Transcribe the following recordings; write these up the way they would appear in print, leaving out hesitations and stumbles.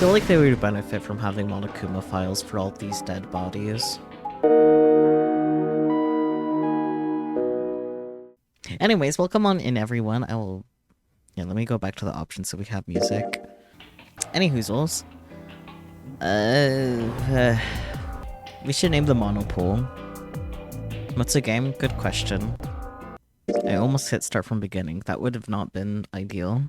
feel like they would benefit from having Monokuma files for all these dead bodies. Anyways, welcome on in, everyone. Yeah, let me go back to the options so we have music. Any hoozles. We should name the Monopole. What's a game? Good question. I almost hit start from beginning. That would have not been ideal.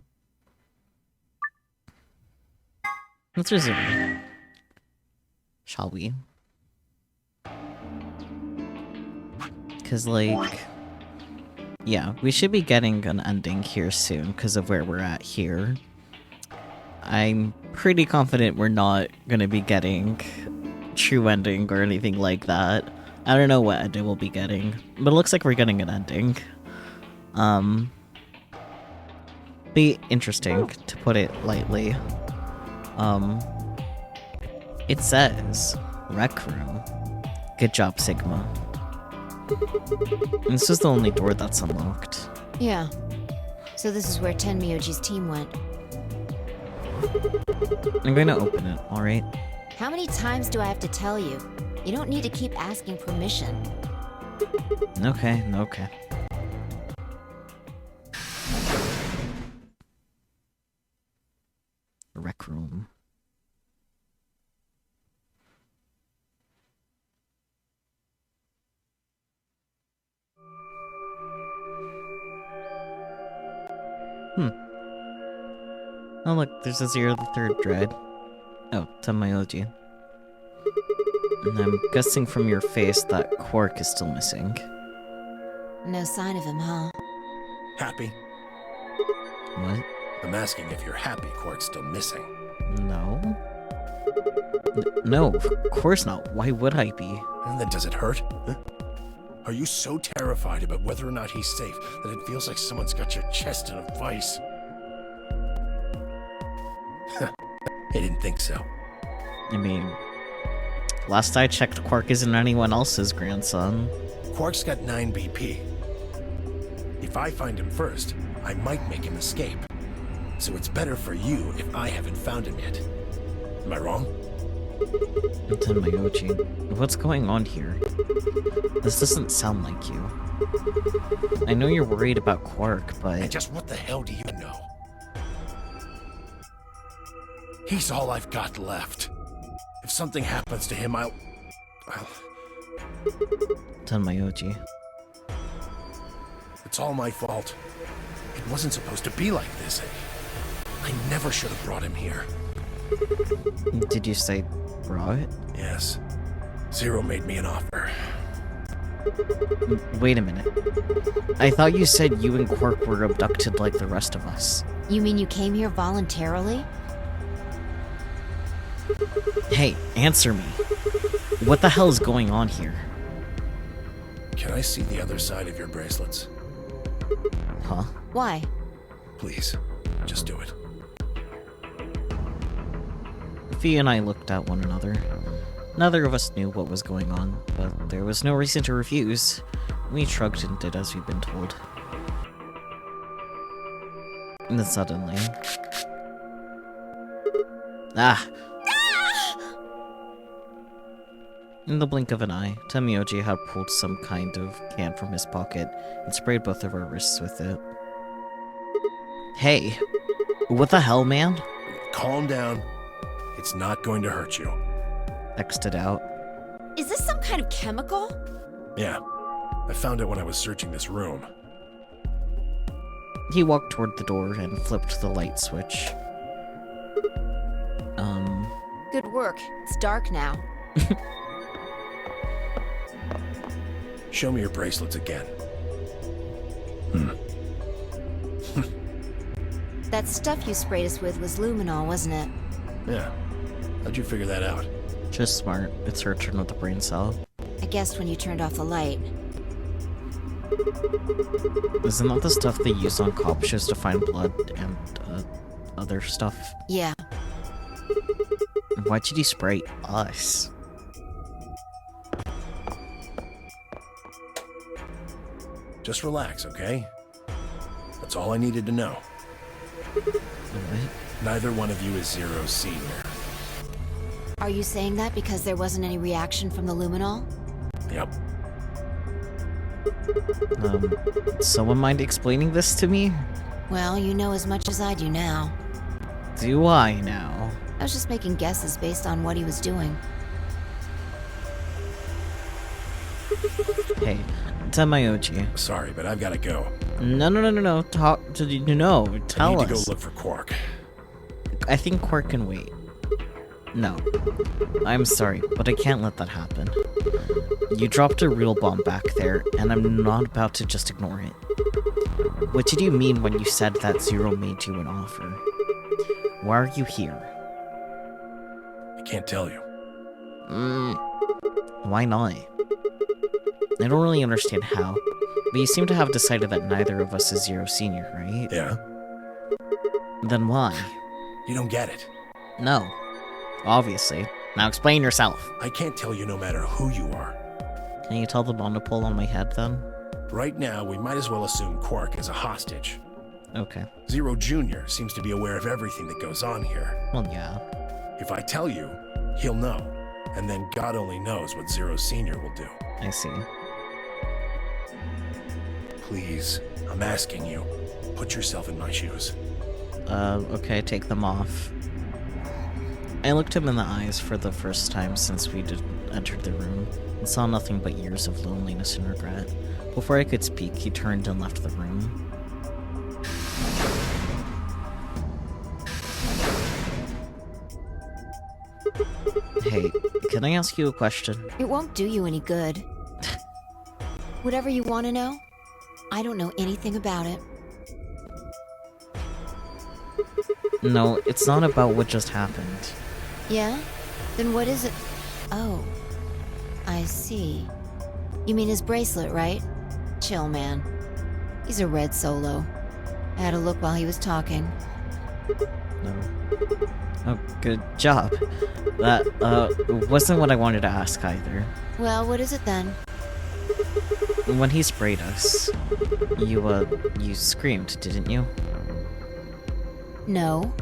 Let's resume. Shall we? Because, like... yeah, we should be getting an ending here soon because of where we're at here. I'm pretty confident we're not gonna be getting true ending or anything like that. I don't know what ending we'll be getting, but it looks like we're getting an ending. Be interesting, to put it lightly. It says, Rec Room. Good job, Sigma. And this is the only door that's unlocked. Yeah. So this is where Tenmyoji's team went. I'm going to open it, alright? How many times do I have to tell you? You don't need to keep asking permission. Okay, okay. Rec Room. Oh look, there's a 0 the third dread. Oh, Tamayoji. And I'm guessing from your face that Quark is still missing. No sign of him, huh? Happy? What? I'm asking if you're happy Quark's still missing. No? No, of course not. Why would I be? And then does it hurt? Huh? Are you so terrified about whether or not he's safe that it feels like someone's got your chest in a vice? I didn't think so. I mean, last I checked, Quark isn't anyone else's grandson. Quark's got 9 BP. If I find him first, I might make him escape. So it's better for you if I haven't found him yet. Am I wrong? Tenmayoji, what's going on here? This doesn't sound like you. I know you're worried about Quark, but... And just what the hell do you know? He's all I've got left. If something happens to him, I'll... Tenmayoji. It's all my fault. It wasn't supposed to be like this. I never should have brought him here. Did you say brought? Yes. Zero made me an offer. Wait a minute. I thought you said you and Quark were abducted like the rest of us. You mean you came here voluntarily? Hey, answer me. What the hell is going on here? Can I see the other side of your bracelets? Huh? Why? Please, just do it. Fee and I looked at one another. Neither of us knew what was going on, but there was no reason to refuse. We shrugged and did as we'd been told. And then suddenly... Ah! In the blink of an eye, Tenmyoji had pulled some kind of can from his pocket and sprayed both of our wrists with it. Hey! What the hell, man? Calm down. It's not going to hurt you. X'd it out. Is this some kind of chemical? Yeah. I found it when I was searching this room. He walked toward the door and flipped the light switch. Good work. It's dark now. Show me your bracelets again. That stuff you sprayed us with was luminol, wasn't it? Yeah. How'd you figure that out? Just smart. It's her turn with the brain cell. I guessed when you turned off the light. Isn't that the stuff they use on cop shows to find blood and other stuff? Yeah. Why'd you spray us? Just relax, okay? That's all I needed to know. What? Neither one of you is Zero's senior. Are you saying that because there wasn't any reaction from the luminol? Yep. Someone mind explaining this to me? Well, you know as much as I do now. Do I now? I was just making guesses based on what he was doing. Hey, Tamayochi. Sorry, but I've got to go. No. Tell I need to go us. look for Quark. I think Quark can wait. No. I'm sorry, but I can't let that happen. You dropped a real bomb back there, and I'm not about to just ignore it. What did you mean when you said that Zero made you an offer? Why are you here? I can't tell you. Why not? I don't really understand how, but you seem to have decided that neither of us is Zero Senior, right? Yeah? Then why? You don't get it. No. Obviously. Now explain yourself. I can't tell you no matter who you are. Can you tell the monopole on my head then? Right now, we might as well assume Quark is a hostage. Okay. Zero Jr. seems to be aware of everything that goes on here. Well, yeah. If I tell you, he'll know. And then God only knows what Zero Sr. will do. I see. Please, I'm asking you, put yourself in my shoes. Okay, take them off. I looked him in the eyes for the first time since we entered the room, and saw nothing but years of loneliness and regret. Before I could speak, he turned and left the room. Hey, can I ask you a question? It won't do you any good. Whatever you want to know, I don't know anything about it. No, it's not about what just happened. Yeah? Then what is it? Oh. I see. You mean his bracelet, right? Chill, man. He's a red solo. I had a look while he was talking. No. Oh, good job. That, wasn't what I wanted to ask either. Well, what is it then? When he sprayed us, you screamed, didn't you? No.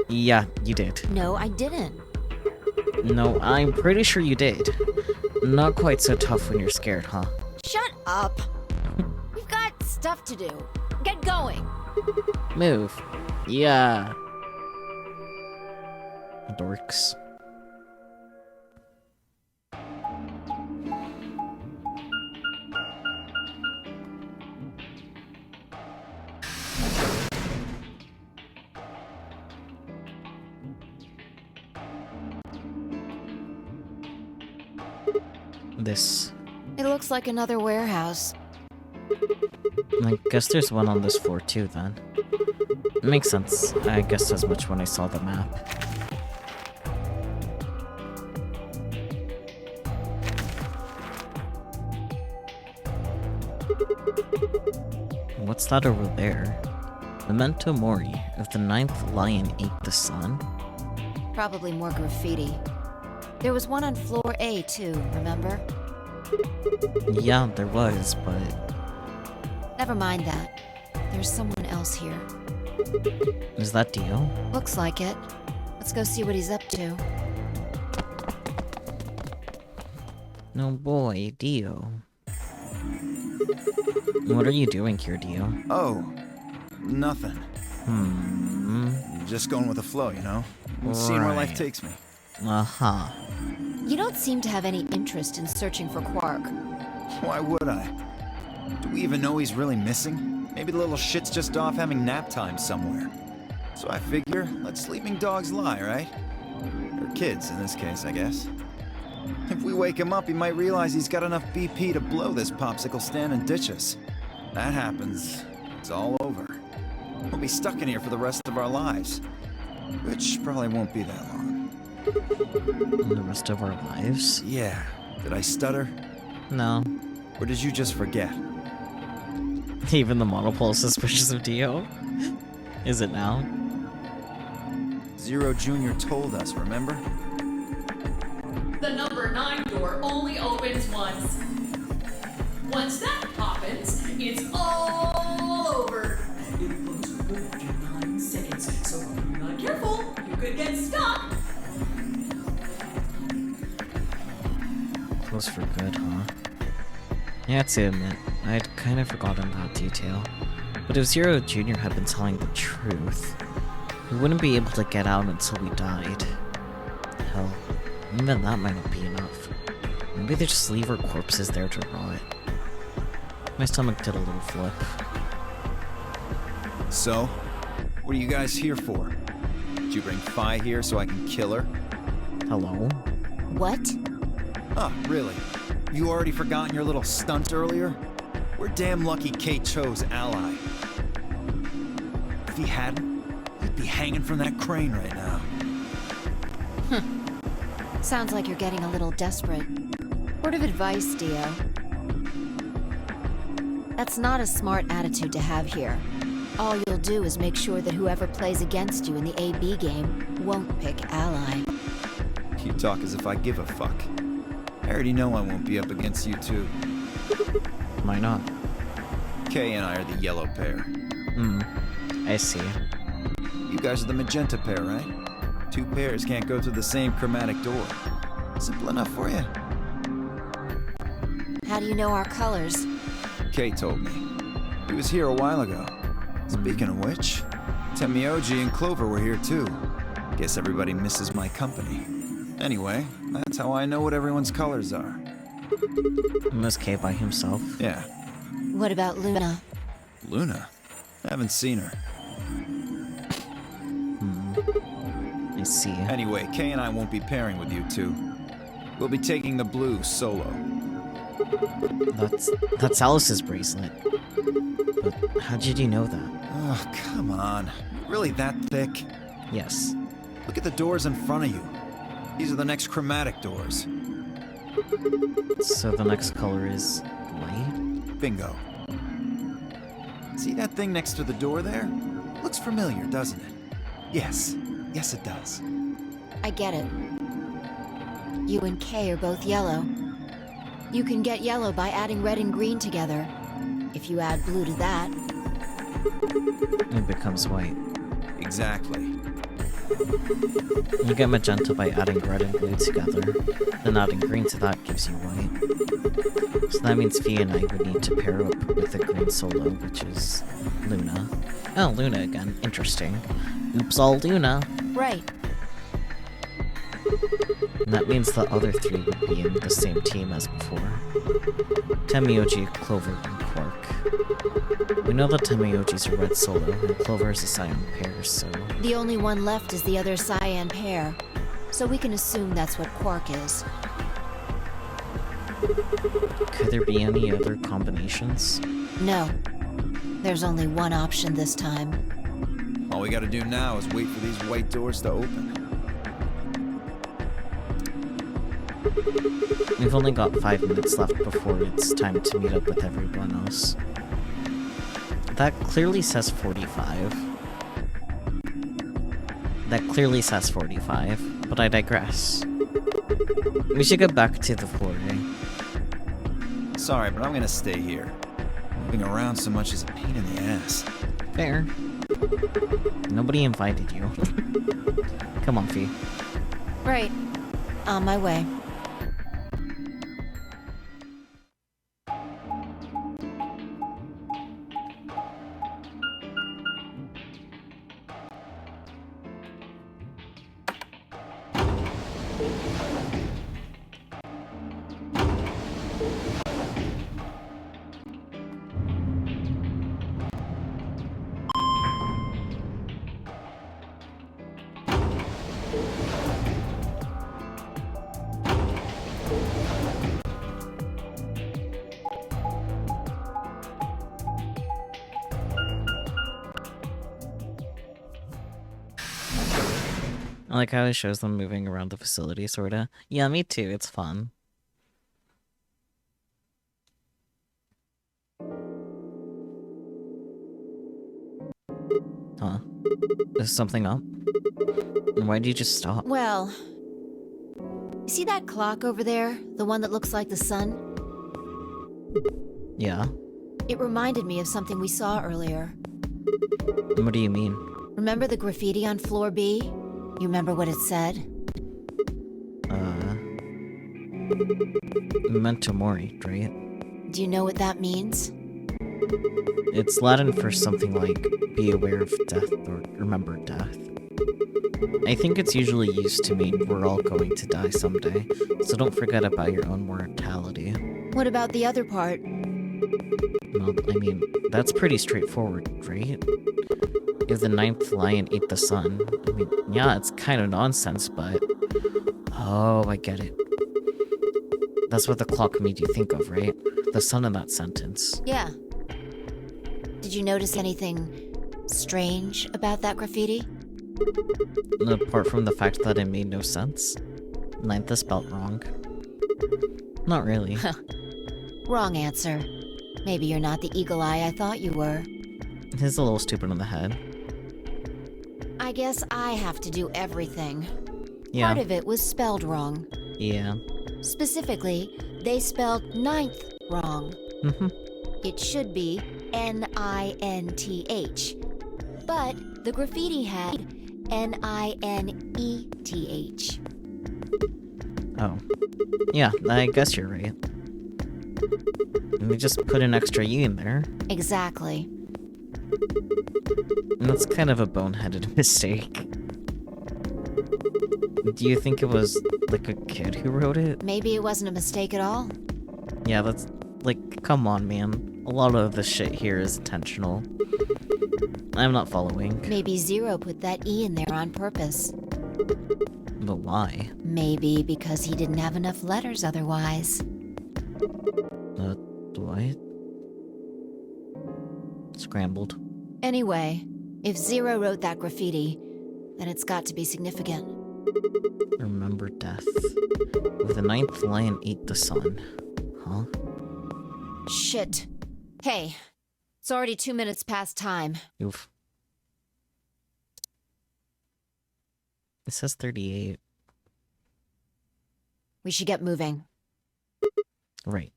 Yeah, you did. No, I didn't. No, I'm pretty sure you did. Not quite so tough when you're scared, huh? Shut up! We've got stuff to do. Get going! Move. Yeah. Dorks. This. It looks like another warehouse. I guess there's one on this floor too, then. Makes sense. I guessed as much when I saw the map. What's that over there? Memento Mori, if the ninth lion ate the sun? Probably more graffiti. There was one on floor A, too, remember? Yeah, there was, but... Never mind that. There's someone else here. Is that Dio? Looks like it. Let's go see what he's up to. No boy, Dio. What are you doing here, Dio? Oh, nothing. Just going with the flow, you know? Seeing where life Right. takes me. Uh-huh. You don't seem to have any interest in searching for Quark. Why would I? Do we even know he's really missing? Maybe the little shit's just off having nap time somewhere. So I figure, let sleeping dogs lie, right? Or kids, in this case, I guess. If we wake him up, he might realize he's got enough BP to blow this popsicle stand and ditch us. That happens, it's all over. We'll be stuck in here for the rest of our lives. Which probably won't be that long. The rest of our lives? Yeah. Did I stutter? No. Or did you just forget? Even the monopole is suspicious of Dio? Is it now? Zero Jr. told us, remember? The number 9 door only opens once. Once that happens, it's all over. It closes within 9 seconds, so if you're not careful, you could get stuck. closed for good, huh? Yeah, to admit, I'd kind of forgotten that detail. But if Zero Jr. had been telling the truth, we wouldn't be able to get out until we died. Hell, even that might not be enough. Maybe they just leave our corpses there to rot. My stomach did a little flip. So, what are you guys here for? Did you bring Fi here so I can kill her? Hello? What? Oh, really? You already forgotten your little stunt earlier? We're damn lucky Kate chose ally. If he hadn't, you'd be hanging from that crane right now. Sounds like you're getting a little desperate. Word of advice, Dio. That's not a smart attitude to have here. All you'll do is make sure that whoever plays against you in the AB game won't pick ally. You talk as if I give a fuck. I already know I won't be up against you two. Why not? Kay and I are the yellow pair. I see. You guys are the magenta pair, right? Two pairs can't go through the same chromatic door. Simple enough for you? How do you know our colors? Kay told me. He was here a while ago. Speaking of which, Temioji and Clover were here too. Guess everybody misses my company. Anyway, that's how I know what everyone's colors are. Was Kay by himself? Yeah. What about Luna? Luna? I haven't seen her. I see. Anyway, Kay and I won't be pairing with you two. We'll be taking the blue solo. That's Alice's bracelet. But how did you know that? Oh, come on. Really that thick? Yes. Look at the doors in front of you. These are the next chromatic doors. So the next color is white? Bingo. See that thing next to the door there? Looks familiar, doesn't it? Yes. Yes, it does. I get it. You and Kay are both yellow. You can get yellow by adding red and green together. If you add blue to that... It becomes white. Exactly. You get magenta by adding red and blue together. Then adding green to that gives you white. So that means Fia and I would need to pair up with the green solo, which is Luna. Oh, Luna again. Interesting. Oops, all Luna. Right. And that means the other three would be in the same team as before. Temioji, Clover, and Quark. We know that Temioji's a red solo, and Clover is a cyan pair, so... The only one left is the other cyan pair. So we can assume that's what Quark is. Could there be any other combinations? No. There's only one option this time. All we gotta do now is wait for these white doors to open. We've only got 5 minutes left before it's time to meet up with everyone else. That clearly says 45. That clearly says 45, but I digress. We should get back to the foray. Sorry, but I'm gonna stay here. Moving around so much is a pain in the ass. Fair. Nobody invited you. Come on, Fee. Right. On my way. I like how it shows them moving around the facility, sorta. Yeah, me too, it's fun. Huh? Is something up? And why did you just stop? Well... You see that clock over there? The one that looks like the sun? Yeah? It reminded me of something we saw earlier. What do you mean? Remember the graffiti on floor B? You remember what it said? Memento mori, right? Do you know what that means? It's Latin for something like be aware of death or remember death. I think it's usually used to mean we're all going to die someday, so don't forget about your own mortality. What about the other part? Well, I mean, that's pretty straightforward, right? If the ninth lion ate the sun, I mean, yeah, it's kind of nonsense, but... Oh, I get it. That's what the clock made you think of, right? The sun in that sentence. Yeah. Did you notice anything strange about that graffiti? Apart from the fact that it made no sense. Ninth is spelt wrong. Not really. Wrong answer. Maybe you're not the eagle eye I thought you were. He's a little stupid on the head. I guess I have to do everything. Yeah. Part of it was spelled wrong. Yeah. Specifically, they spelled ninth wrong. Mm-hmm. It should be Ninth. But the graffiti had Nineth. Oh. Yeah, I guess you're right. Let me just put an extra E in there. Exactly. And that's kind of a boneheaded mistake. Do you think it was, like, a kid who wrote it? Maybe it wasn't a mistake at all. Yeah, that's... like, come on, man. A lot of the shit here is intentional. I'm not following. Maybe Zero put that E in there on purpose. But why? Maybe because he didn't have enough letters otherwise. What? Scrambled. Anyway, if Zero wrote that graffiti, then it's got to be significant. Remember death. With the ninth lion ate the sun. Huh? Shit. Hey, it's already 2 minutes past time. Oof. It says 38. We should get moving. Right.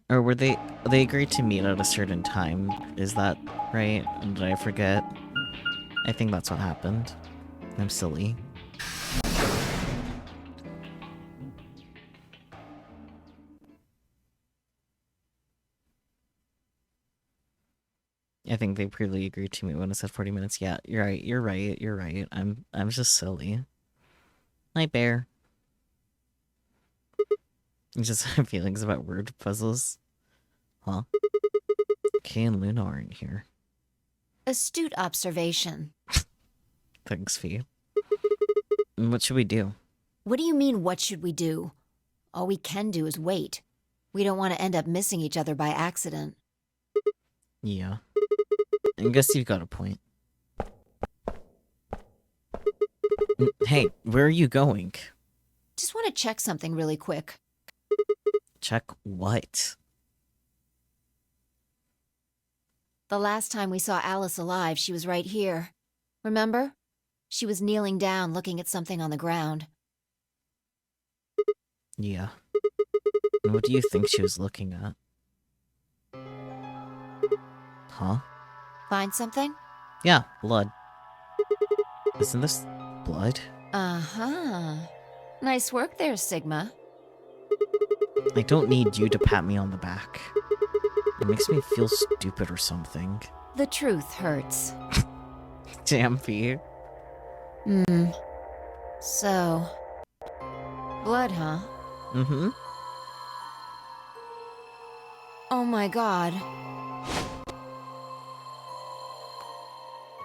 Or were they agreed to meet at a certain time? Is that right? Did I forget? I think that's what happened. I'm silly. I think they previously agreed to meet when it said 40 minutes. Yeah, you're right. I'm just silly. Night bear. You just have feelings about word puzzles. Huh? Kay and Luna aren't here. Astute observation. Thanks, Fee. What should we do? What do you mean, what should we do? All we can do is wait. We don't want to end up missing each other by accident. Yeah. I guess you've got a point. Hey, where are you going? Just want to check something really quick. Check what? The last time we saw Alice alive, she was right here. Remember? She was kneeling down looking at something on the ground. Yeah. And what do you think she was looking at? Huh? Find something? Yeah, blood. Isn't this blood? Uh-huh. Nice work there, Sigma. I don't need you to pat me on the back. It makes me feel stupid or something. The truth hurts. Damn, Fee. So... blood, huh? Mm-hmm. Oh my god.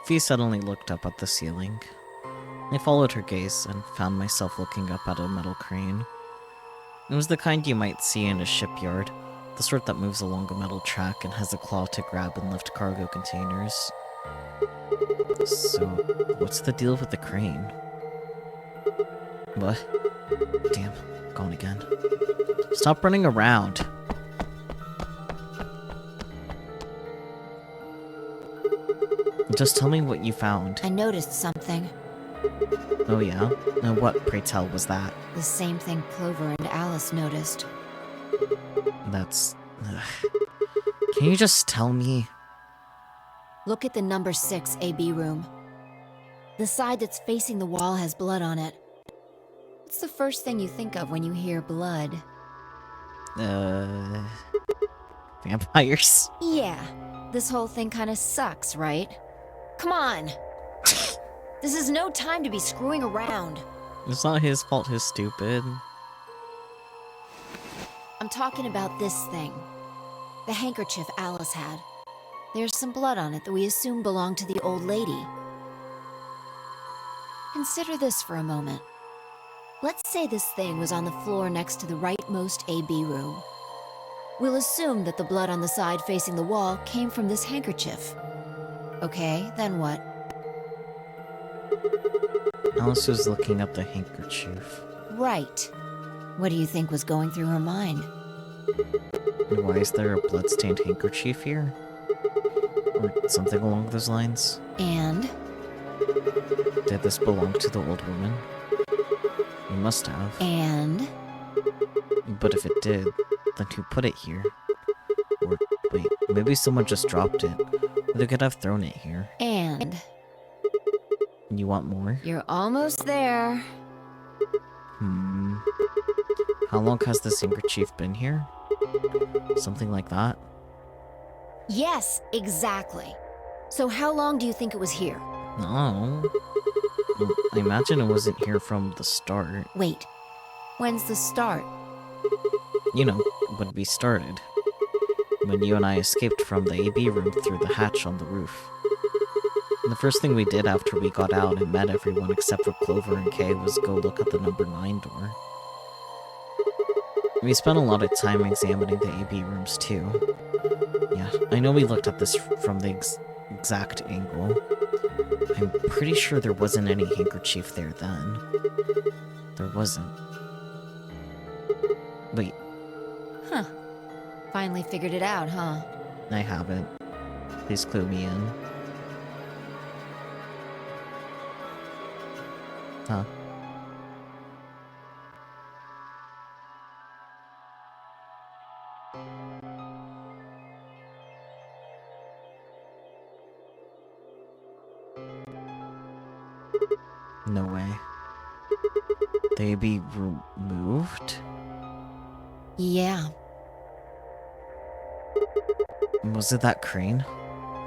Fee suddenly looked up at the ceiling. I followed her gaze and found myself looking up at a metal crane. It was the kind you might see in a shipyard, the sort that moves along a metal track and has a claw to grab and lift cargo containers. So, what's the deal with the crane? What? Damn, gone again. Stop running around. Just tell me what you found. I noticed something. Oh yeah? And what, pray tell, was that? The same thing Clover and Alice noticed. That's... ugh. Can you just tell me? Look at the number 6 AB room. The side that's facing the wall has blood on it. What's the first thing you think of when you hear blood? Vampires. Yeah, this whole thing kinda sucks, right? Come on! This is no time to be screwing around. It's not his fault he's stupid. I'm talking about this thing. The handkerchief Alice had. There's some blood on it that we assume belonged to the old lady. Consider this for a moment. Let's say this thing was on the floor next to the rightmost AB room. We'll assume that the blood on the side facing the wall came from this handkerchief. Okay, then what? Alice was looking up the handkerchief. Right. What do you think was going through her mind? And why is there a bloodstained handkerchief here? Or something along those lines? And? Did this belong to the old woman? It must have. And? But if it did, then who put it here? Or, wait, maybe someone just dropped it. Or they could have thrown it here. And? You want more? You're almost there. How long has this handkerchief been here? Something like that? Yes, exactly. So how long do you think it was here? No. Well, I imagine it wasn't here from the start. Wait, when's the start? You know, when we started. When you and I escaped from the AB room through the hatch on the roof. And the first thing we did after we got out and met everyone except for Clover and Kay was go look at the number 9 door. We spent a lot of time examining the AB rooms too. Yeah, I know we looked at this from the exact angle. I'm pretty sure there wasn't any handkerchief there then. There wasn't. Wait, Huh. Finally figured it out, huh? I haven't. Please clue me in. Huh? No way. They be removed? Yeah, Was it that crane?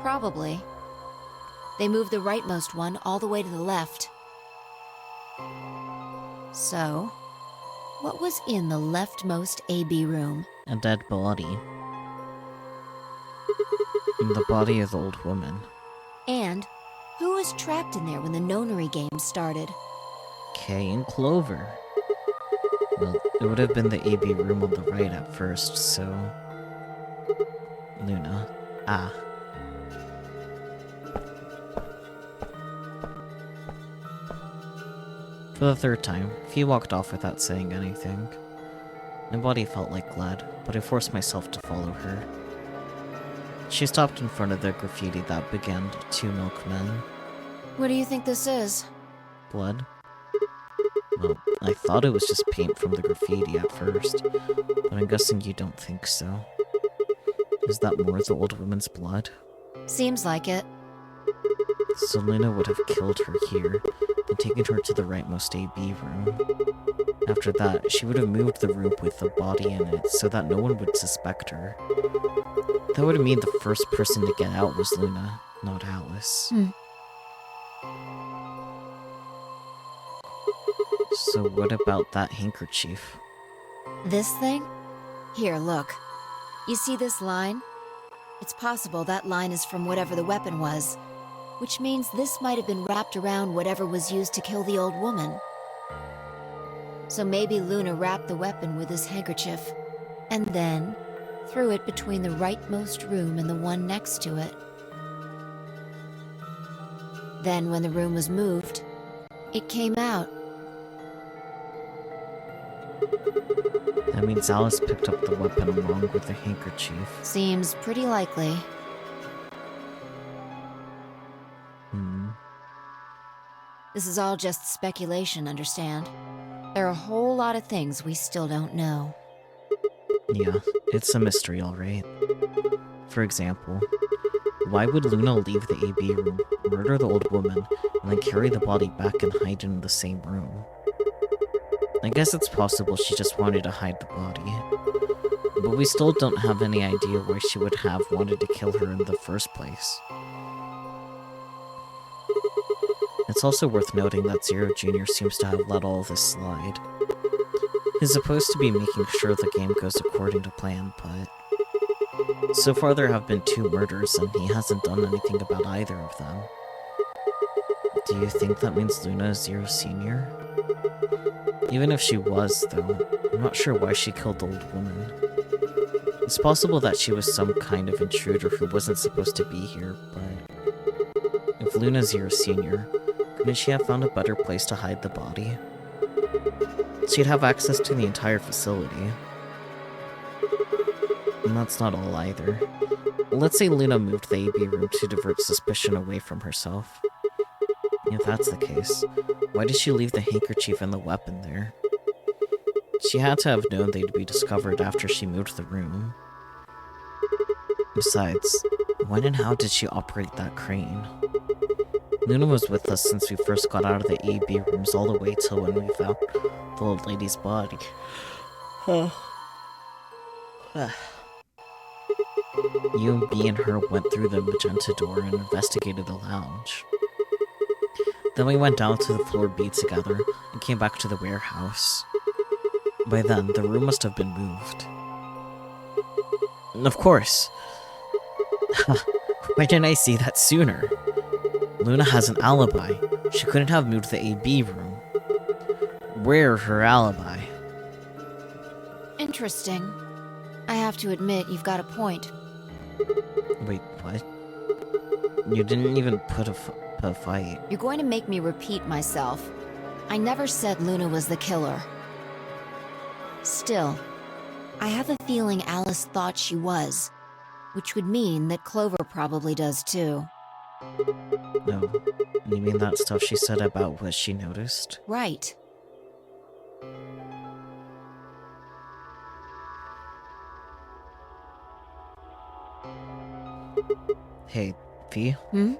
probably. They moved the rightmost one all the way to the left. So, what was in the leftmost AB room? A dead body. The body of the old woman. And who was trapped in there when the nonary game started? Kay and Clover. Well, it would have been the AB room on the right at first, so... Luna. Ah. For the third time, Fee walked off without saying anything. My body felt like lead, but I forced myself to follow her. She stopped in front of the graffiti that began 2 milkmen. What do you think this is? Blood? Well, I thought it was just paint from the graffiti at first, but I'm guessing you don't think so. Is that more the old woman's blood? Seems like it. So Luna would have killed her here, then taken her to the rightmost AB room. After that, she would have moved the room with the body in it so that no one would suspect her. That would mean the first person to get out was Luna, not Alice. So what about that handkerchief? This thing? Here, look. You see this line? It's possible that line is from whatever the weapon was, which means this might have been wrapped around whatever was used to kill the old woman. So maybe Luna wrapped the weapon with this handkerchief, and then threw it between the rightmost room and the one next to it. Then when the room was moved, it came out. That means Alice picked up the weapon along with the handkerchief. Seems pretty likely. This is all just speculation, understand? There are a whole lot of things we still don't know. Yeah, it's a mystery, alright. For example, why would Luna leave the AB room, murder the old woman, and then carry the body back and hide in the same room? I guess it's possible she just wanted to hide the body. But we still don't have any idea why she would have wanted to kill her in the first place. It's also worth noting that Zero Jr. seems to have let all this slide. He's supposed to be making sure the game goes according to plan, but so far there have been 2 murders and he hasn't done anything about either of them. Do you think that means Luna is Zero Sr.? Even if she was, though, I'm not sure why she killed the old woman. It's possible that she was some kind of intruder who wasn't supposed to be here, but if Luna's Zero Sr., couldn't she have found a better place to hide the body? She'd have access to the entire facility. And that's not all either. Let's say Luna moved the AB room to divert suspicion away from herself. If that's the case, why did she leave the handkerchief and the weapon there? She had to have known they'd be discovered after she moved the room. Besides, when and how did she operate that crane? Luna was with us since we first got out of the AB rooms all the way till when we found the old lady's body. You, me, and her went through the magenta door and investigated the lounge. Then we went down to the floor B together and came back to the warehouse. By then, the room must have been moved. Of course. Why didn't I see that sooner? Luna has an alibi. She couldn't have moved the AB room. Where her alibi? Interesting. I have to admit, you've got a point. Wait, what? You didn't even put a fight. You're going to make me repeat myself. I never said Luna was the killer. Still, I have a feeling Alice thought she was, which would mean that Clover probably does too. No. You mean that stuff she said about what she noticed? Right. Hey, V? Hmm?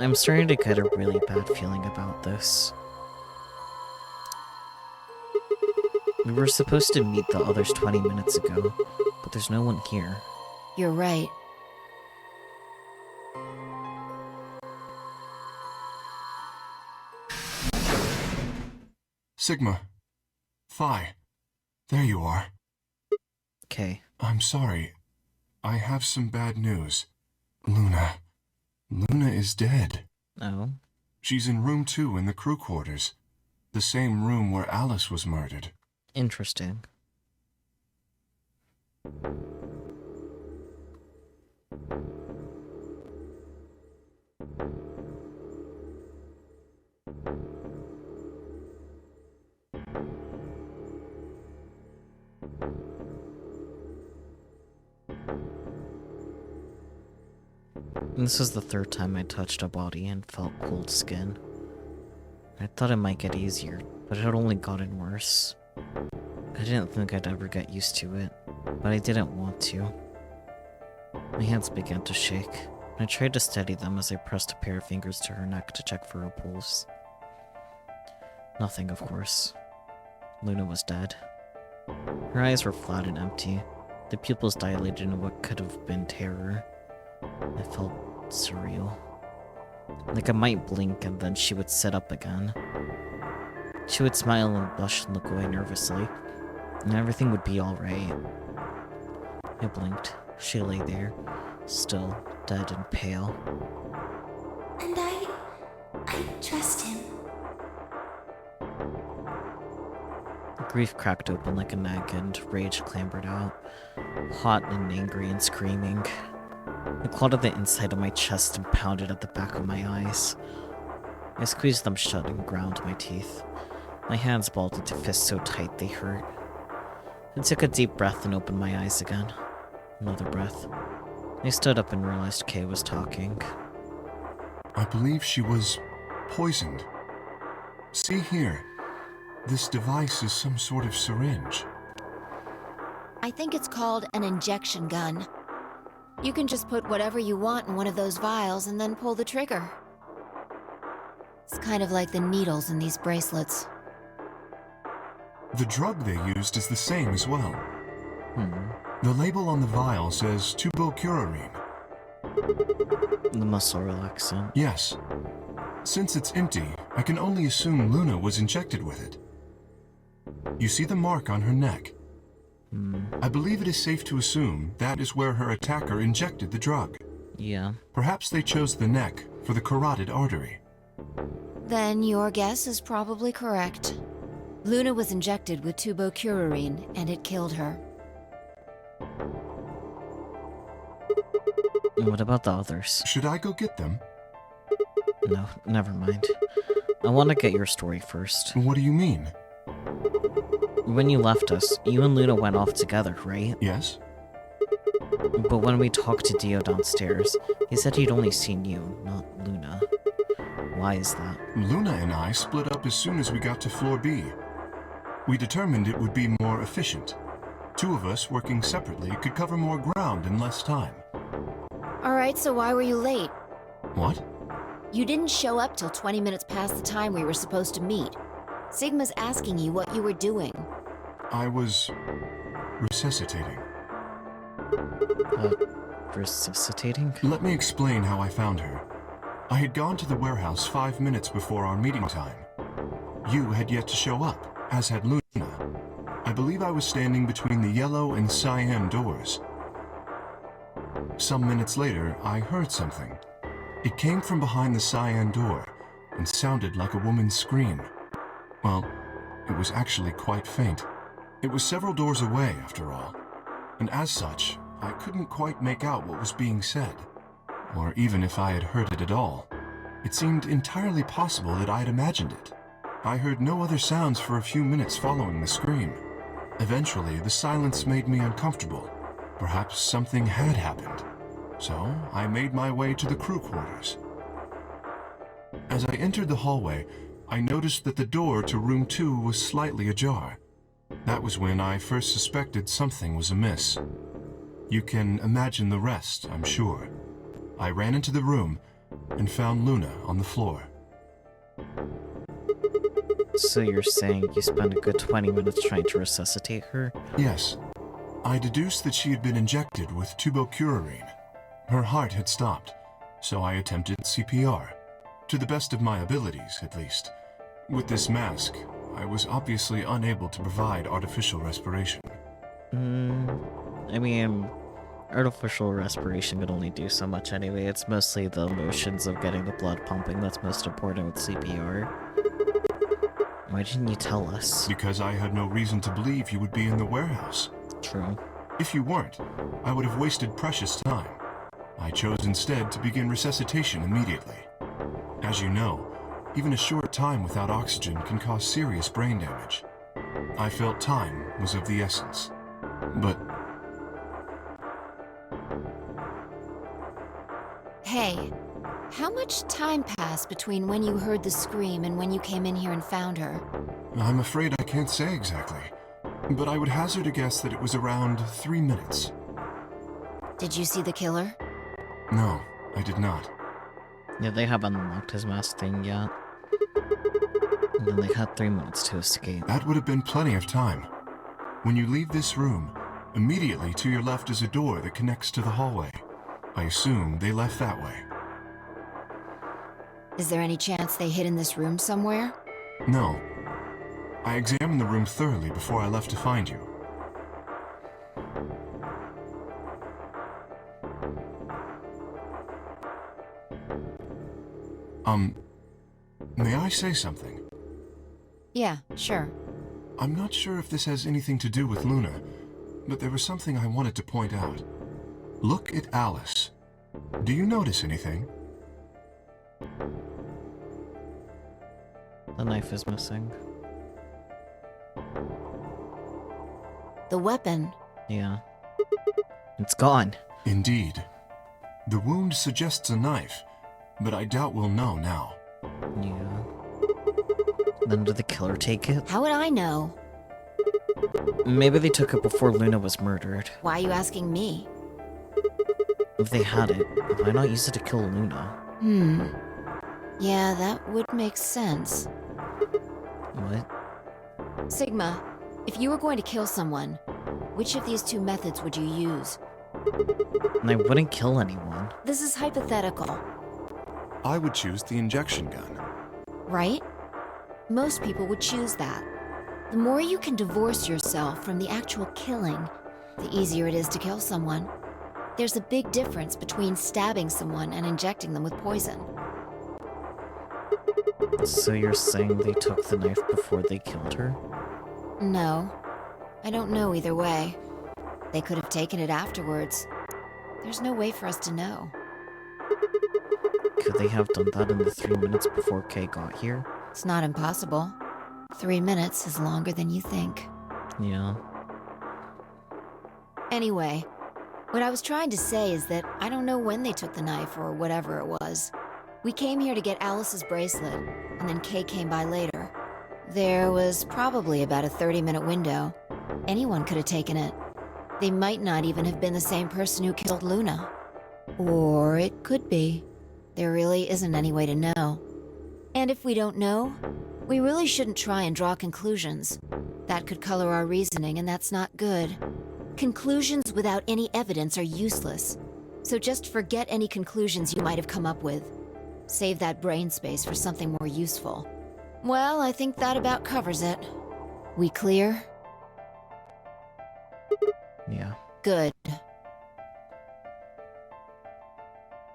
I'm starting to get a really bad feeling about this. We were supposed to meet the others 20 minutes ago, but there's no one here. You're right. Sigma. Phi. There you are. Okay. I'm sorry. I have some bad news. Luna. Luna is dead. Oh? She's in room 2 in the crew quarters. The same room where Alice was murdered. Interesting. This was the 3rd time I touched a body and felt cold skin. I thought it might get easier, but it had only gotten worse. I didn't think I'd ever get used to it, but I didn't want to. My hands began to shake, and I tried to steady them as I pressed a pair of fingers to her neck to check for a pulse. Nothing, of course. Luna was dead. Her eyes were flat and empty, the pupils dilated in what could have been terror. It felt surreal. Like I might blink and then she would sit up again. She would smile and blush and look away nervously, and everything would be alright. I blinked. She lay there, still, dead and pale. And I trust him. Grief cracked open like an egg and rage clambered out, hot and angry and screaming. It clawed at the inside of my chest and pounded at the back of my eyes. I squeezed them shut and ground my teeth. My hands balled into fists so tight they hurt. I took a deep breath and opened my eyes again. Another breath. I stood up and realized Kay was talking. I believe she was poisoned. See here. This device is some sort of syringe. I think it's called an injection gun. You can just put whatever you want in one of those vials and then pull the trigger. It's kind of like the needles in these bracelets. The drug they used is the same as well. Hmm. The label on the vial says tubocurarine. The muscle relaxant. Yes. Since it's empty, I can only assume Luna was injected with it. You see the mark on her neck? Hmm. I believe it is safe to assume that is where her attacker injected the drug. Yeah. Perhaps they chose the neck for the carotid artery. Then your guess is probably correct. Luna was injected with tubocurarine, and it killed her. What about the others? Should I go get them? No, never mind. I want to get your story first. What do you mean? When you left us, you and Luna went off together, right? Yes? But when we talked to Dio downstairs, he said he'd only seen you, not Luna. Why is that? Luna and I split up as soon as we got to floor B. We determined it would be more efficient. Two of us working separately could cover more ground in less time. Alright, so why were you late? What? You didn't show up till 20 minutes past the time we were supposed to meet. Sigma's asking you what you were doing. I was resuscitating. Resuscitating? Let me explain how I found her. I had gone to the warehouse 5 minutes before our meeting time. You had yet to show up, as had Luna. I believe I was standing between the yellow and cyan doors. Some minutes later, I heard something. It came from behind the cyan door and sounded like a woman's scream. Well, it was actually quite faint. It was several doors away, after all. And as such, I couldn't quite make out what was being said. Or even if I had heard it at all. It seemed entirely possible that I had imagined it. I heard no other sounds for a few minutes following the scream. Eventually, the silence made me uncomfortable. Perhaps something had happened. So, I made my way to the crew quarters. As I entered the hallway, I noticed that the door to room 2 was slightly ajar. That was when I first suspected something was amiss. You can imagine the rest, I'm sure. I ran into the room and found Luna on the floor. So you're saying you spent a good 20 minutes trying to resuscitate her? Yes. I deduced that she had been injected with tubocurarine. Her heart had stopped, so I attempted CPR. To the best of my abilities, at least. With this mask, I was obviously unable to provide artificial respiration. I mean, artificial respiration could only do so much anyway. It's mostly the motions of getting the blood pumping that's most important with CPR. Why didn't you tell us? Because I had no reason to believe you would be in the warehouse. True. If you weren't, I would have wasted precious time. I chose instead to begin resuscitation immediately. As you know, even a short time without oxygen can cause serious brain damage. I felt time was of the essence. But Hey, how much time passed between when you heard the scream and when you came in here and found her? I'm afraid I can't say exactly. But I would hazard a guess that it was around 3 minutes. Did you see the killer? No, I did not. Yeah, they haven't unlocked his mask thing yet. And then they had 3 minutes to escape. That would have been plenty of time. When you leave this room, immediately to your left is a door that connects to the hallway. I assume they left that way. Is there any chance they hid in this room somewhere? No. I examined the room thoroughly before I left to find you. May I say something? Yeah, sure. I'm not sure if this has anything to do with Luna, but there was something I wanted to point out. Look at Alice. Do you notice anything? The knife is missing. The weapon. Yeah. It's gone. Indeed. The wound suggests a knife, but I doubt we'll know now. Yeah. Then did the killer take it? How would I know? Maybe they took it before Luna was murdered. Why are you asking me? If they had it, why not use it to kill Luna? Yeah, that would make sense. What? Sigma, If you were going to kill someone, which of these two methods would you use? And I wouldn't kill anyone. This is hypothetical, I would choose the injection gun. right? Most people would choose that. The more you can divorce yourself from the actual killing, the easier it is to kill someone. There's a big difference between stabbing someone and injecting them with poison. So you're saying they took the knife before they killed her? No. I don't know either way. They could have taken it afterwards. There's no way for us to know. Could they have done that in the 3 minutes before Kay got here? It's not impossible. 3 minutes is longer than you think. Yeah. Anyway, what I was trying to say is that I don't know when they took the knife or whatever it was. We came here to get Alice's bracelet, and then Kay came by later. There was probably about a 30-minute window. Anyone could have taken it. They might not even have been the same person who killed Luna. Or it could be. There really isn't any way to know. And if we don't know, we really shouldn't try and draw conclusions. That could color our reasoning, and that's not good. Conclusions without any evidence are useless. So just forget any conclusions you might have come up with. Save that brain space for something more useful. Well, I think that about covers it. We clear? Yeah. Good.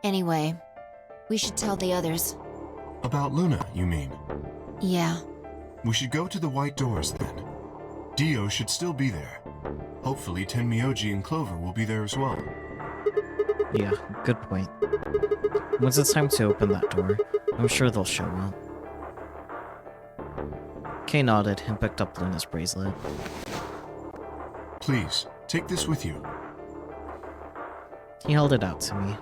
Anyway, we should tell the others. About Luna, you mean? Yeah. We should go to the white doors then. Dio should still be there. Hopefully Tenmyoji and Clover will be there as well. Yeah, good point. Once it's time to open that door, I'm sure they'll show up. Kay nodded and picked up Luna's bracelet. Please, take this with you. He held it out to me.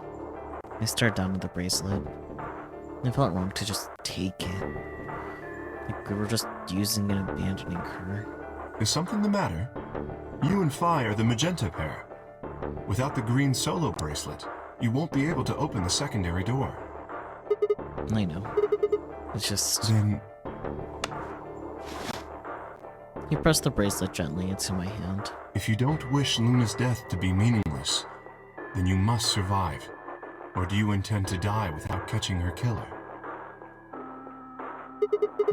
I stared down at the bracelet. It felt wrong to just take it. Like we were just using and abandoning her. Is something the matter? You and Phi are the magenta pair. Without the green solo bracelet, you won't be able to open the secondary door. I know. It's just... Then He pressed the bracelet gently into my hand. if you don't wish Luna's death to be meaningless, then you must survive. Or do you intend to die without catching her killer?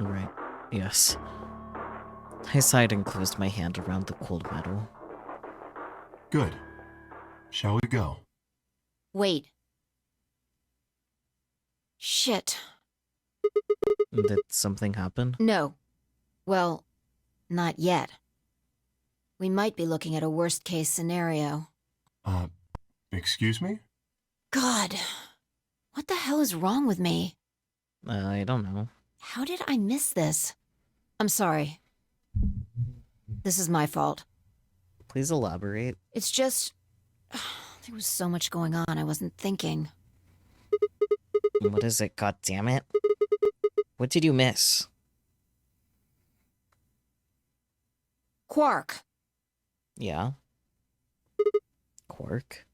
Right. Yes. I sighed and closed my hand around the cold metal. Good. Shall we go? Wait. Shit. Did something happen? No. Well, not yet. We might be looking at a worst-case scenario. Excuse me? God. What the hell is wrong with me? I don't know. How did I miss this? I'm sorry. This is my fault. Please elaborate. It's just... there was so much going on, I wasn't thinking. What is it, god damn it? What did you miss? Quark. Yeah? Quark?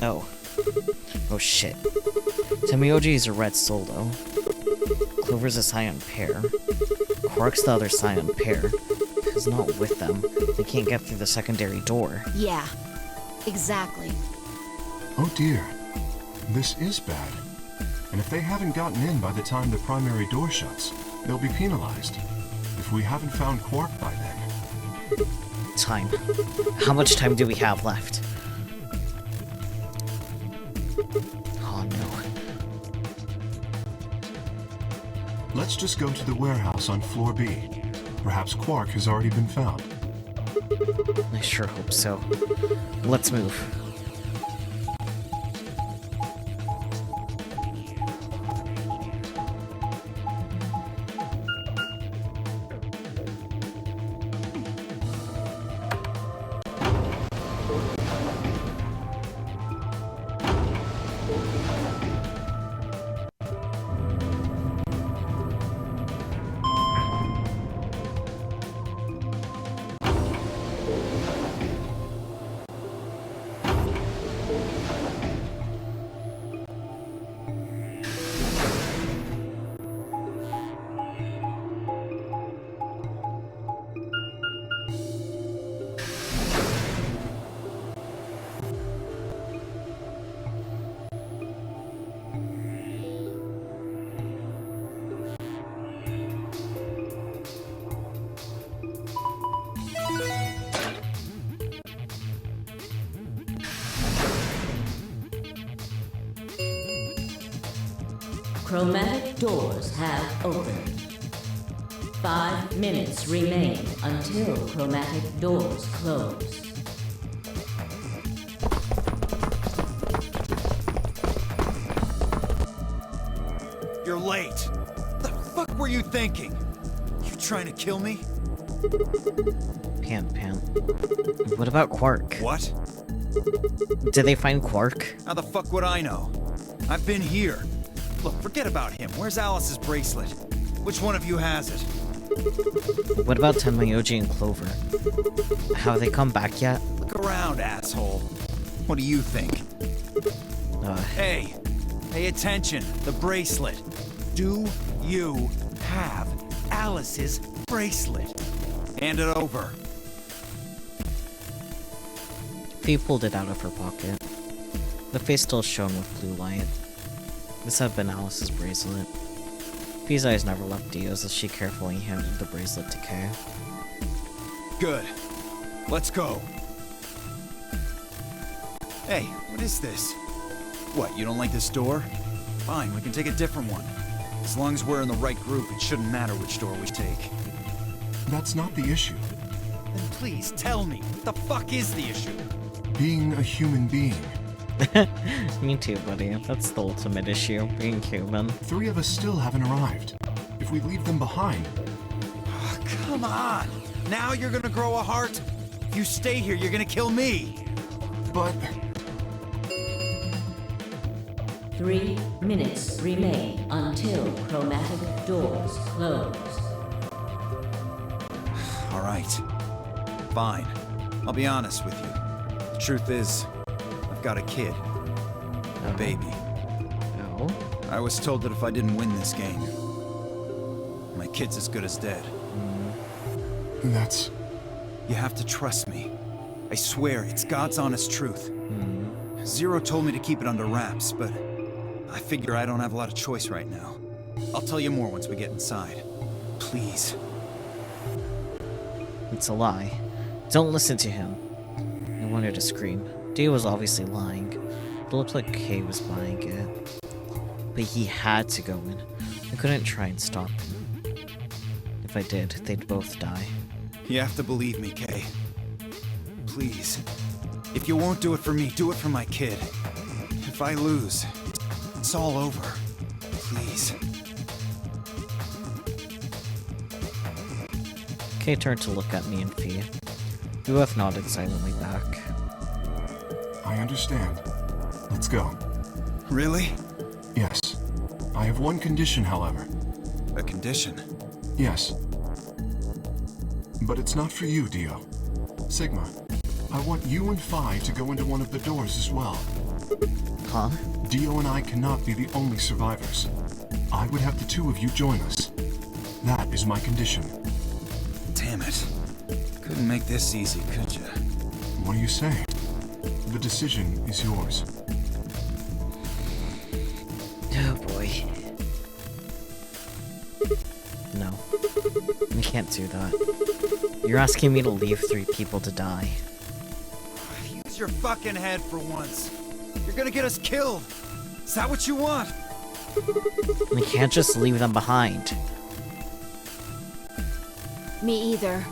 Oh. Oh shit. Tenmyoji is a red solo. Clover's a scion pair. Quark's the other scion pair. He's not with them. They can't get through the secondary door. Yeah. Exactly. Oh dear. This is bad. And if they haven't gotten in by the time the primary door shuts, they'll be penalized. If we haven't found Quark by then. Time. How much time do we have left? Oh no. Let's just go to the warehouse on floor B. Perhaps Quark has already been found. I sure hope so. Let's move. chromatic doors have opened. 5 minutes remain until chromatic doors close. You're late. The fuck were you thinking? You trying to kill me? Pant. What about Quark? What? Did they find Quark? How the fuck would I know? I've been here. Look, forget about him. Where's Alice's bracelet? Which one of you has it? What about Tenmayoji and Clover? Have they come back yet? Look around, asshole. What do you think? Hey, pay attention. The bracelet. Do you have Alice's bracelet? Hand it over. Fee pulled it out of her pocket. The face still shone with blue light. This had been Alice's bracelet. Fee's eyes never left Dio's as she carefully handed the bracelet to Kay. Good. Let's go. Hey, what is this? What, you don't like this door? Fine, we can take a different one. As long as we're in the right group, it shouldn't matter which door we take. That's not the issue. Then please tell me, what the fuck is the issue? Being a human being. Me too, buddy. That's the ultimate issue, being human. 3 of us still haven't arrived. If we leave them behind... Oh, come on! Now you're gonna grow a heart? If you stay here, you're gonna kill me! But... 3 minutes remain until chromatic doors close. Alright. Fine. I'll be honest with you. The truth is, I've got a kid. A baby. Oh? I was told that if I didn't win this game, my kid's as good as dead. That's... You have to trust me. I swear, it's God's honest truth. Zero told me to keep it under wraps, but I figure I don't have a lot of choice right now. I'll tell you more once we get inside. Please. It's a lie. Don't listen to him. I wanted to scream. Dio was obviously lying. It looked like Kay was buying it. But he had to go in. I couldn't try and stop him. If I did, they'd both die. You have to believe me, Kay. Please. If you won't do it for me, do it for my kid. If I lose, it's all over. Please. Kay turned to look at me and Fee. We both nodded silently back. I understand. Let's go. Really? Yes. I have one condition, however. A condition? Yes. But it's not for you, Dio. Sigma, I want you and Phi to go into one of the doors as well. Huh? Dio and I cannot be the only survivors. I would have the 2 of you join us. That is my condition. Damn it. Couldn't make this easy, could you? What do you say? The decision is yours. Oh boy. No. We can't do that. You're asking me to leave 3 people to die. Use your fucking head for once. You're gonna get us killed. Is that what you want? We can't just leave them behind. Me either.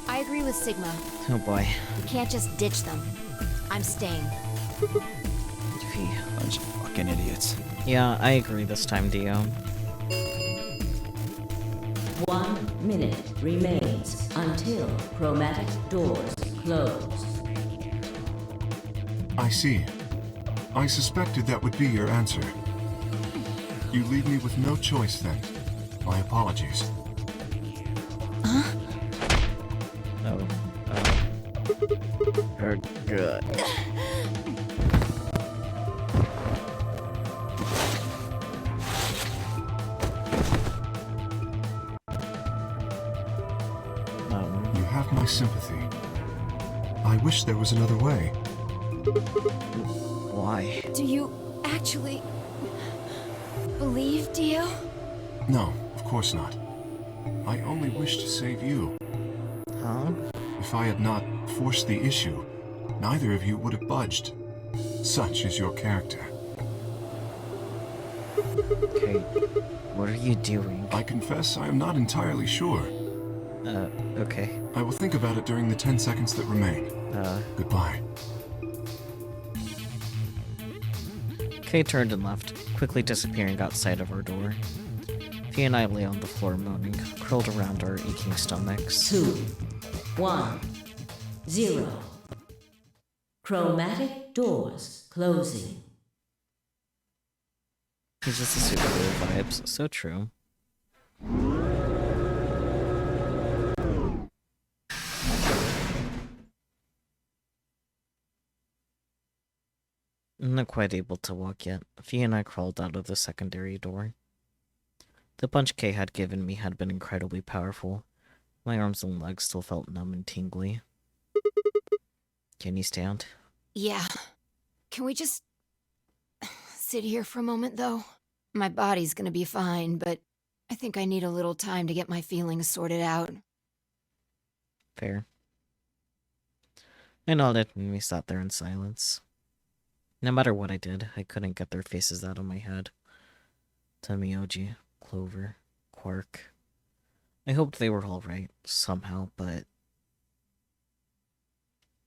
I agree with Sigma. Oh boy. We can't just ditch them. I'm staying. Fee. Bunch of fucking idiots. Yeah, I agree this time, Dio. 1 minute remains until chromatic doors close. I see. I suspected that would be your answer. You leave me with no choice then. My apologies. Her good. You have my sympathy. I wish there was another way. Why? Do you actually believe, Dio? No, of course not. I only wish to save you. Huh? If I had not forced the issue, neither of you would have budged. Such is your character. Okay, what are you doing? I confess I am not entirely sure. Okay. I will think about it during the 10 seconds that remain. Goodbye. Kay turned and left, quickly disappearing outside of our door. Fee and I lay on the floor moaning, curled around our aching stomachs. 2, 1, 0. Chromatic doors closing. He's just a super cool vibes. So true. I'm not quite able to walk yet. Fee and I crawled out of the secondary door. The punch Kay had given me had been incredibly powerful. My arms and legs still felt numb and tingly. Can you stand? Yeah. Can we just sit here for a moment, though? My body's gonna be fine, but I think I need a little time to get my feelings sorted out. Fair. I nodded and we sat there in silence. No matter what I did, I couldn't get their faces out of my head. Tamioji, Clover, Quark. I hoped they were alright, somehow, but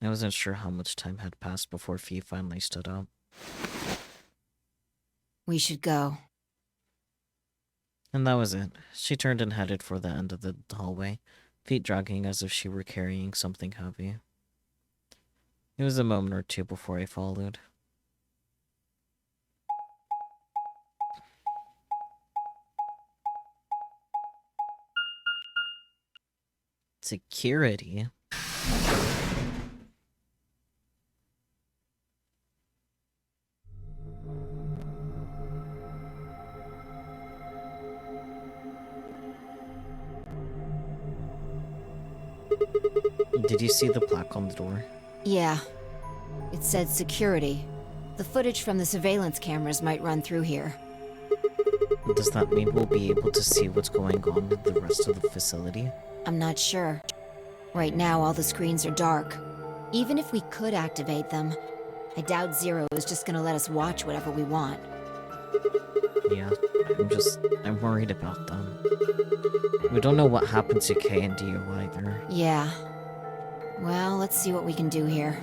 I wasn't sure how much time had passed before Fee finally stood up. We should go. And that was it. She turned and headed for the end of the hallway, feet dragging as if she were carrying something heavy. It was a moment or two before I followed. Security? Did you see the plaque on the door? Yeah. It said security. The footage from the surveillance cameras might run through here. Does that mean we'll be able to see what's going on with the rest of the facility? I'm not sure. Right now, all the screens are dark. Even if we could activate them, I doubt Zero is just gonna let us watch whatever we want. Yeah, I'm worried about them. We don't know what happened to K and Dio either. Yeah. Well, let's see what we can do here.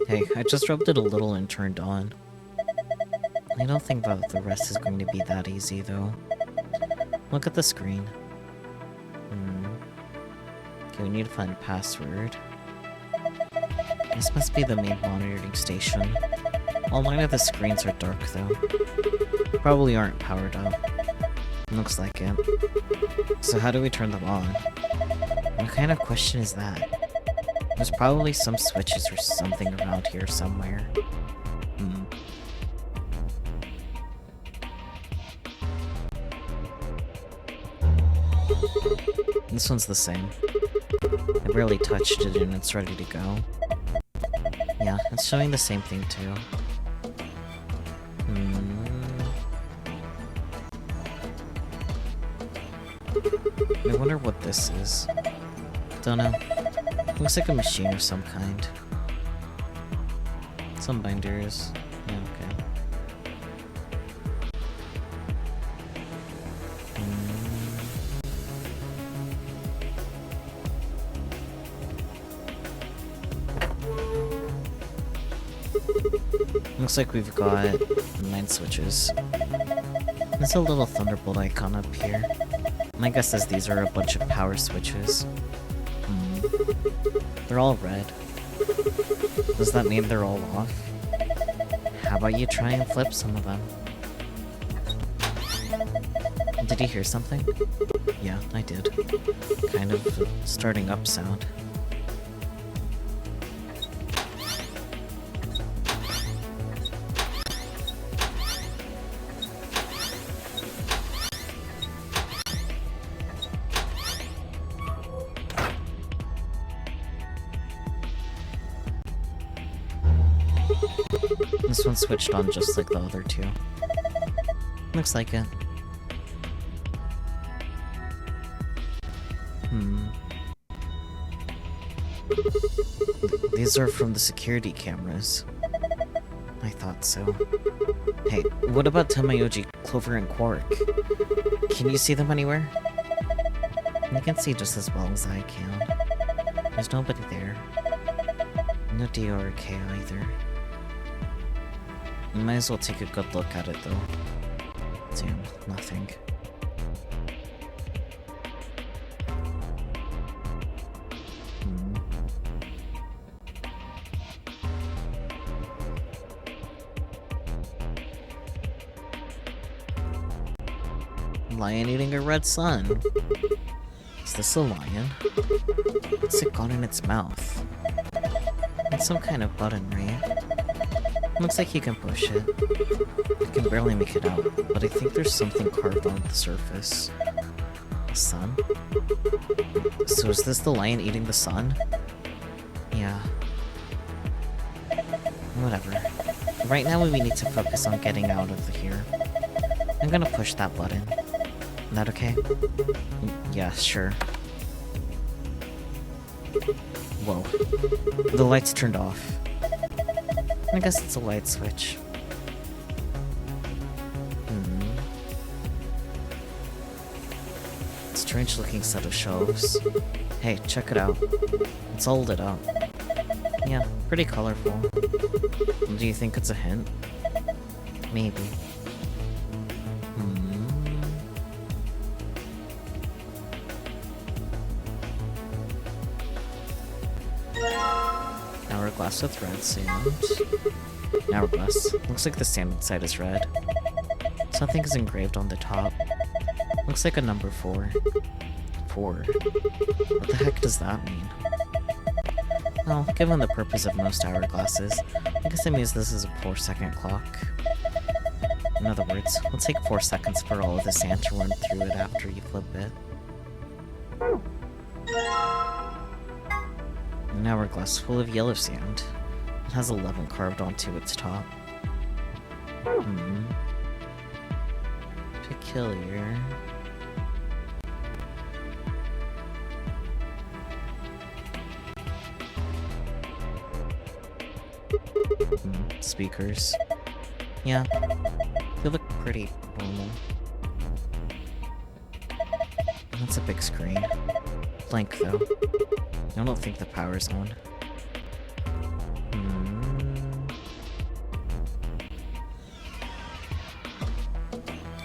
Hey, I just rubbed it a little and turned on. I don't think that the rest is going to be that easy, though. Look at the screen. Okay, we need to find a password. This must be the main monitoring station. All 9 of the screens are dark, though. Probably aren't powered up. Looks like it. So how do we turn them on? What kind of question is that? There's probably some switches or something around here somewhere. This one's the same. I barely touched it and it's ready to go. Yeah, it's showing the same thing too. I wonder what this is. Don't know. Looks like a machine of some kind. Some binders. Yeah, okay. Looks like we've got 9 switches. There's a little thunderbolt icon up here. My guess is these are a bunch of power switches. They're all red. Does that mean they're all off? How about you try and flip some of them? Did you hear something? Yeah, I did. Kind of a starting up sound. This one switched on just like the other two. Looks like it. These are from the security cameras. I thought so. Hey, what about Tamayoji, Clover, and Quark? Can you see them anywhere? I can see just as well as I can. There's nobody there. No Dio or K either. You might as well take a good look at it though. Damn, nothing. Lion eating a red sun. Is this a lion? What's it got in its mouth? It's some kind of button, right? Looks like you can push it. I can barely make it out, but I think there's something carved on the surface. A sun? So is this the lion eating the sun? Yeah. Whatever. Right now we need to focus on getting out of here. I'm gonna push that button. Is that okay? Yeah, sure. Whoa. The lights turned off. I guess it's a light switch. Strange looking set of shelves. Hey, check it out. It's all lit up. Yeah, pretty colorful. Do you think it's a hint? Maybe. Hourglass with red sand. Hourglass. Looks like the sand inside is red. Something is engraved on the top. Looks like a number 4. 4. What the heck does that mean? Well, given the purpose of most hourglasses, I guess it means this is a 4-second clock. In other words, it'll take 4 seconds for all of the sand to run through it after you flip it. An hourglass full of yellow sand. It has 11 carved onto its top. Peculiar. Speakers. Yeah. They look pretty normal. That's a big screen. Blank though. I don't think the power's on.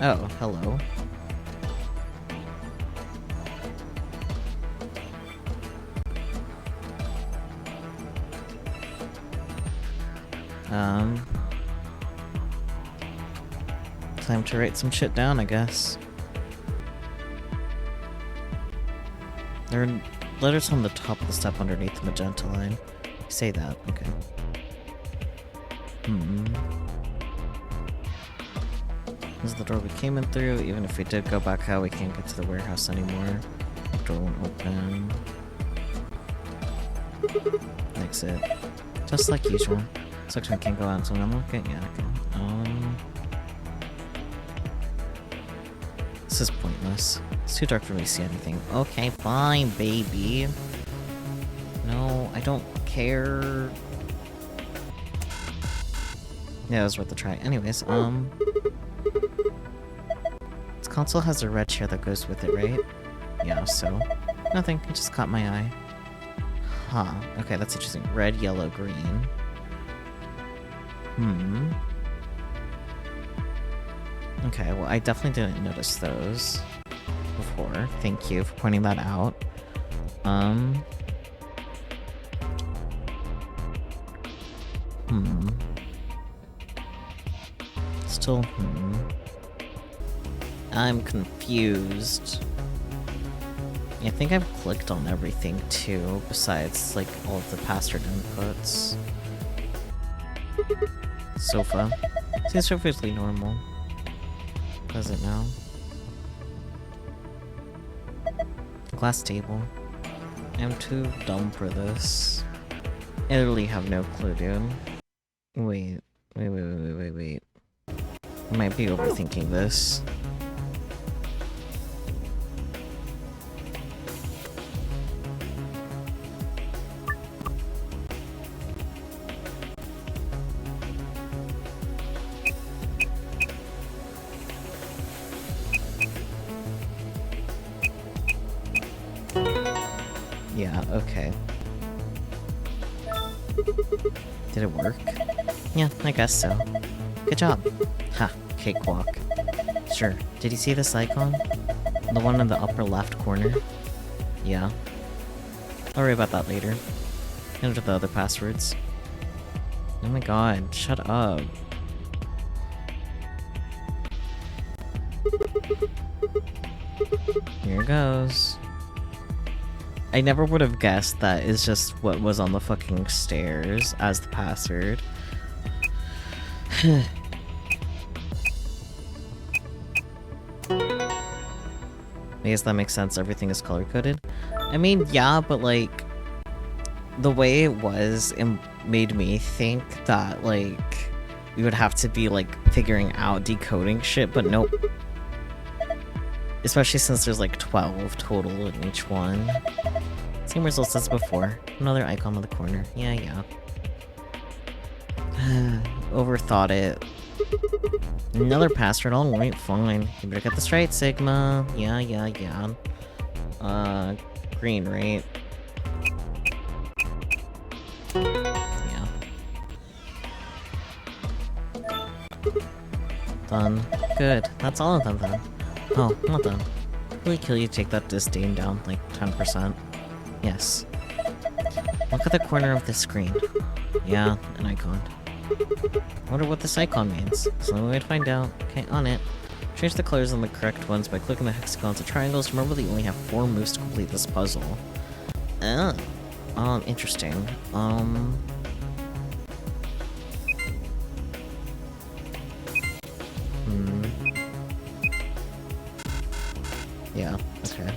Oh, hello. Time to write some shit down, I guess. There are letters on the top of the step underneath the magenta line. You say that, okay. This is the door we came in through. Even if we did go back out, we can't get to the warehouse anymore. The door won't open. Exit. Just like usual. Section can't go out, so I'm okay. Yeah, okay. This is pointless. It's too dark for me to see anything. Okay, fine, baby. No, I don't care. Yeah, it was worth a try. Anyways, this console has a red chair that goes with it, right? Yeah, so nothing. It just caught my eye. Huh. Okay, that's interesting. Red, yellow, green. Okay, well, I definitely didn't notice those before. Thank you for pointing that out. Still, I'm confused. I think I've clicked on everything too, besides, like, all of the password inputs. Sofa. Seems perfectly normal. Does it now? Glass table. I'm too dumb for this. I literally have no clue, dude. Wait. I might be overthinking this. Yeah, okay. Did it work? Yeah, I guess so. Good job. Ha, cakewalk. Sure. Did you see this icon? The one in the upper left corner? Yeah. I'll worry about that later. Enter the other passwords. Oh my god, shut up. Here goes. I never would have guessed that is just what was on the fucking stairs as the password. I guess that makes sense, everything is color-coded. I mean, yeah, but like, the way it was, it made me think that, like, we would have to be, like, figuring out decoding shit, but nope. Especially since there's, like, 12 total in each one. Same results as before. Another icon in the corner. Yeah, yeah. Overthought it. Another password, alright, fine. You better get this right, Sigma. Yeah, yeah, yeah. Green, right? Yeah. Done. Good. That's all of them then. Oh, not done. Really kill you to take that disdain down, like 10%. Yes. Look at the corner of the screen. Yeah, an icon. Wonder what this icon means. It's the only way to find out. Okay, on it. Change the colors on the correct ones by clicking the hexagons and triangles. Remember that you only have 4 moves to complete this puzzle. Interesting. Yeah, okay.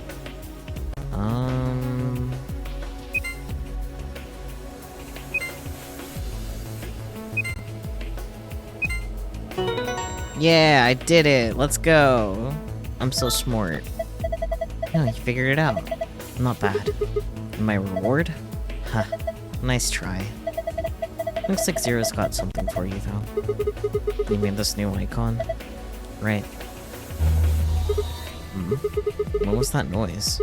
Yeah, I did it! Let's go! I'm so smart. Yeah, you figured it out. Not bad. And my reward? Huh. Nice try. Looks like Zero's got something for you, though. You mean this new icon? Right. What was that noise?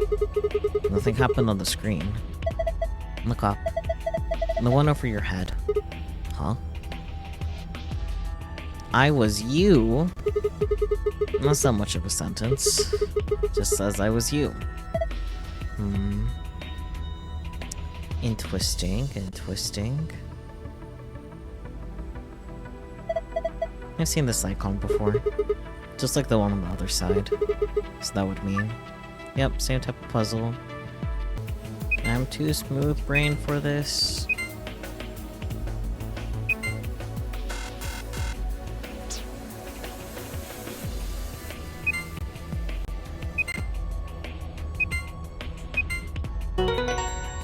Nothing happened on the screen. Look up. The one over your head. Huh? I was you? That's not much of a sentence. Just says I was you. Interesting, interesting. I've seen this icon before. Just like the one on the other side. So that would mean... Yep, same type of puzzle. I'm too smooth-brained for this.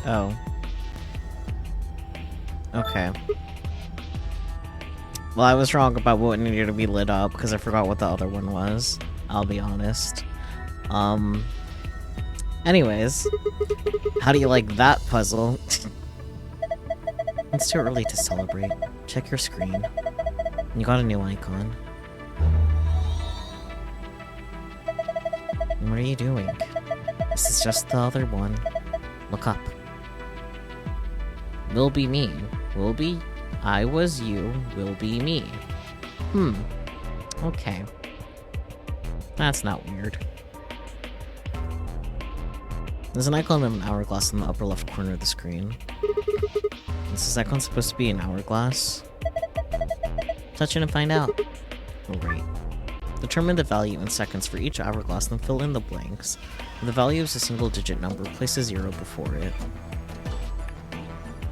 Oh. Okay. Well, I was wrong about what needed to be lit up, because I forgot what the other one was. I'll be honest. Anyways. How do you like that puzzle? It's too early to celebrate. Check your screen. You got a new icon. What are you doing? This is just the other one. Look up. Will be me. Will be... I was you. Will be me. Okay. That's not weird. There's an icon of an hourglass in the upper left corner of the screen. Is this icon supposed to be an hourglass? Touch it and find out. Alright. Determine the value in seconds for each hourglass, then fill in the blanks. If the value is a single-digit number, place a 0 before it.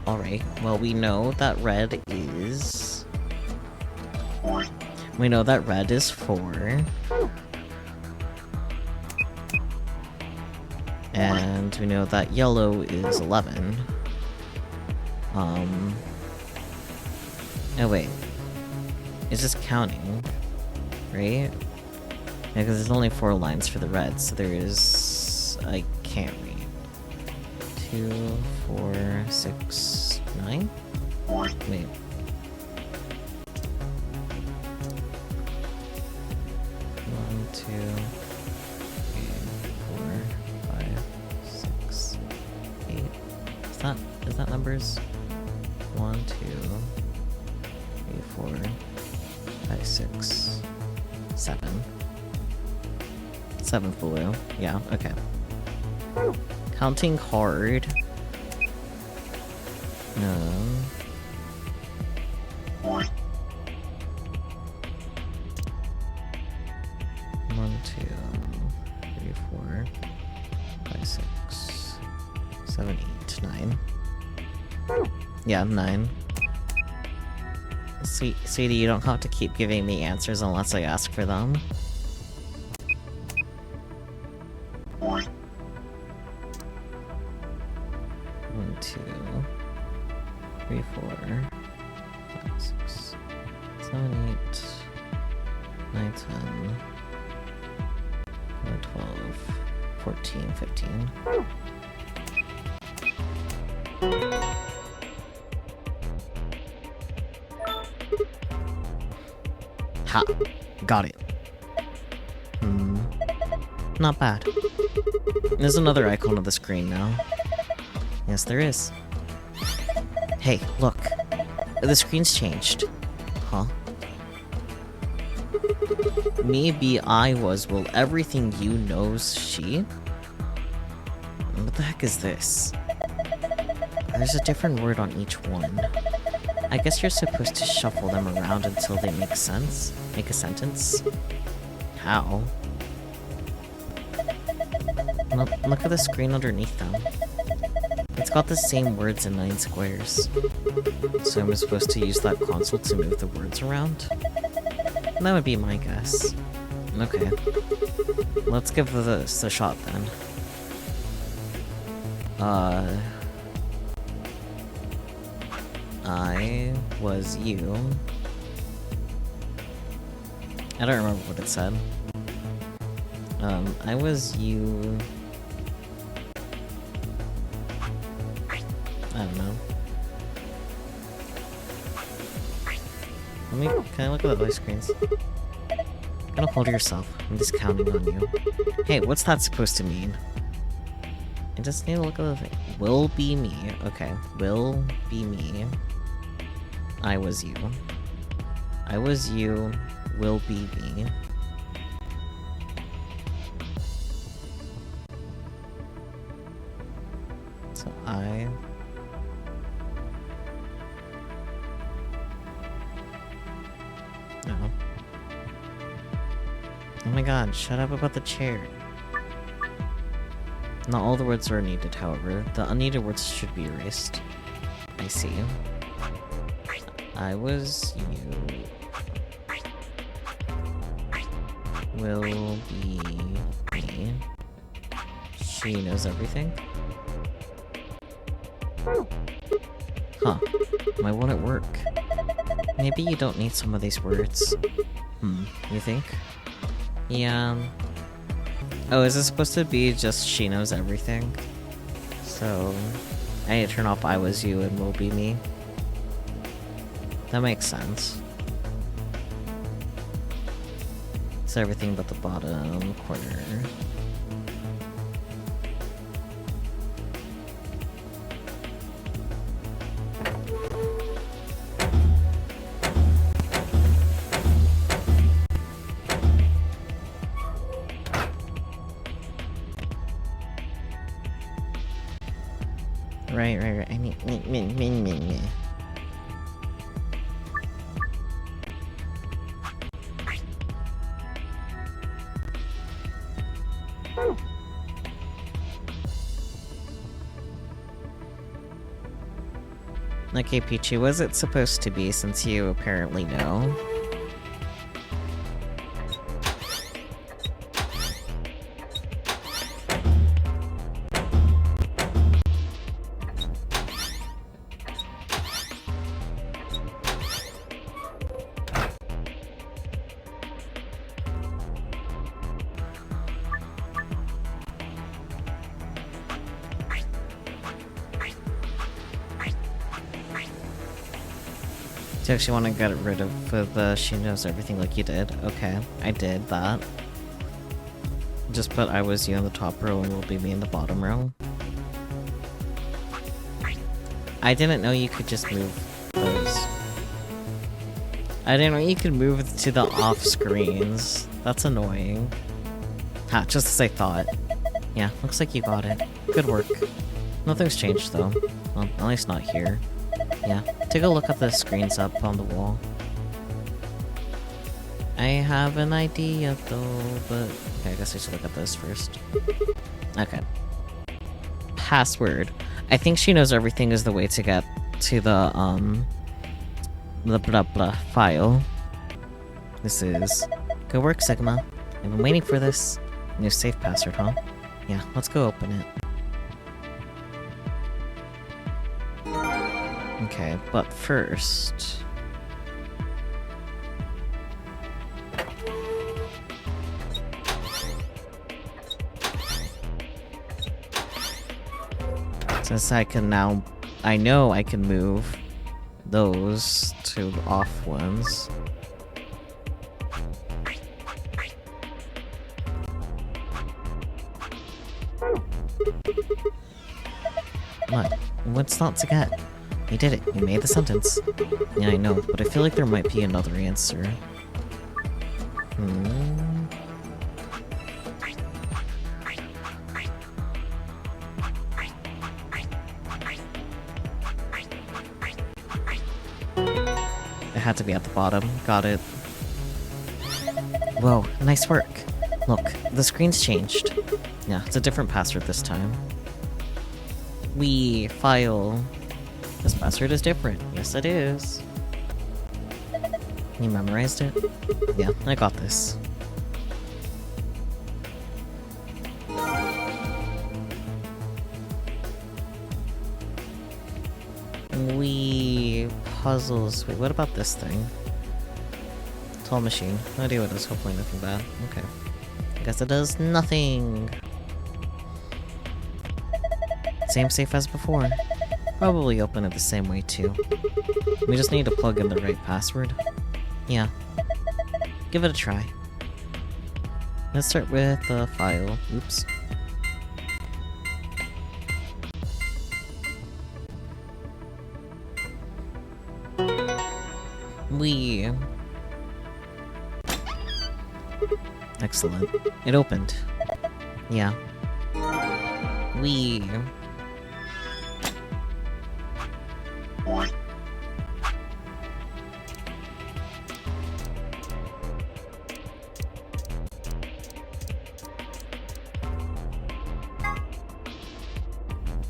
Alright, well, we know that red is... We know that red is 4. And we know that yellow is 11. Oh wait. It's just counting, right? Yeah, because there's only 4 lines for the red, so there is... I can't read. 2, 4, 6, 9? Wait. One, 2, 3, 4, 5, 6, 8. is that numbers? 1, 2, 3, 4, 5, 6, 7. 7 blue. Yeah, okay. Counting hard. No. 1, 2, 3, 4, 5, 6, 7, 8, 9. Yeah, 9. Sweetie, you don't have to keep giving me answers unless I ask for them. One, 2, 3, 4, 5, 6, 7, 8, 9, 10, 11, 12, 14, 15. Ha! Got it. Not bad. There's another icon on the screen now. Yes, there is. Hey, look. The screen's changed. Huh? Maybe I was, well, everything you knows she? What the heck is this? There's a different word on each one. I guess you're supposed to shuffle them around until they make sense? Make a sentence? How? Look at the screen underneath them. It's got the same words in 9 squares. So I'm supposed to use that console to move the words around? That would be my guess. Okay. Let's give this a shot then. I was you. I don't remember what it said. I was you. I don't know. Can I look at the voice screens? Don't hold yourself. I'm just counting on you. Hey, what's that supposed to mean? I just need to look at the thing. Will be me. Okay. Will be me. I was you. I was you. Will be me. So I... No. Oh my god, shut up about the chair. Not all the words are needed, however. The unneeded words should be erased. I see. I was you. Will be me. She knows everything. Huh. Why won't it work? Maybe you don't need some of these words. You think? Yeah. Oh, is it supposed to be just she knows everything? So, I need to turn off I was you and will be me. That makes sense. It's everything but the bottom corner. Right. I mean, me. Okay, Peachy, was it supposed to be, since you apparently know? Do you actually want to get rid of the she knows everything like you did? Okay, I did that. Just put I was you in the top row and will be me in the bottom row. I didn't know you could just move those. I didn't know you could move to the off screens. That's annoying. Ha, just as I thought. Yeah, looks like you got it. Good work. Nothing's changed though. Well, at least not here. Yeah, take a look at the screens up on the wall. I have an idea though, but... Okay, I guess I should look at those first. Okay. Password. I think she knows everything is the way to get to the, blah blah blah file. This is... Good work, Sigma. I've been waiting for this. New safe password, huh? Yeah, let's go open it. Okay, but first... Since I can now... I know I can move those to off ones. What? What's not to get? You did it. You made the sentence. Yeah, I know, but I feel like there might be another answer. It had to be at the bottom. Got it. Whoa, nice work. Look, the screen's changed. Yeah, it's a different password this time. File. This password is different. Yes, it is. You memorized it? Yeah, I got this. Puzzles. Wait, what about this thing? Tall machine. No idea what it is. Hopefully nothing bad. Okay. I guess it does nothing. Same safe as before. Probably open it the same way too. We just need to plug in the right password. Yeah. Give it a try. Let's start with the file. Oops. Excellent. It opened. Yeah.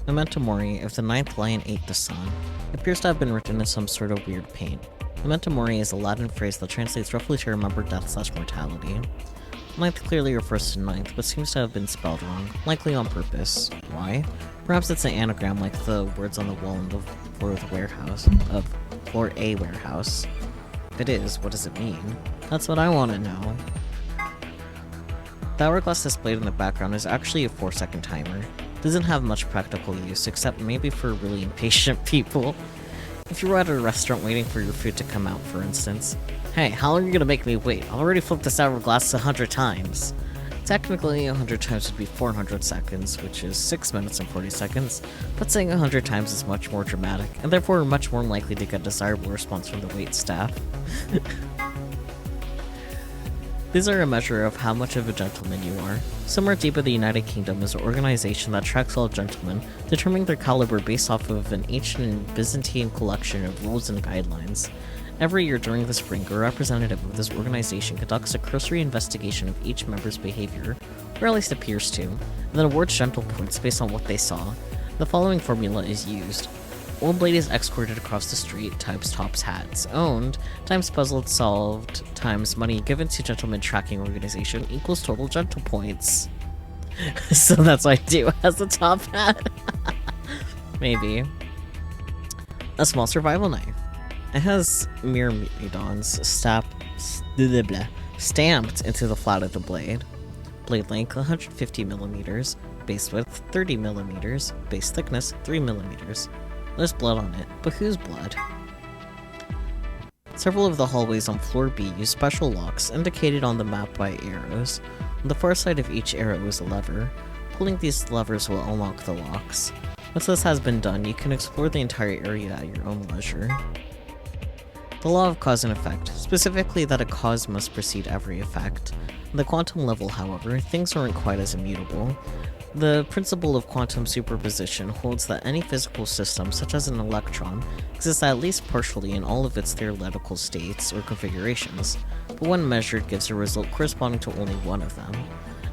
Memento Mori, if the ninth lion ate the sun. It appears to have been written in some sort of weird paint. Memento Mori is a Latin phrase that translates roughly to remember death/mortality. Ninth clearly refers to ninth, but seems to have been spelled wrong, likely on purpose. Why? Perhaps it's an anagram like the words on the wall on the floor of the warehouse, floor A warehouse. If it is, what does it mean? That's what I want to know. The hourglass displayed in the background is actually a 4-second timer. It doesn't have much practical use, except maybe for really impatient people. If you were at a restaurant waiting for your food to come out, for instance. Hey, how long are you gonna make me wait? I've already flipped this hourglass 100 times. Technically, 100 times would be 400 seconds, which is 6 minutes and 40 seconds, but saying 100 times is much more dramatic, and therefore much more likely to get a desirable response from the wait staff. These are a measure of how much of a gentleman you are. Somewhere deep in the United Kingdom is an organization that tracks all gentlemen, determining their caliber based off of an ancient Byzantine collection of rules and guidelines. Every year during the spring, a representative of this organization conducts a cursory investigation of each member's behavior, or at least appears to, and then awards gentle points based on what they saw. The following formula is used. Old ladies escorted across the street times tops hats owned times puzzles solved times money given to gentleman tracking organization equals total gentle points. So that's why Dew has a top hat. Maybe. A small survival knife. It has myrmidons stamped into the flat of the blade. Blade length 150 millimeters, base width 30 millimeters, base thickness 3 millimeters. There's blood on it, but whose blood? Several of the hallways on floor B use special locks indicated on the map by arrows. On the far side of each arrow is a lever. Pulling these levers will unlock the locks. Once this has been done, you can explore the entire area at your own leisure. The law of cause and effect, specifically that a cause must precede every effect. On the quantum level, however, things aren't quite as immutable. The principle of quantum superposition holds that any physical system, such as an electron, exists at least partially in all of its theoretical states or configurations, but when measured gives a result corresponding to only one of them.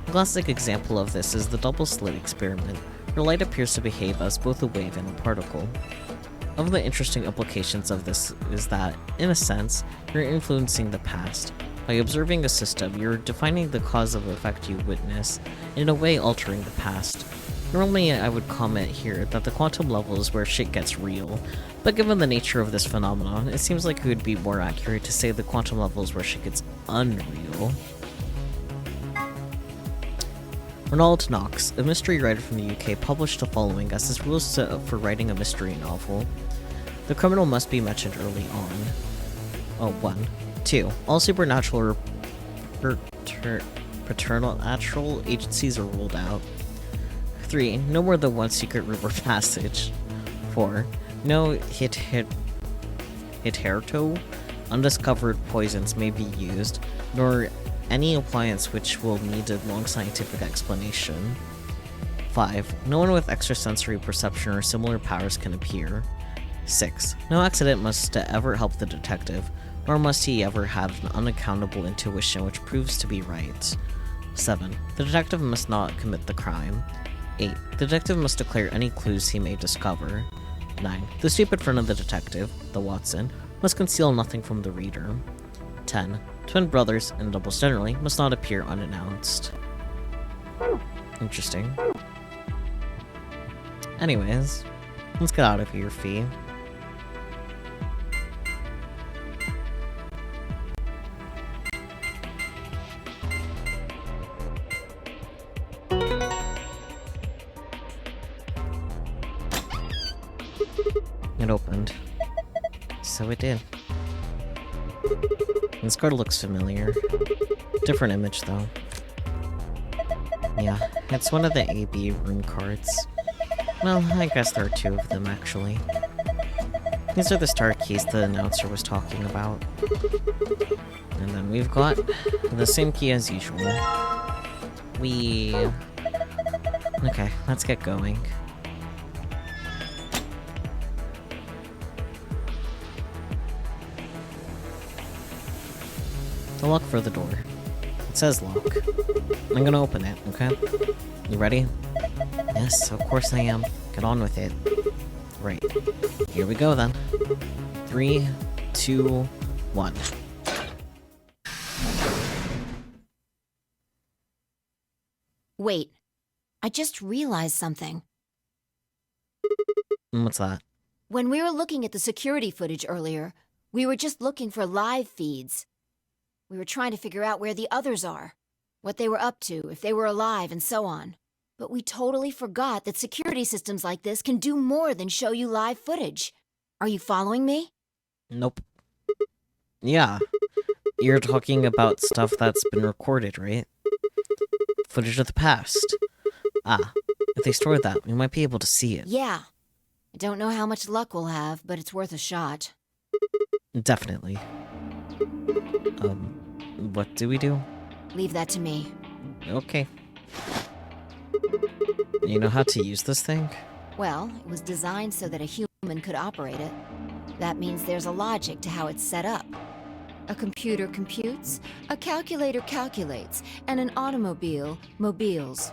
A classic example of this is the double-slit experiment, where light appears to behave as both a wave and a particle. One of the interesting implications of this is that, in a sense, you're influencing the past. By observing a system, you're defining the cause of effect you witness, and in a way altering the past. Normally, I would comment here that the quantum level is where shit gets real, but given the nature of this phenomenon, it seems like it would be more accurate to say the quantum level is where shit gets unreal. Ronald Knox, a mystery writer from the UK, published the following as his rules for writing a mystery novel. The criminal must be mentioned early on. 1. 2. All supernatural or paternal agencies are ruled out. 3. No more than one secret room or passage. 4. No hitherto undiscovered poisons may be used, nor any appliance which will need a long scientific explanation. 5. No one with extrasensory perception or similar powers can appear. 6. No accident must ever help the detective, nor must he ever have an unaccountable intuition which proves to be right. 7. The detective must not commit the crime. 8. The detective must declare any clues he may discover. 9. The stupid friend of the detective, the Watson, must conceal nothing from the reader. 10. Twin brothers, and doubles generally, must not appear unannounced. Interesting. Anyways, let's get out of here, Fee. It opened. So it did. This card looks familiar. Different image, though. Yeah, it's one of the AB room cards. Well, I guess there are two of them, actually. These are the star keys the announcer was talking about. And then we've got the same key as usual. Okay, let's get going. The lock for the door. It says lock. I'm gonna open it, okay? You ready? Yes, of course I am. Get on with it. Right. Here we go then. 3, 2, 1. Wait. I just realized something. What's that? When we were looking at the security footage earlier, we were just looking for live feeds. We were trying to figure out where the others are, what they were up to, if they were alive, and so on. But we totally forgot that security systems like this can do more than show you live footage. Are you following me? Nope. Yeah. You're talking about stuff that's been recorded, right? Footage of the past. Ah, if they store that, we might be able to see it. Yeah. I don't know how much luck we'll have, but it's worth a shot. Definitely. What do we do? Leave that to me. Okay. You know how to use this thing? Well, it was designed so that a human could operate it. That means there's a logic to how it's set up. A computer computes, a calculator calculates, and an automobile mobiles.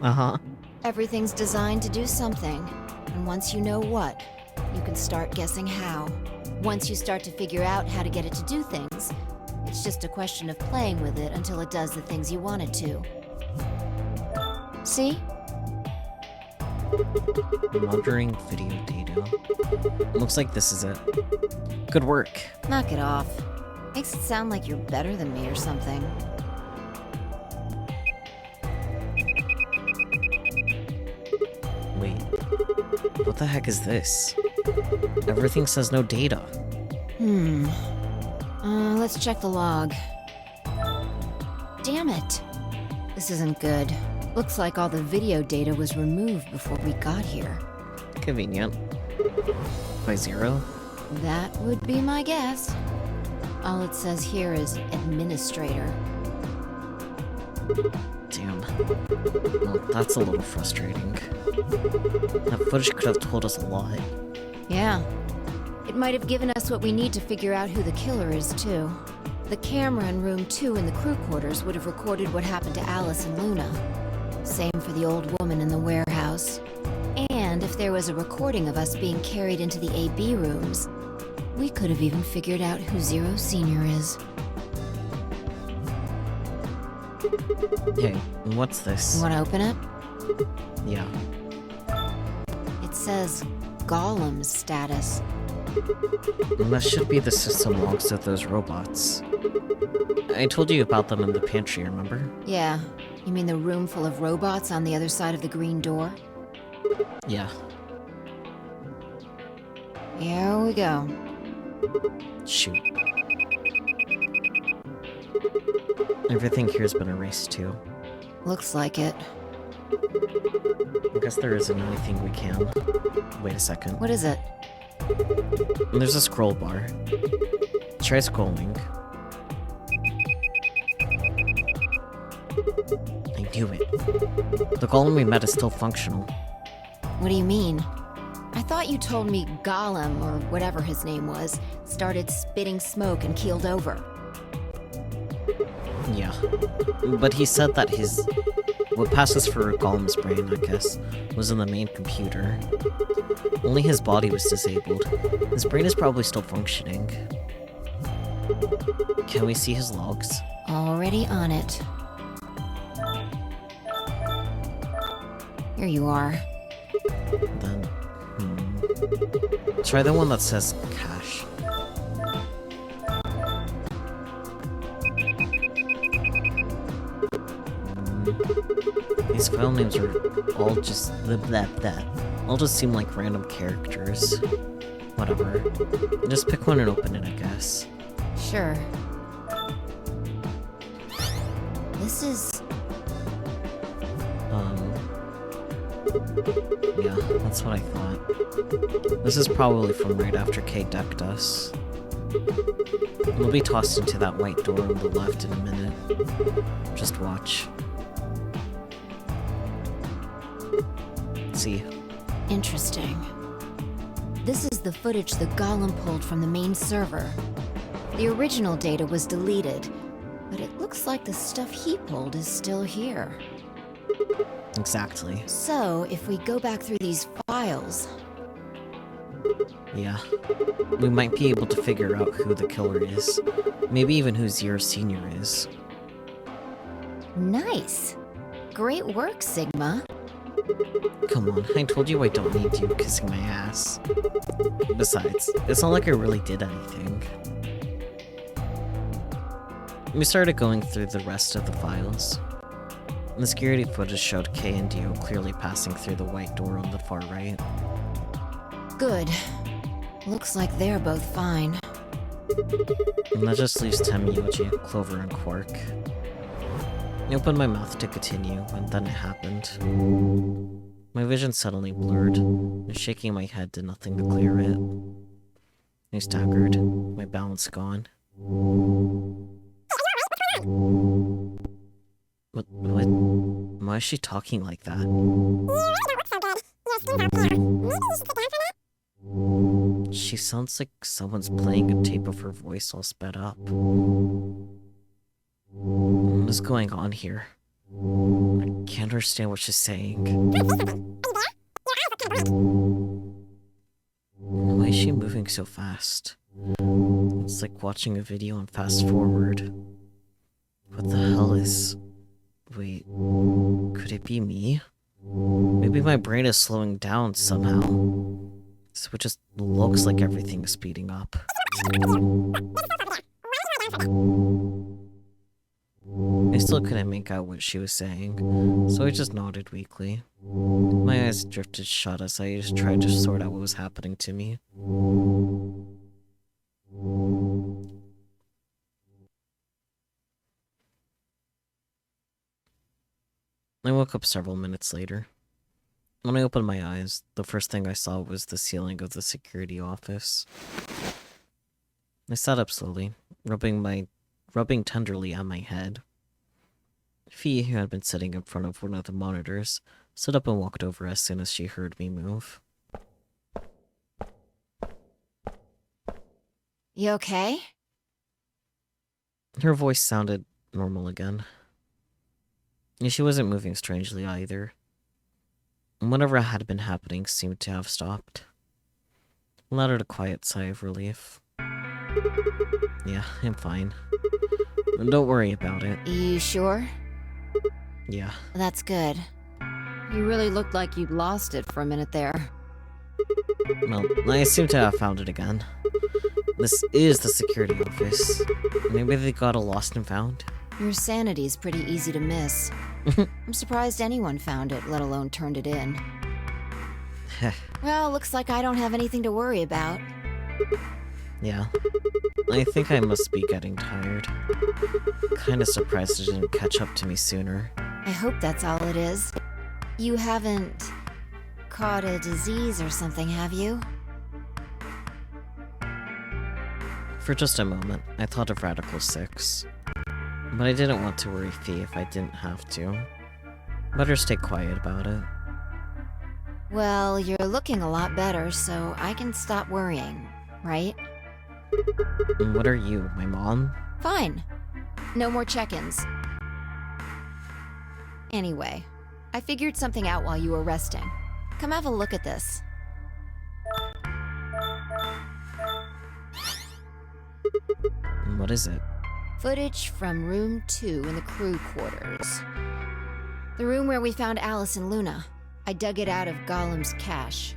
Uh-huh. Everything's designed to do something, and once you know what, you can start guessing how. Once you start to figure out how to get it to do things, it's just a question of playing with it until it does the things you want it to. See? Monitoring video data. Looks like this is it. Good work. Knock it off. Makes it sound like you're better than me or something. Wait. What the heck is this? Everything says no data. Let's check the log. Damn it. This isn't good. Looks like all the video data was removed before we got here. Convenient. By 0? That would be my guess. All it says here is administrator. Damn. Well, that's a little frustrating. That footage could have told us a lot. Yeah. It might have given us what we need to figure out who the killer is, too. The camera in room 2 in the crew quarters would have recorded what happened to Alice and Luna. Same for the old woman in the warehouse. And if there was a recording of us being carried into the AB rooms, we could have even figured out who Zero Senior is. Hey, what's this? You want to open it? Yeah. It says Gollum status. And that should be the system logs of those robots. I told you about them in the pantry, remember? Yeah. You mean the room full of robots on the other side of the green door? Yeah. Here we go. Shoot. Everything here's been erased too. Looks like it. I guess there isn't anything we can. Wait a second. What is it? There's a scroll bar. Try scrolling. I knew it. The golem we met is still functional. What do you mean? I thought you told me Gollum, or whatever his name was, started spitting smoke and keeled over. Yeah. But he said that what passes for Golem's brain, I guess, was in the main computer. Only his body was disabled. His brain is probably still functioning. Can we see his logs? Already on it. Here you are. Then, try the one that says cash. These file names are all just all just seem like random characters. Whatever. Just pick one and open it, I guess. Sure. This is... Yeah, that's what I thought. This is probably from right after Kay decked us. We'll be tossed into that white door on the left in a minute. Just watch. See. interesting. This is the footage the Golem pulled from the main server. The original data was deleted, but it looks like the stuff he pulled is still here. Exactly. So, if we go back through these files... Yeah. We might be able to figure out who the killer is. Maybe even who Zero Senior is. Nice! Great work, Sigma. Come on, I told you I don't need you kissing my ass. Besides, it's not like I really did anything. We started going through the rest of the files. The security footage showed Kay and Dio clearly passing through the white door on the far right. Good. Looks like they're both fine. And that just leaves Temioji, Clover, and Quark. I opened my mouth to continue, and then it happened. My vision suddenly blurred, and shaking my head did nothing to clear it. I staggered, my balance gone. What? Why is she talking like that? She sounds like someone's playing a tape of her voice all sped up. What is going on here? I can't understand what she's saying. Why is she moving so fast? It's like watching a video on fast forward. What the hell is... Wait, could it be me? Maybe my brain is slowing down somehow. So it just looks like everything is speeding up. I still couldn't make out what she was saying, so I just nodded weakly. My eyes drifted shut as I just tried to sort out what was happening to me. I woke up several minutes later. When I opened my eyes, the first thing I saw was the ceiling of the security office. I sat up slowly, rubbing tenderly on my head. Fee, who had been sitting in front of one of the monitors, stood up and walked over as soon as she heard me move. You okay? Her voice sounded normal again. And she wasn't moving strangely either. And whatever had been happening seemed to have stopped. I uttered a quiet sigh of relief. Yeah, I'm fine. And don't worry about it. You sure? Yeah. That's good. You really looked like you'd lost it for a minute there. Well, I seem to have found it again. This is the security office. Maybe they got a lost and found? Your sanity's pretty easy to miss. I'm surprised anyone found it, let alone turned it in. Well, looks like I don't have anything to worry about. Yeah. I think I must be getting tired. Kinda surprised it didn't catch up to me sooner. I hope that's all it is. You haven't caught a disease or something, have you? For just a moment, I thought of Radical 6. But I didn't want to worry Fee if I didn't have to. Better stay quiet about it. Well, you're looking a lot better, so I can stop worrying, right? And what are you, my mom? Fine. No more check-ins. Anyway, I figured something out while you were resting. Come have a look at this. What is it? Footage from room 2 in the crew quarters. The room where we found Alice and Luna. I dug it out of Gollum's cache.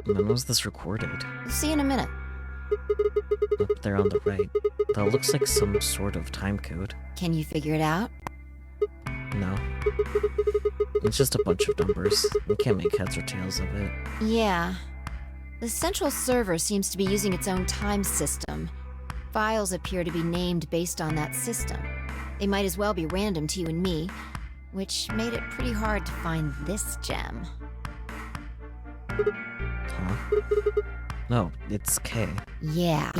When was this recorded? You'll see in a minute. Up there on the right. That looks like some sort of time code. Can you figure it out? No. It's just a bunch of numbers. You can't make heads or tails of it. Yeah. The central server seems to be using its own time system. Files appear to be named based on that system. They might as well be random to you and me, which made it pretty hard to find this gem. Huh? No, it's K. Yeah.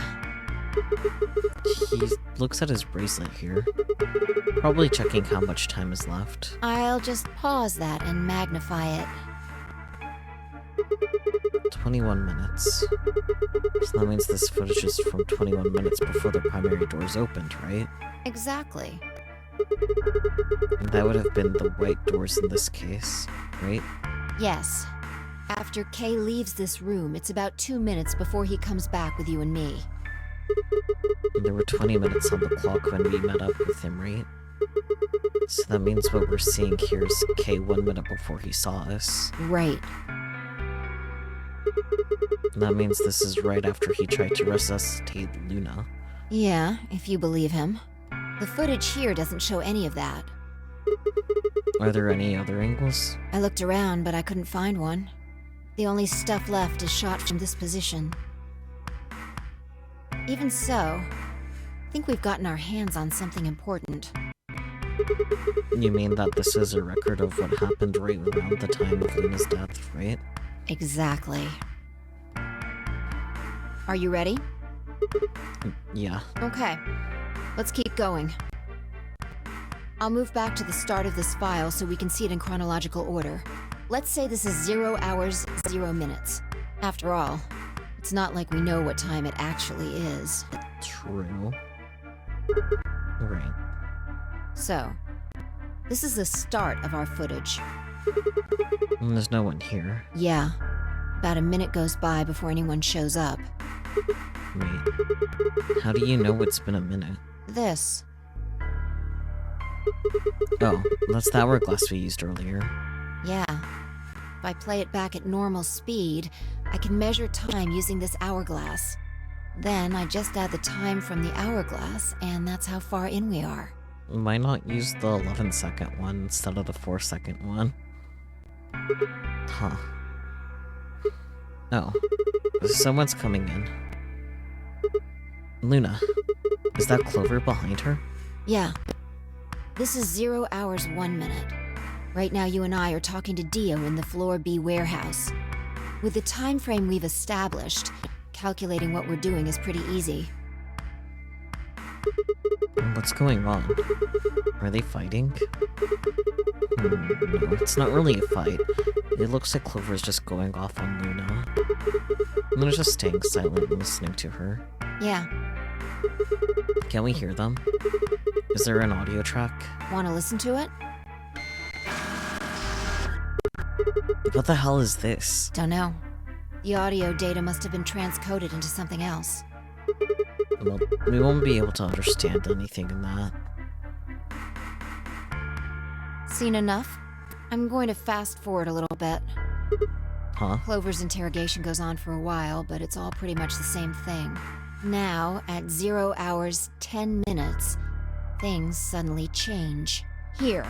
He looks at his bracelet here. Probably checking how much time is left. I'll just pause that and magnify it. 21 minutes. So that means this footage is from 21 minutes before the primary doors opened, right? Exactly. That would have been the white doors in this case, right? Yes. After Kay leaves this room, it's about 2 minutes before he comes back with you and me. And there were 20 minutes on the clock when we met up with him, right? So that means what we're seeing here is K 1 minute before he saw us. Right. And that means this is right after he tried to resuscitate Luna. Yeah, if you believe him. The footage here doesn't show any of that. Are there any other angles? I looked around, but I couldn't find one. The only stuff left is shot from this position. Even so, I think we've gotten our hands on something important. You mean that this is a record of what happened right around the time of Luna's death, right? Exactly. Are you ready? Yeah. Okay. Let's keep going. I'll move back to the start of this file so we can see it in chronological order. Let's say this is 0 hours, 0 minutes. After all, it's not like we know what time it actually is. True. Right. So, this is the start of our footage. And there's no one here. Yeah. About a minute goes by before anyone shows up. Wait. How do you know it's been a minute? This. Oh, that's the hourglass we used earlier. Yeah. If I play it back at normal speed, I can measure time using this hourglass. Then I just add the time from the hourglass, and that's how far in we are. Why not use the 11-second one instead of the 4-second one? Huh. Oh. Someone's coming in. Luna. Is that Clover behind her? Yeah. This is 0 hours 1 minute. Right now, you and I are talking to Dio in the Floor B warehouse. With the time frame we've established, calculating what we're doing is pretty easy. What's going on? Are they fighting? No, it's not really a fight. It looks like Clover's just going off on Luna. Luna's just staying silent and listening to her. Yeah. Can we hear them? Is there an audio track? Want to listen to it? What the hell is this? Don't know. The audio data must have been transcoded into something else. Well, we won't be able to understand anything in that. Seen enough? I'm going to fast forward a little bit. Huh? Clover's interrogation goes on for a while, but it's all pretty much the same thing. Now, at 0 hours 10 minutes, things suddenly change. Here.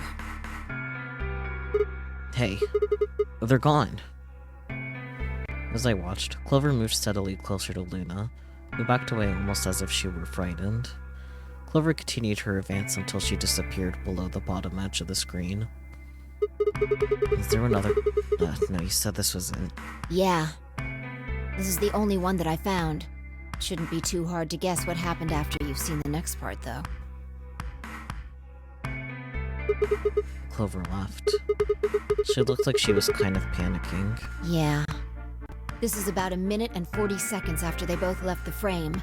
Hey, they're gone. As I watched, Clover moved steadily closer to Luna, who backed away almost as if she were frightened. Clover continued her advance until she disappeared below the bottom edge of the screen. Is there another? No, you said this was it. Yeah. This is the only one that I found. Shouldn't be too hard to guess what happened after you've seen the next part, though. Clover left. She looked like she was kind of panicking. Yeah. This is about 1 minute and 40 seconds after they both left the frame.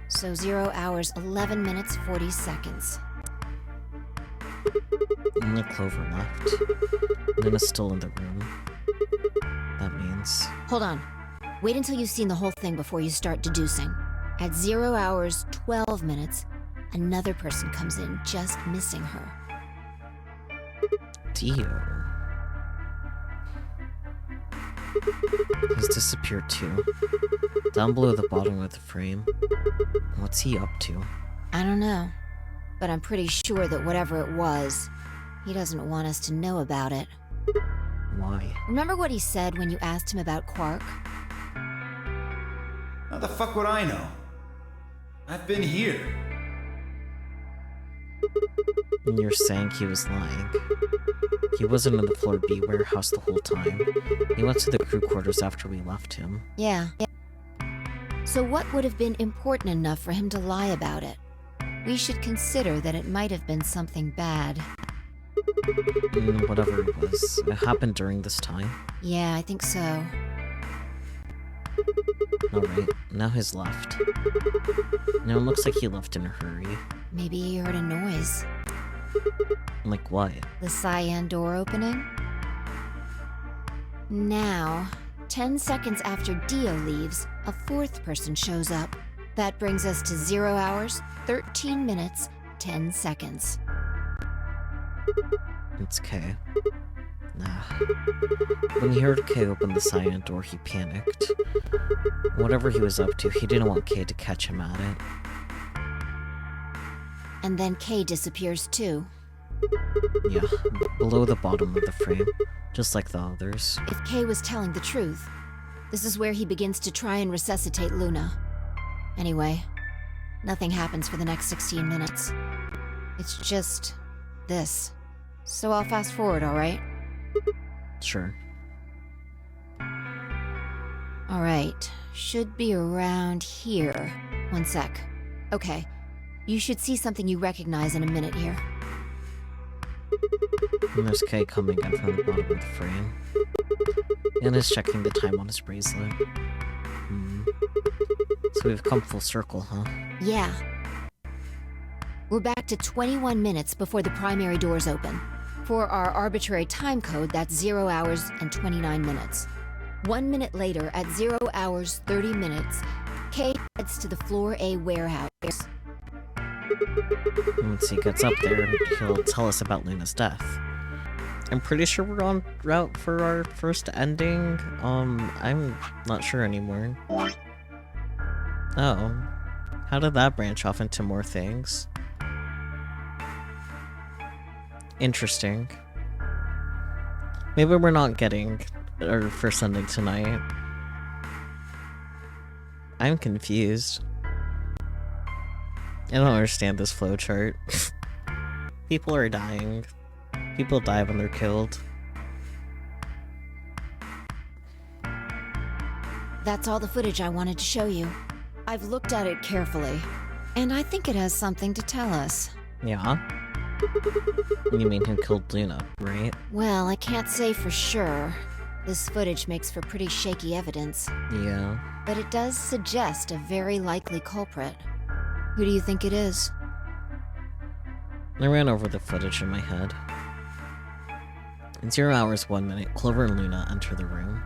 So 0 hours 11 minutes 40 seconds. Only Clover left. Luna's still in the room. That means... Hold on. Wait until you've seen the whole thing before you start deducing. At 0 hours 12 minutes, another person comes in, just missing her. Dio. He's disappeared too. Down below the bottom of the frame. What's he up to? I don't know. But I'm pretty sure that whatever it was, he doesn't want us to know about it. Why? Remember what he said when you asked him about Quark? How the fuck would I know? I've been here. And you're saying he was lying. He wasn't in the Floor B warehouse the whole time. He went to the crew quarters after we left him. Yeah. So what would have been important enough for him to lie about it? We should consider that it might have been something bad. Whatever it was, it happened during this time. Yeah, I think so. Alright, now he's left. Now it looks like he left in a hurry. Maybe he heard a noise. Like what? The cyan door opening? Now, 10 seconds after Dio leaves, a fourth person shows up. That brings us to 0 hours, 13 minutes, 10 seconds. It's Kay. Nah. When he heard Kay open the cyan door, he panicked. Whatever he was up to, he didn't want Kay to catch him at it. And then Kay disappears too. Yeah, below the bottom of the frame, just like the others. If Kay was telling the truth, this is where he begins to try and resuscitate Luna. Anyway, nothing happens for the next 16 minutes. It's just this. So I'll fast forward, alright? Sure. Alright, should be around here. One sec. Okay, you should see something you recognize in a minute here. And there's Kay coming in from the bottom of the frame. And is checking the time on his bracelet. So we've come full circle, huh? Yeah. We're back to 21 minutes before the primary doors open. For our arbitrary time code, that's 0 hours and 29 minutes. 1 minute later, at 0 hours 30 minutes, Kay heads to the Floor A warehouse. Once he gets up there, he'll tell us about Luna's death. I'm pretty sure we're on route for our first ending. I'm not sure anymore. Oh. How did that branch off into more things? Interesting. Maybe we're not getting our first ending tonight. I'm confused. I don't understand this flowchart. People are dying. People die when they're killed. That's all the footage I wanted to show you. I've looked at it carefully, and I think it has something to tell us. Yeah? You mean who killed Luna, right? Well, I can't say for sure. This footage makes for pretty shaky evidence, Yeah. but it does suggest a very likely culprit. Who do you think it is? I ran over the footage in my head. In 0 hours 1 minute, Clover and Luna enter the room.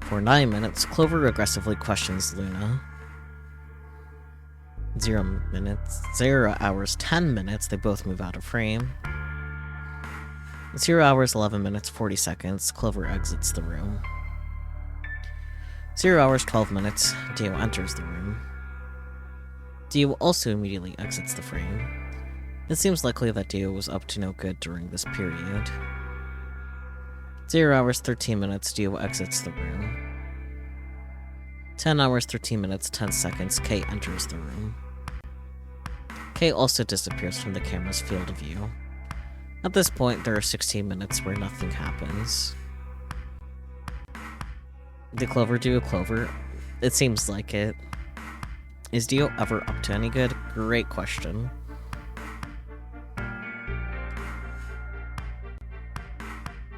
For 9 minutes, Clover aggressively questions Luna. 0 hours 10 minutes, they both move out of frame. 0 hours 11 minutes 40 seconds, Clover exits the room. 0 hours 12 minutes, Dio enters the room. Dio also immediately exits the frame. It seems likely that Dio was up to no good during this period. 0 hours 13 minutes, Dio exits the room. 10 hours 13 minutes 10 seconds, Kay enters the room. Kay also disappears from the camera's field of view. At this point, there are 16 minutes where nothing happens. Did Clover do a Clover? It seems like it. Is Dio ever up to any good? Great question.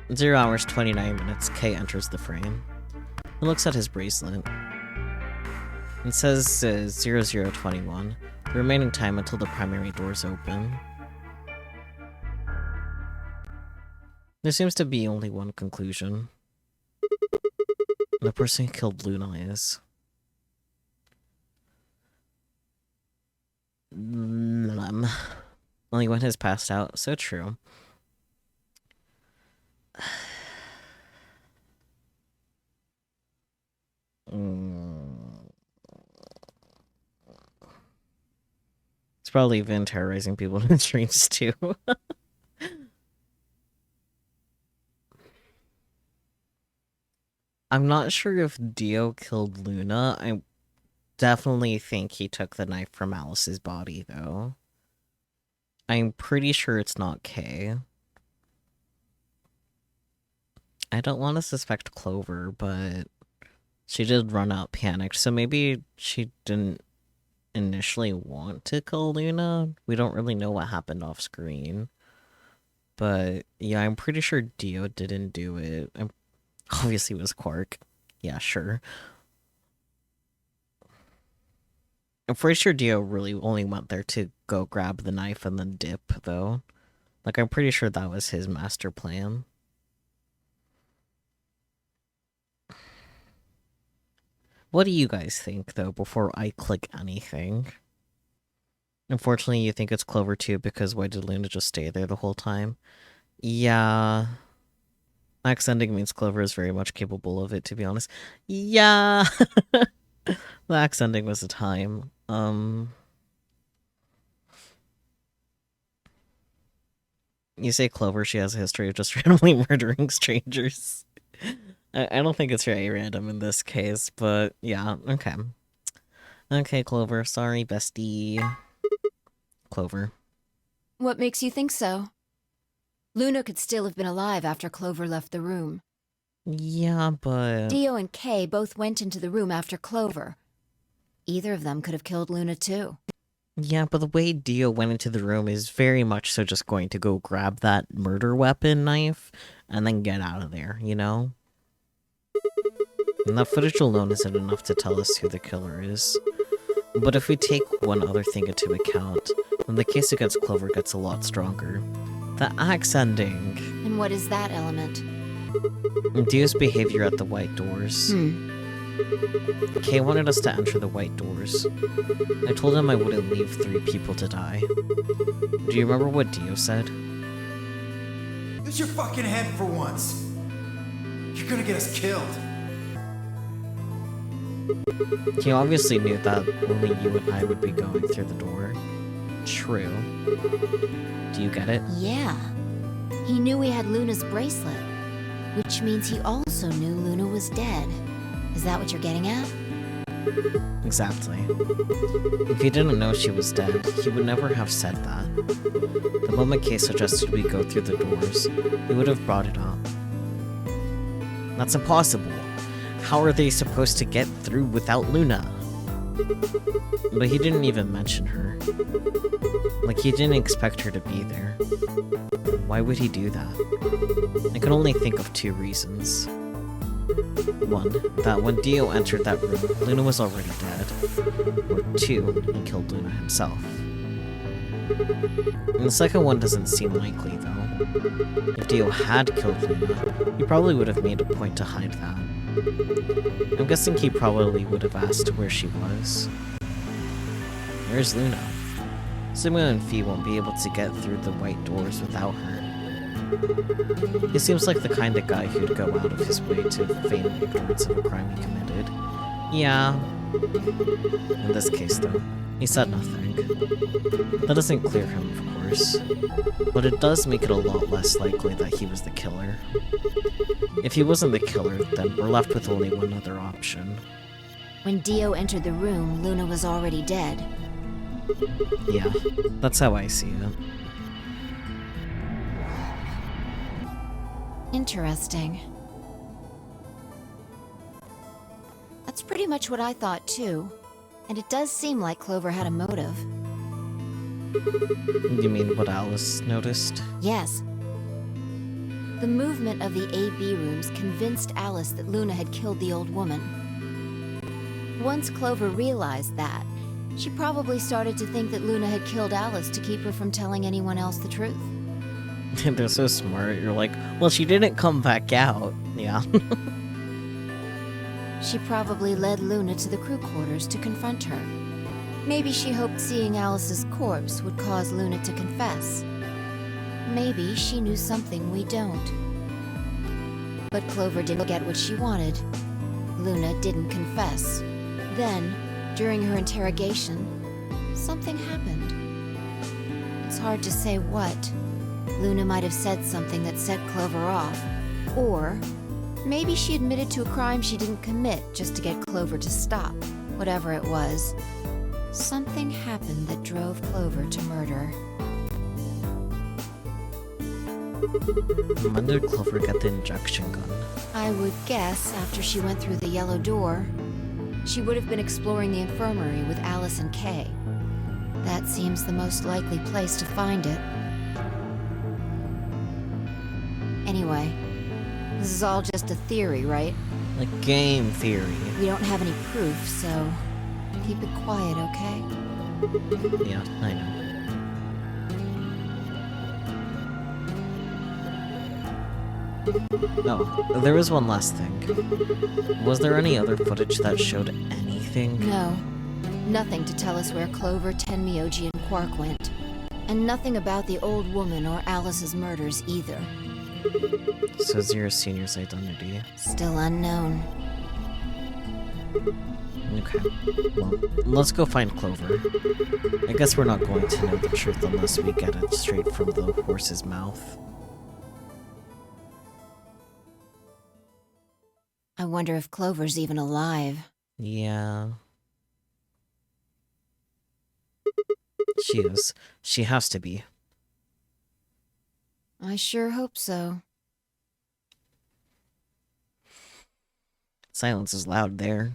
In 0 hours 29 minutes, Kay enters the frame. He looks at his bracelet. It says 0021, the remaining time until the primary doors open. There seems to be only one conclusion. The person who killed Luna is... Only one has passed out, so true. It's probably even terrorizing people in the streets too. I'm not sure if Dio killed Luna. I definitely think he took the knife from Alice's body, though. I'm pretty sure it's not Kay. I don't want to suspect Clover, but she did run out panicked, so maybe she didn't initially want to kill Luna. We don't really know what happened off screen. But yeah, I'm pretty sure Dio didn't do it. Obviously it was Quark. Yeah, sure. I'm pretty sure Dio really only went there to go grab the knife and then dip, though. Like, I'm pretty sure that was his master plan. What do you guys think, though, before I click anything? Unfortunately, you think it's Clover too, because why did Luna just stay there the whole time? Yeah. Max ending means Clover is very much capable of it, to be honest. Yeah! Max ending was a time. You say Clover, she has a history of just randomly murdering strangers. I don't think it's very random in this case, but yeah, okay. Okay, Clover, sorry, bestie. Clover. What makes you think so? Luna could still have been alive after Clover left the room. Yeah, but... Dio and Kay both went into the room after Clover. Either of them could have killed Luna too. Yeah, but the way Dio went into the room is very much so just going to go grab that murder weapon knife and then get out of there, you know? And that footage alone isn't enough to tell us who the killer is. But if we take one other thing into account, then the case against Clover gets a lot stronger. The axe ending. And what is that element? Dio's behavior at the white doors. Kay wanted us to enter the white doors. I told him I wouldn't leave 3 people to die. Do you remember what Dio said? Use your fucking head for once. You're gonna get us killed. He obviously knew that only you and I would be going through the door. True. Do you get it? Yeah. He knew we had Luna's bracelet, which means he also knew Luna was dead. Is that what you're getting at? Exactly. If he didn't know she was dead, he would never have said that. The moment Kay suggested we go through the doors, he would have brought it up. That's impossible. How are they supposed to get through without Luna? But he didn't even mention her. Like, he didn't expect her to be there. Why would he do that? I can only think of two reasons. One, that when Dio entered that room, Luna was already dead. Or two, he killed Luna himself. And the second one doesn't seem likely, though. If Dio had killed Luna, he probably would have made a point to hide that. I'm guessing he probably would have asked where she was. Where's Luna? Sigma and Fee won't be able to get through the white doors without her. He seems like the kind of guy who'd go out of his way to feign ignorance of a crime he committed. Yeah. In this case, though, he said nothing. That doesn't clear him, of course, but it does make it a lot less likely that he was the killer. If he wasn't the killer, then we're left with only one other option. When Dio entered the room, Luna was already dead. Yeah, that's how I see it. Interesting. That's pretty much what I thought too. And it does seem like Clover had a motive. You mean what Alice noticed? Yes. The movement of the AB rooms convinced Alice that Luna had killed the old woman. Once Clover realized that, she probably started to think that Luna had killed Alice to keep her from telling anyone else the truth. They're so smart. You're like, well, she didn't come back out. Yeah. She probably led Luna to the crew quarters to confront her. Maybe she hoped seeing Alice's corpse would cause Luna to confess. Maybe she knew something we don't. But Clover didn't get what she wanted. Luna didn't confess. Then, during her interrogation, something happened. It's hard to say what. Luna might have said something that set Clover off. Or maybe she admitted to a crime she didn't commit just to get Clover to stop. Whatever it was, something happened that drove Clover to murder. When did Clover get the injection gun? I would guess after she went through the yellow door. She would have been exploring the infirmary with Alice and Kay. That seems the most likely place to find it. Anyway, this is all just a theory, right? Like game theory. We don't have any proof, so keep it quiet, okay? Yeah, I know. Oh, there was one last thing. Was there any other footage that showed anything? No. Nothing to tell us where Clover, Tenmyoji, and Quark went. And nothing about the old woman or Alice's murders either. So Zero Senior's identity. Still unknown. Okay. Well, let's go find Clover. I guess we're not going to know the truth unless we get it straight from the horse's mouth. I wonder if Clover's even alive. Yeah. She is. She has to be. I sure hope so. Silence is loud there.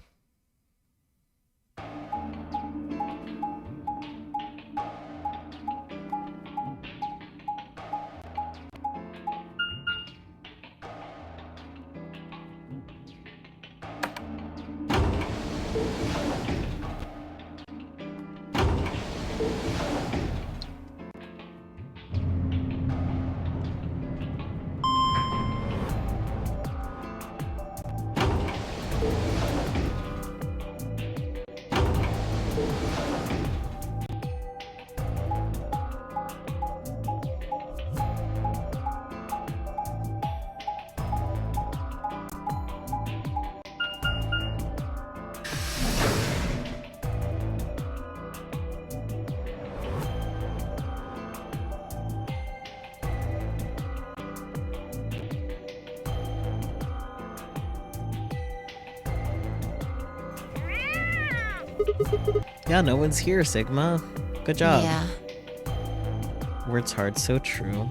Yeah, no one's here, Sigma. Good job. Yeah. Words hard, so true.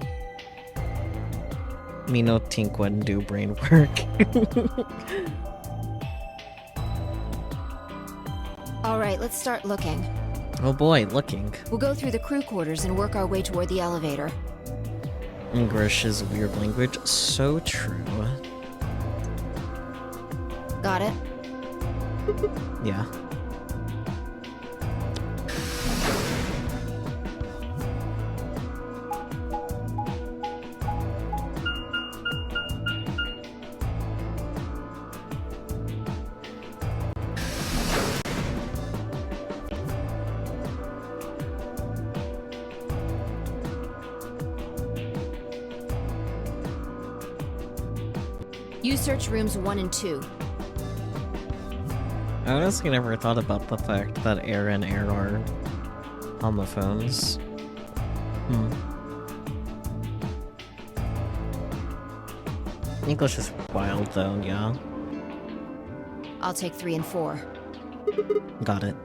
Me no tink wouldn't do brain work. Alright, let's start looking. Oh boy, looking. We'll go through the crew quarters and work our way toward the elevator. English is a weird language. So true. Got it? Yeah. You search rooms 1 and 2. I honestly never thought about the fact that air and air are homophones. English is wild though, yeah. I'll take 3 and 4. Got it.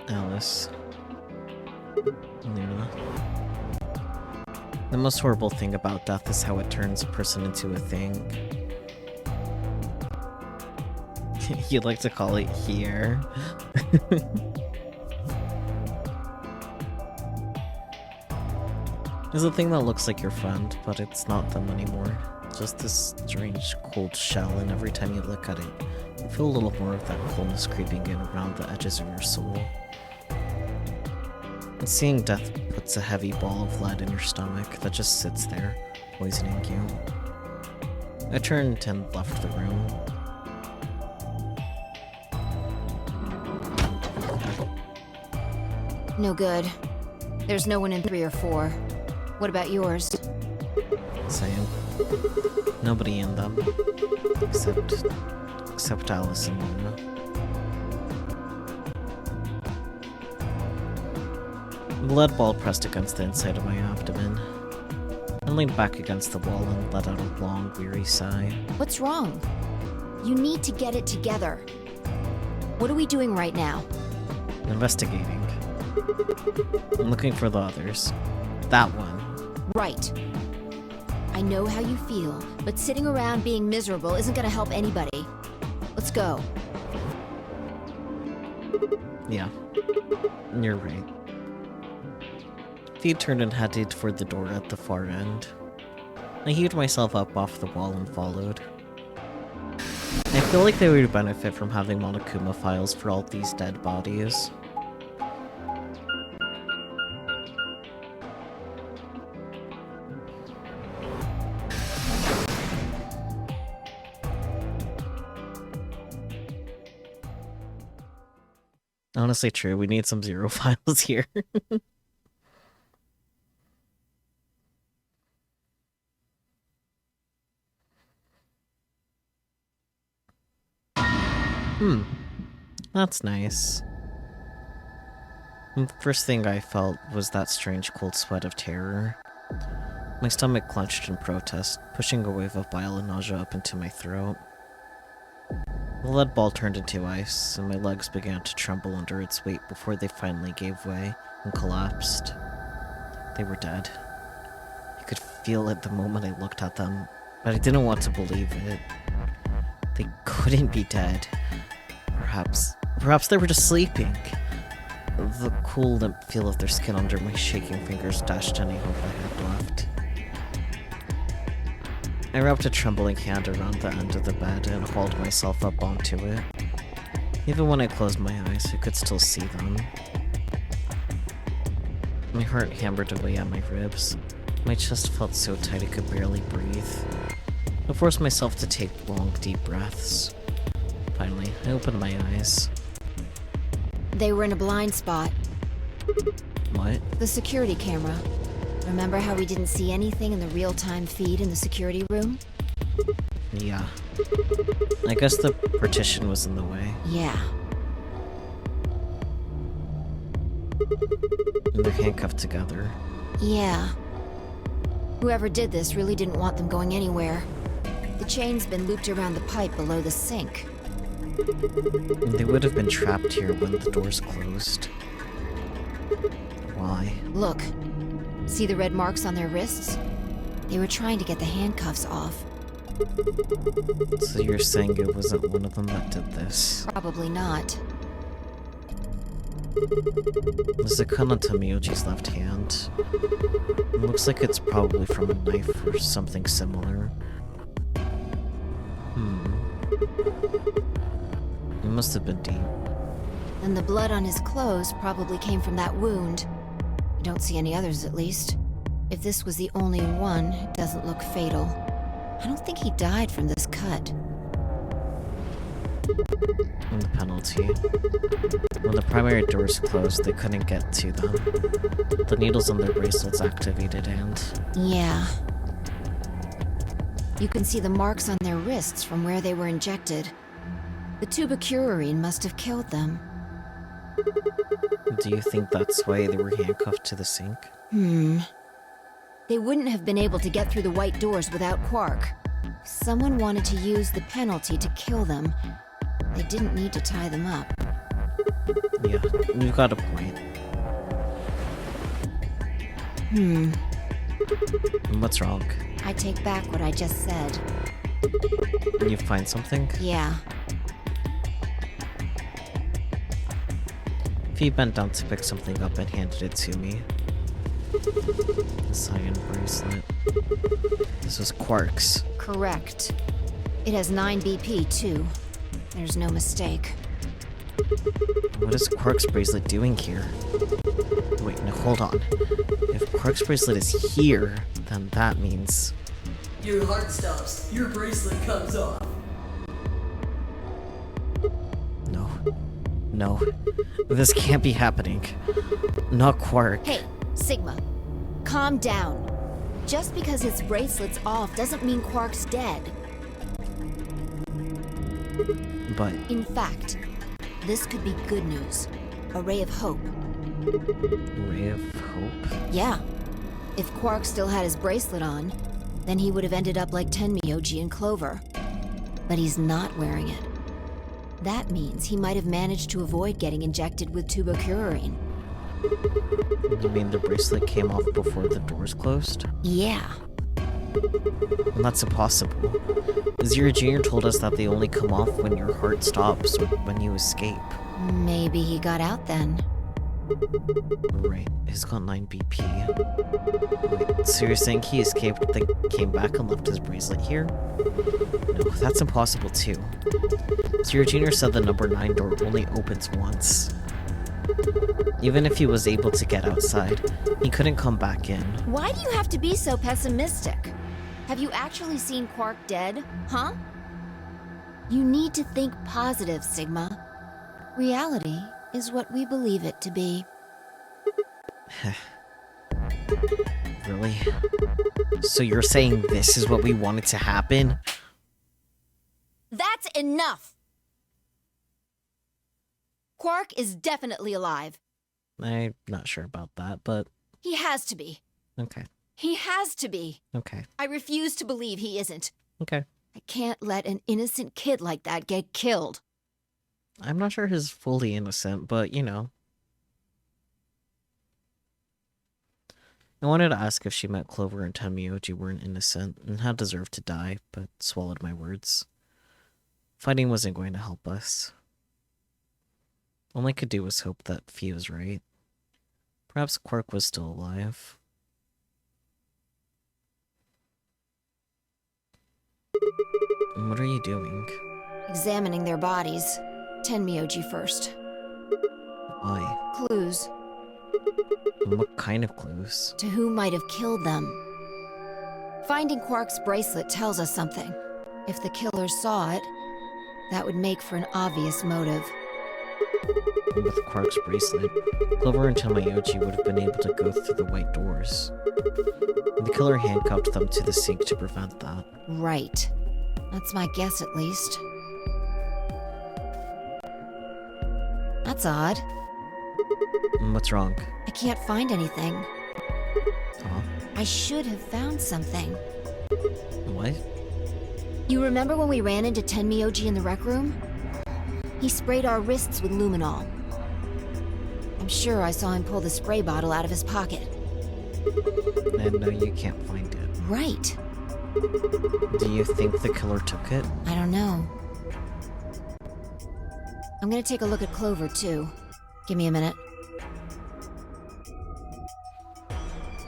Alice. Luna. The most horrible thing about death is how it turns a person into a thing. You'd like to call it here. There's a thing that looks like your friend, but it's not them anymore. Just this strange cold shell, and every time you look at it, you feel a little more of that coldness creeping in around the edges of your soul. And seeing death puts a heavy ball of lead in your stomach that just sits there, poisoning you. I turned and left the room. No good. There's no one in 3 or 4. What about yours? Same. Nobody in them. Except Alice and Luna. The lead ball pressed against the inside of my abdomen. I leaned back against the wall and let out a long, weary sigh. What's wrong? You need to get it together. What are we doing right now? Investigating. I'm looking for the others. That one. Right. I know how you feel, but sitting around being miserable isn't gonna help anybody. Let's go. Yeah. You're right. Feet turned and headed toward the door at the far end. I heaved myself up off the wall and followed. I feel like they would benefit from having Monokuma files for all these dead bodies. Honestly true, we need some zero files here. That's nice. The first thing I felt was that strange cold sweat of terror. My stomach clenched in protest, pushing a wave of bile and nausea up into my throat. The lead ball turned into ice, and my legs began to tremble under its weight before they finally gave way and collapsed. They were dead. I could feel it the moment I looked at them, but I didn't want to believe it. They couldn't be dead. Perhaps they were just sleeping. The cool limp feel of their skin under my shaking fingers dashed any hope I had left. I wrapped a trembling hand around the end of the bed and hauled myself up onto it. Even when I closed my eyes, I could still see them. My heart hammered away at my ribs. My chest felt so tight I could barely breathe. I forced myself to take long, deep breaths. Finally, I opened my eyes. They were in a blind spot. What? The security camera. Remember how we didn't see anything in the real-time feed in the security room? Yeah. I guess the partition was in the way. Yeah. And they're handcuffed together. Yeah. Whoever did this really didn't want them going anywhere. The chain's been looped around the pipe below the sink. They would have been trapped here when the doors closed. Why? Look. See the red marks on their wrists? They were trying to get the handcuffs off. So you're saying it wasn't one of them that did this? Probably not. There's a cut on Tamioji's left hand. It looks like it's probably from a knife or something similar. It must have been deep. And the blood on his clothes probably came from that wound. I don't see any others, at least. If this was the only one, it doesn't look fatal. I don't think he died from this cut. And the penalty. When the primary doors closed, they couldn't get to them. The needles on their bracelets activated and... Yeah. You can see the marks on their wrists from where they were injected. The tubocurarine must have killed them. Do you think that's why they were handcuffed to the sink? They wouldn't have been able to get through the white doors without Quark. Someone wanted to use the penalty to kill them. They didn't need to tie them up. Yeah, you've got a point. What's wrong? I take back what I just said. You find something? Yeah. Fee bent down to pick something up and handed it to me. The cyan bracelet. This was Quark's. Correct. It has 9 BP, too. There's no mistake. What is Quark's bracelet doing here? Wait, no, hold on. If Quark's bracelet is here, then that means... Your heart stops. Your bracelet comes off. No. No. This can't be happening. Not Quark. Hey, Sigma. Calm down. Just because his bracelet's off doesn't mean Quark's dead. But... In fact, this could be good news. A ray of hope. Ray of hope? Yeah. If Quark still had his bracelet on, then he would have ended up like Tenmyoji and Clover. But he's not wearing it. That means he might have managed to avoid getting injected with tubocurarine. You mean the bracelet came off before the doors closed? Yeah. Well, that's impossible. Zero Jr. told us that they only come off when your heart stops or when you escape. Maybe he got out then. Right, he's got 9 BP. Wait, so you're saying he escaped, then came back and left his bracelet here? No, that's impossible too. Zero Jr. said the number 9 door only opens once. Even if he was able to get outside, he couldn't come back in. Why do you have to be so pessimistic? Have you actually seen Quark dead, huh? You need to think positive, Sigma. Reality is what we believe it to be. Really? So you're saying this is what we wanted to happen? That's enough! Quark is definitely alive. I'm not sure about that, but... He has to be. Okay. He has to be. Okay. I refuse to believe he isn't. Okay. I can't let an innocent kid like that get killed. I'm not sure he's fully innocent, but, you know. I wanted to ask if she meant Clover and Tenmyoji weren't innocent and had deserved to die, but swallowed my words. Fighting wasn't going to help us. All I could do was hope that Fee was right. Perhaps Quark was still alive. What are you doing? Examining their bodies. Tenmyoji first. Why? Clues. What kind of clues? To who might have killed them. Finding Quark's bracelet tells us something. If the killer saw it, that would make for an obvious motive. With Quark's bracelet, Clover and Tenmyoji would have been able to go through the white doors. The killer handcuffed them to the sink to prevent that. Right. That's my guess, at least. That's odd. What's wrong? I can't find anything. Huh? I should have found something. What? You remember when we ran into Tenmyoji in the rec room? He sprayed our wrists with luminol. I'm sure I saw him pull the spray bottle out of his pocket. And no, you can't find it. Right. Do you think the killer took it? I don't know. I'm gonna take a look at Clover, too. Give me a minute.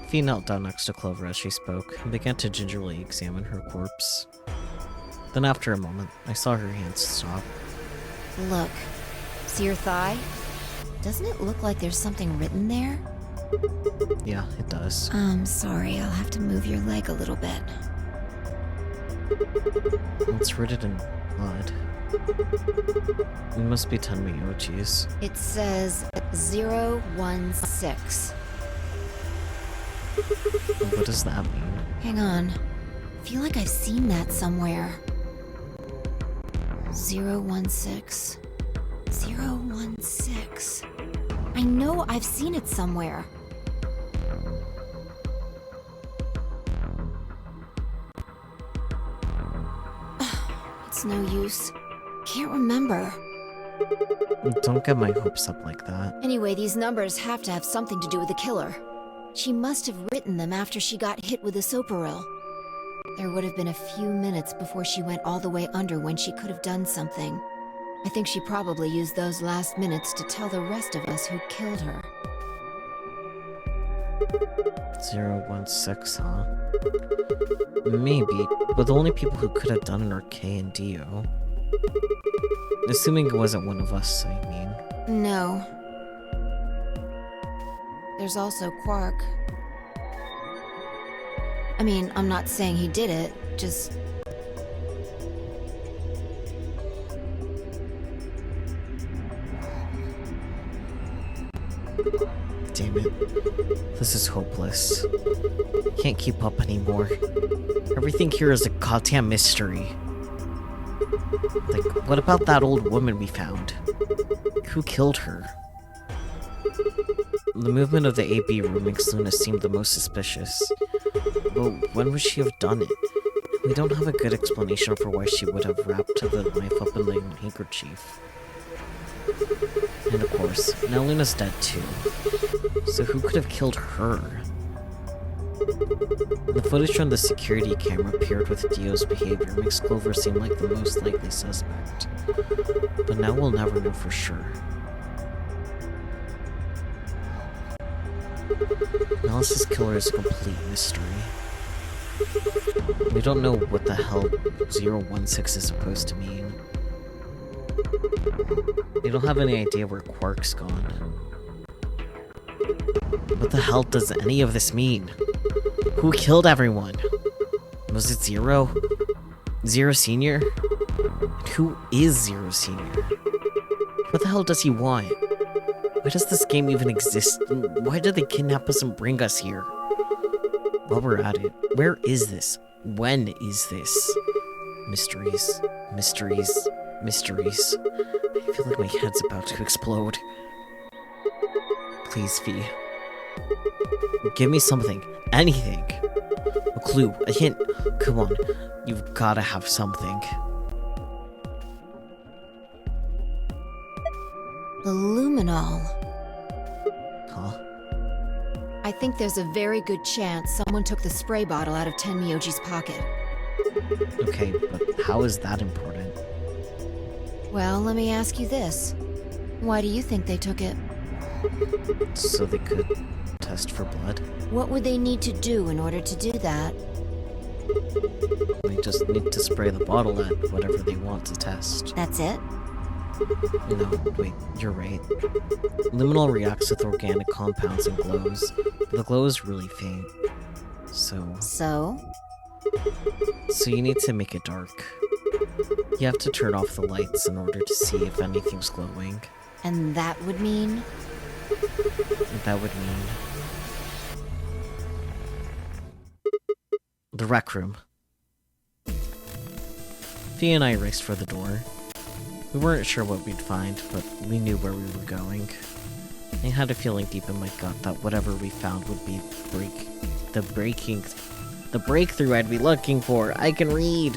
Fee knelt down next to Clover as she spoke and began to gingerly examine her corpse. Then after a moment, I saw her hands stop. Look. See your thigh? Doesn't it look like there's something written there? Yeah, it does. I'm sorry, I'll have to move your leg a little bit. It's written in blood. It must be Tenmyoji's. It says 016. What does that mean? Hang on. I feel like I've seen that somewhere. 016. 016. I know I've seen it somewhere. It's no use. Can't remember. Don't get my hopes up like that. Anyway, these numbers have to have something to do with the killer. She must have written them after she got hit with the soparil. There would have been a few minutes before she went all the way under when she could have done something. I think she probably used those last minutes to tell the rest of us who killed her. 016, huh? Maybe, but the only people who could have done it are K and Dio. Assuming it wasn't one of us, I mean. No. There's also Quark. I mean, I'm not saying he did it, just... Damn it. This is hopeless. Can't keep up anymore. Everything here is a goddamn mystery. Like, what about that old woman we found? Who killed her? The movement of the AB room makes Luna seem the most suspicious. But when would she have done it? We don't have a good explanation for why she would have wrapped the knife up in the handkerchief. And of course, now Luna's dead too. So who could have killed her? The footage from the security camera paired with Dio's behavior makes Clover seem like the most likely suspect. But now we'll never know for sure. Alice's killer is a complete mystery. We don't know what the hell 016 is supposed to mean. We don't have any idea where Quark's gone. What the hell does any of this mean? Who killed everyone? Was it Zero? Zero Senior? And who is Zero Senior? What the hell does he want? Why does this game even exist? Why did they kidnap us and bring us here? While we're at it, where is this? When is this? Mysteries, mysteries, mysteries. I feel like my head's about to explode. Please, Fee. Give me something. Anything. A clue. A hint. Come on. You've gotta have something. The luminol. Huh? I think there's a very good chance someone took the spray bottle out of Tenmyoji's pocket. Okay, but how is that important? Well, let me ask you this. Why do you think they took it? So they could test for blood? What would they need to do in order to do that? They just need to spray the bottle at whatever they want to test. That's it? No, wait, you're right. Luminol reacts with organic compounds and glows. The glow is really faint. So you need to make it dark. You have to turn off the lights in order to see if anything's glowing. And that would mean? That would mean... the rec room. Fee and I raced for the door. We weren't sure what we'd find, but we knew where we were going. I had a feeling deep in my gut that whatever we found would be the breakthrough I'd be looking for. I can read.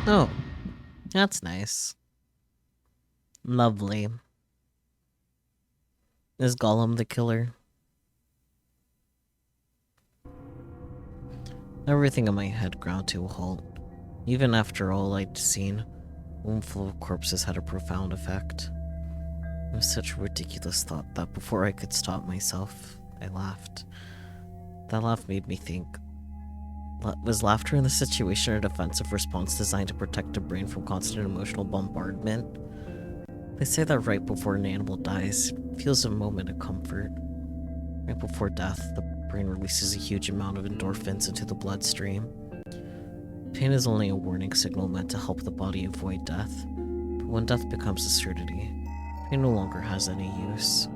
Oh, that's nice. Lovely. Is Gollum the killer? Everything in my head ground to a halt. Even after all I'd seen, a room full of corpses had a profound effect. It was such a ridiculous thought that before I could stop myself, I laughed. That laugh made me think. Was laughter in this situation a defensive response designed to protect the brain from constant emotional bombardment? They say that right before an animal dies, it feels a moment of comfort. Right before death, the brain releases a huge amount of endorphins into the bloodstream. Pain is only a warning signal meant to help the body avoid death, but when death becomes a certainty, pain no longer has any use.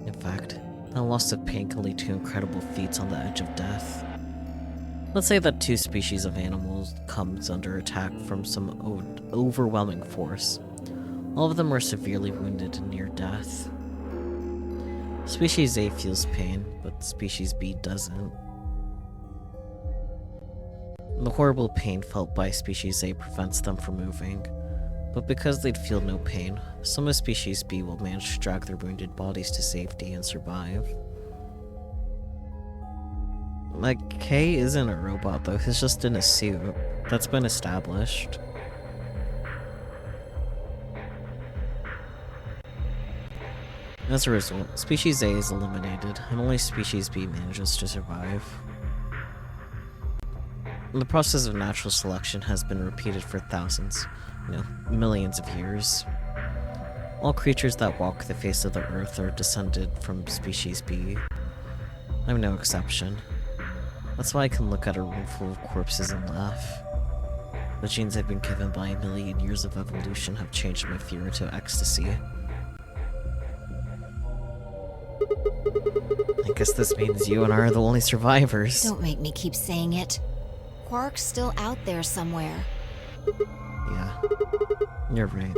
In fact, that loss of pain can lead to incredible feats on the edge of death. Let's say that two species of animals comes under attack from some overwhelming force. All of them are severely wounded and near death. Species A feels pain, but Species B doesn't. The horrible pain felt by Species A prevents them from moving, but because they'd feel no pain, some of Species B will manage to drag their wounded bodies to safety and survive. Like, Kay isn't a robot though, he's just in a suit. That's been established. As a result, Species A is eliminated, and only Species B manages to survive. The process of natural selection has been repeated for thousands, millions of years. All creatures that walk the face of the earth are descended from Species B. I'm no exception. That's why I can look at a room full of corpses and laugh. The genes I've been given by a million years of evolution have changed my fear into ecstasy. I guess this means you and I are the only survivors. Don't make me keep saying it. Quark's still out there somewhere. Yeah, you're right.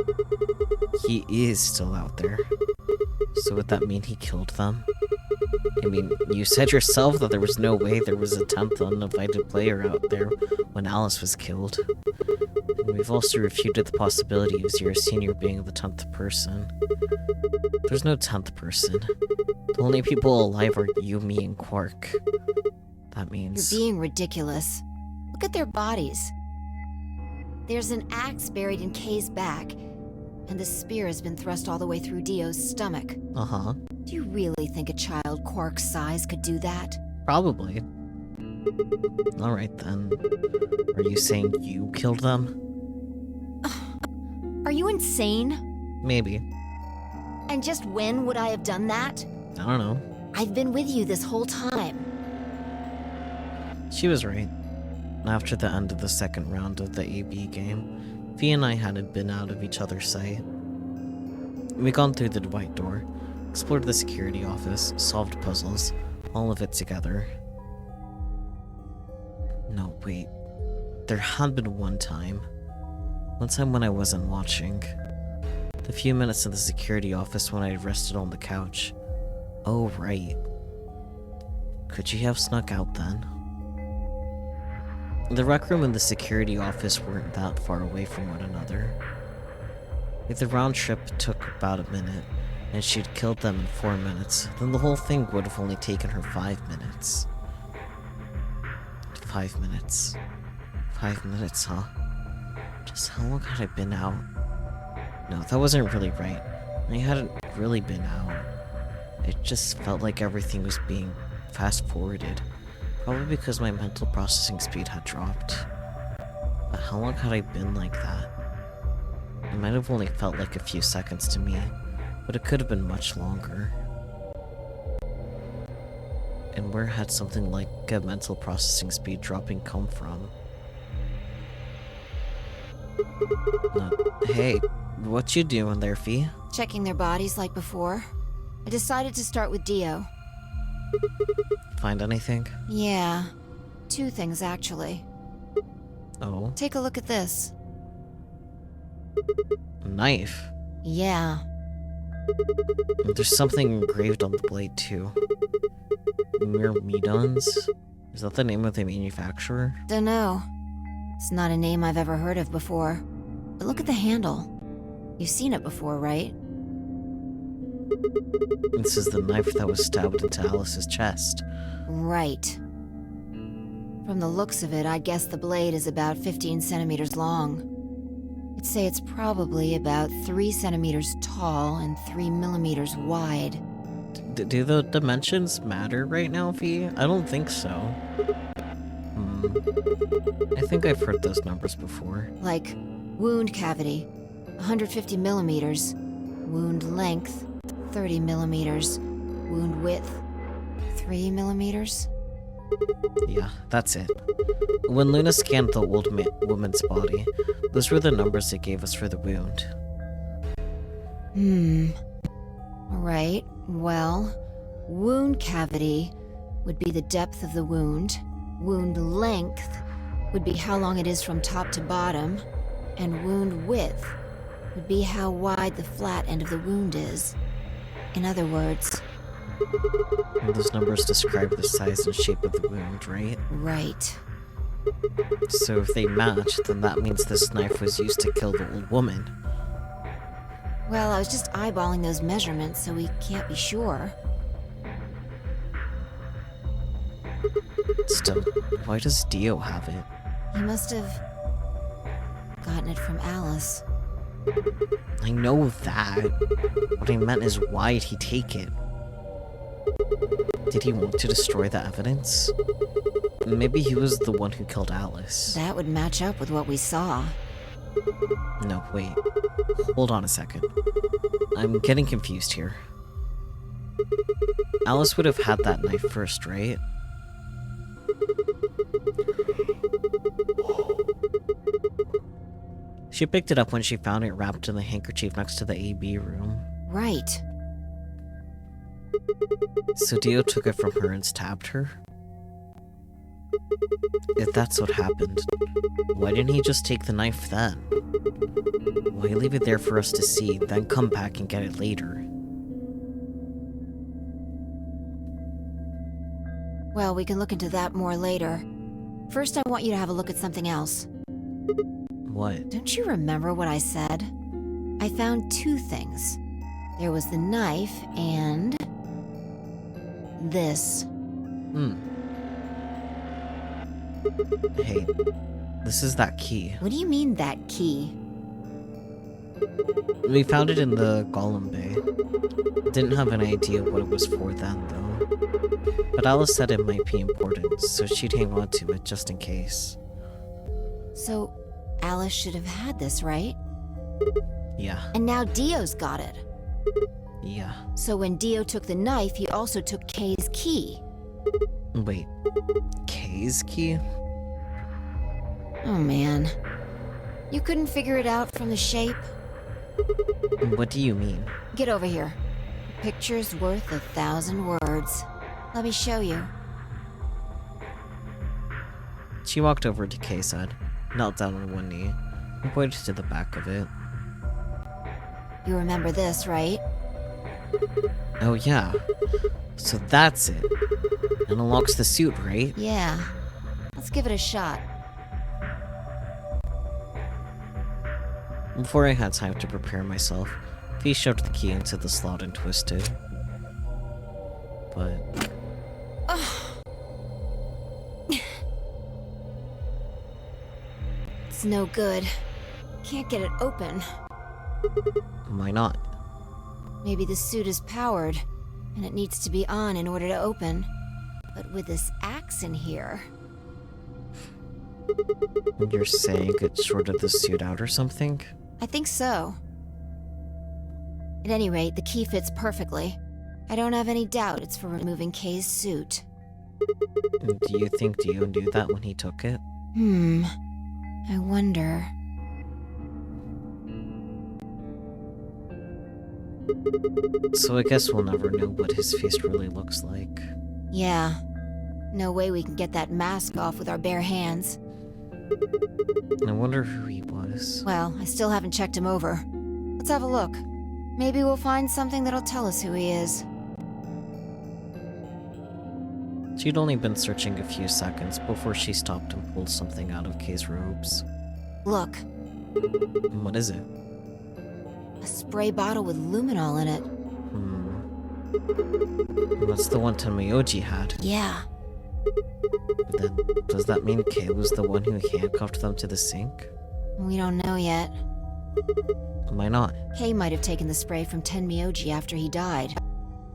He is still out there. So would that mean he killed them? I mean, you said yourself that there was no way there was a 10th uninvited player out there when Alice was killed. And we've also refuted the possibility of Zero Senior being the 10th person. There's no 10th person. The only people alive are you, me, and Quark. That means... You're being ridiculous. Look at their bodies. There's an axe buried in Kay's back, and the spear has been thrust all the way through Dio's stomach. Uh-huh. Do you really think a child Quark's size could do that? Probably. Alright then. Are you saying you killed them? Are you insane? Maybe. And just when would I have done that? I don't know. I've been with you this whole time. She was right. After the end of the second round of the AB game, Vi and I hadn't been out of each other's sight. We'd gone through the white door, explored the security office, solved puzzles, all of it together. No, wait. There had been one time when I wasn't watching. The few minutes in the security office when I rested on the couch. Oh, right. Could she have snuck out then? The rec room and the security office weren't that far away from one another. If the round trip took about a minute, and she'd killed them in 4 minutes, then the whole thing would have only taken her 5 minutes. 5 minutes. 5 minutes, huh? Just how long had I been out? No, that wasn't really right. I hadn't really been out. It just felt like everything was being fast-forwarded. Probably because my mental processing speed had dropped. But how long had I been like that? It might have only felt like a few seconds to me, but it could have been much longer. And where had something like a mental processing speed dropping come from? Hey, what you doing there, Fee? Checking their bodies like before. I decided to start with Dio. Find anything? Yeah. 2 things, actually. Oh, Take a look at this. a knife. Yeah. There's something engraved on the blade, too. Myrmidons? Is that the name of the manufacturer? Dunno. It's not a name I've ever heard of before. But look at the handle. You've seen it before, right? This is the knife that was stabbed into Alice's chest. Right. From the looks of it, I'd guess the blade is about 15 centimeters long. I'd say it's probably about 3 centimeters tall and 3 millimeters wide. Do the dimensions matter right now, V? I don't think so. I think I've heard those numbers before. Like, wound cavity, 150 millimeters. Wound length, 30 millimeters. Wound width, 3 millimeters. Yeah, that's it. When Luna scanned the old woman's body, those were the numbers it gave us for the wound. Alright, well, wound cavity would be the depth of the wound. Wound length would be how long it is from top to bottom. And wound width would be how wide the flat end of the wound is. In other words... And those numbers describe the size and shape of the wound, right? Right. So if they match, then that means this knife was used to kill the old woman. Well, I was just eyeballing those measurements, so we can't be sure. Still, why does Dio have it? He must have gotten it from Alice. I know that. What I meant is, why'd he take it? Did he want to destroy the evidence? Maybe he was the one who killed Alice. That would match up with what we saw. No, wait. Hold on a second. I'm getting confused here. Alice would have had that knife first, right? She picked it up when she found it wrapped in the handkerchief next to the AB room. Right. So Dio took it from her and stabbed her? If that's what happened, why didn't he just take the knife then? Why leave it there for us to see, then come back and get it later? Well, we can look into that more later. First, I want you to have a look at something else. What? Don't you remember what I said? I found 2 things. There was the knife and... this. Hey, this is that key. What do you mean, that key? We found it in the Golem Bay. Didn't have an idea what it was for then, though. But Alice said it might be important, so she'd hang on to it just in case. So, Alice should have had this, right? Yeah. And now Dio's got it. Yeah. So when Dio took the knife, he also took Kay's key. Wait. Kay's key? Oh man. You couldn't figure it out from the shape? What do you mean? Get over here. A picture's worth 1,000 words. Let me show you. She walked over to Kay's side, knelt down on one knee, and pointed to the back of it. You remember this, right? Oh yeah. So that's it. It unlocks the suit, right? Yeah. Let's give it a shot. Before I had time to prepare myself, Fee shoved the key into the slot and twisted. But... It's no good. Can't get it open. why not? Maybe the suit is powered, and it needs to be on in order to open. But with this axe in here... You're saying it shorted the suit out or something? I think so. At any rate, the key fits perfectly. I don't have any doubt it's for removing Kay's suit. Do you think Dio knew that when he took it? I wonder... So I guess we'll never know what his face really looks like. Yeah. No way we can get that mask off with our bare hands. I wonder who he was. Well, I still haven't checked him over. Let's have a look. Maybe we'll find something that'll tell us who he is. She'd only been searching a few seconds before she stopped and pulled something out of Kay's robes. Look, What is it? a spray bottle with luminol in it. That's the one Tenmyoji had. Yeah. Then, does that mean Kay was the one who handcuffed them to the sink? We don't know yet. Why not? Kay might have taken the spray from Tenmyoji after he died.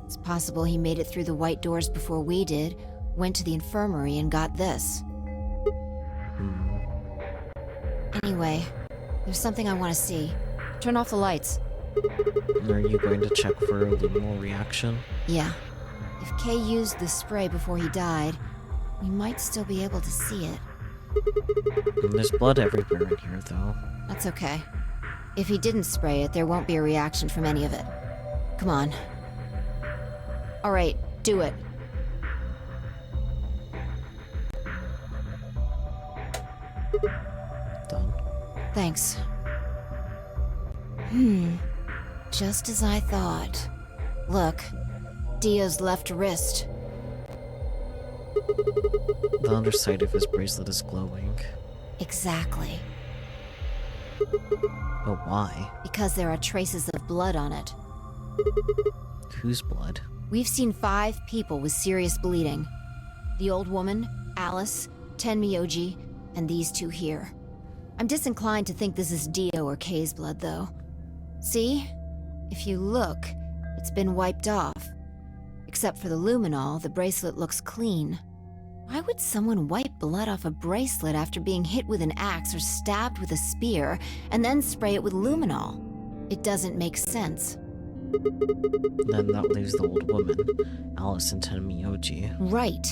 It's possible he made it through the white doors before we did, went to the infirmary and got this. Anyway, there's something I want to see. Turn off the lights. Are you going to check for a luminol reaction? Yeah. If Kay used the spray before he died, we might still be able to see it. There's blood everywhere in here, though. That's okay. If he didn't spray it, there won't be a reaction from any of it. Come on. Alright, do it. Done. Thanks. Just as I thought. Look, Dio's left wrist. The underside of his bracelet is glowing. Exactly. But why? Because there are traces of blood on it. Whose blood? We've seen 5 people with serious bleeding. The old woman, Alice, Tenmyoji, and these 2 here. I'm disinclined to think this is Dio or Kay's blood, though. See? If you look, it's been wiped off. Except for the luminol, the bracelet looks clean. Why would someone wipe blood off a bracelet after being hit with an axe or stabbed with a spear, and then spray it with luminol? It doesn't make sense. Then that leaves the old woman, Alice and Tenmyoji. Right.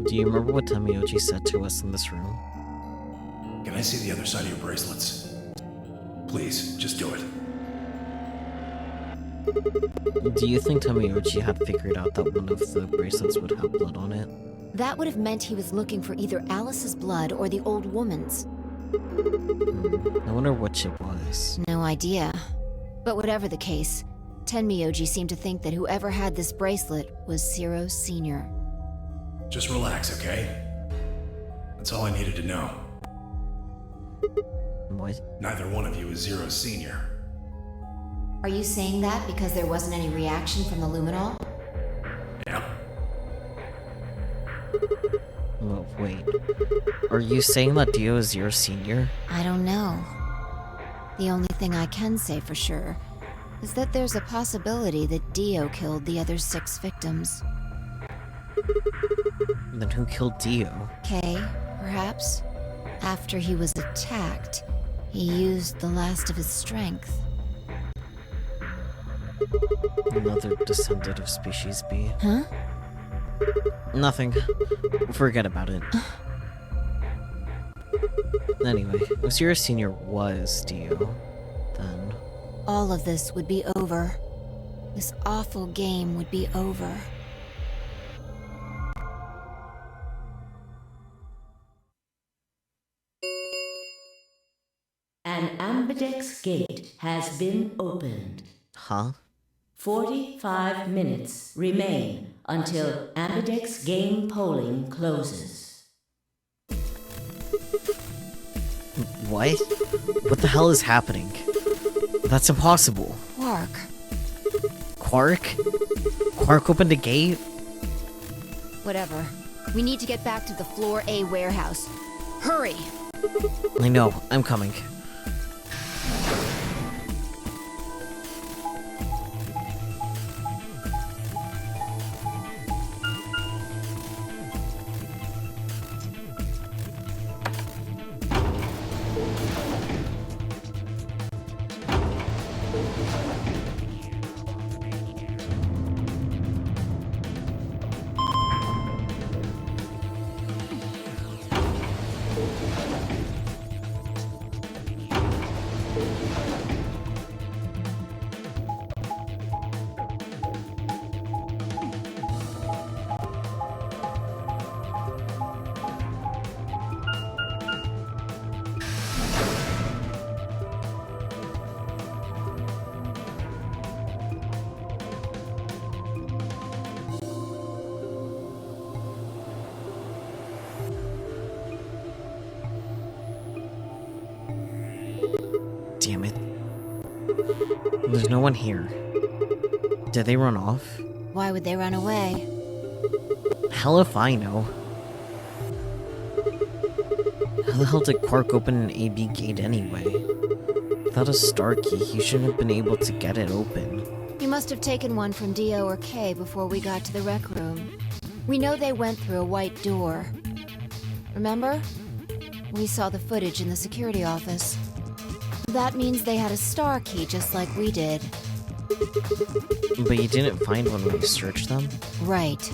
Do you remember what Tenmyoji said to us in this room? Can I see the other side of your bracelets? Please, just do it. Do you think Tenmyoji had figured out that one of the bracelets would have blood on it? That would have meant he was looking for either Alice's blood or the old woman's. I wonder which it was. No idea. But whatever the case, Tenmyoji seemed to think that whoever had this bracelet was Zero Sr. Just relax, okay? That's all I needed to know. What? Neither one of you is Zero Senior. Are you saying that because there wasn't any reaction from the luminol? Yeah. Oh, wait. Are you saying that Dio is your senior? I don't know. The only thing I can say for sure is that there's a possibility that Dio killed the other 6 victims. Then who killed Dio? Kay, perhaps? After he was attacked, he used the last of his strength. Another descendant of Species B. Huh? Nothing. Forget about it. Anyway, if Zero Senior was Dio, then... All of this would be over. This awful game would be over. An ambidex gate has been opened. Huh? 45 minutes remain until ambidex game polling closes. What? What the hell is happening? That's impossible. Quark. Quark? Quark opened a gate? Whatever. We need to get back to the Floor A warehouse. Hurry! I know, I'm coming. Damn it. There's no one here. Did they run off? Why would they run away? Hell if I know. How the hell did Quark open an AB gate anyway? Without a star key, he shouldn't have been able to get it open. You must have taken one from Dio or Kay before we got to the rec room. We know they went through a white door. Remember? We saw the footage in the security office. That means they had a star key just like we did. But you didn't find one when you searched them? Right.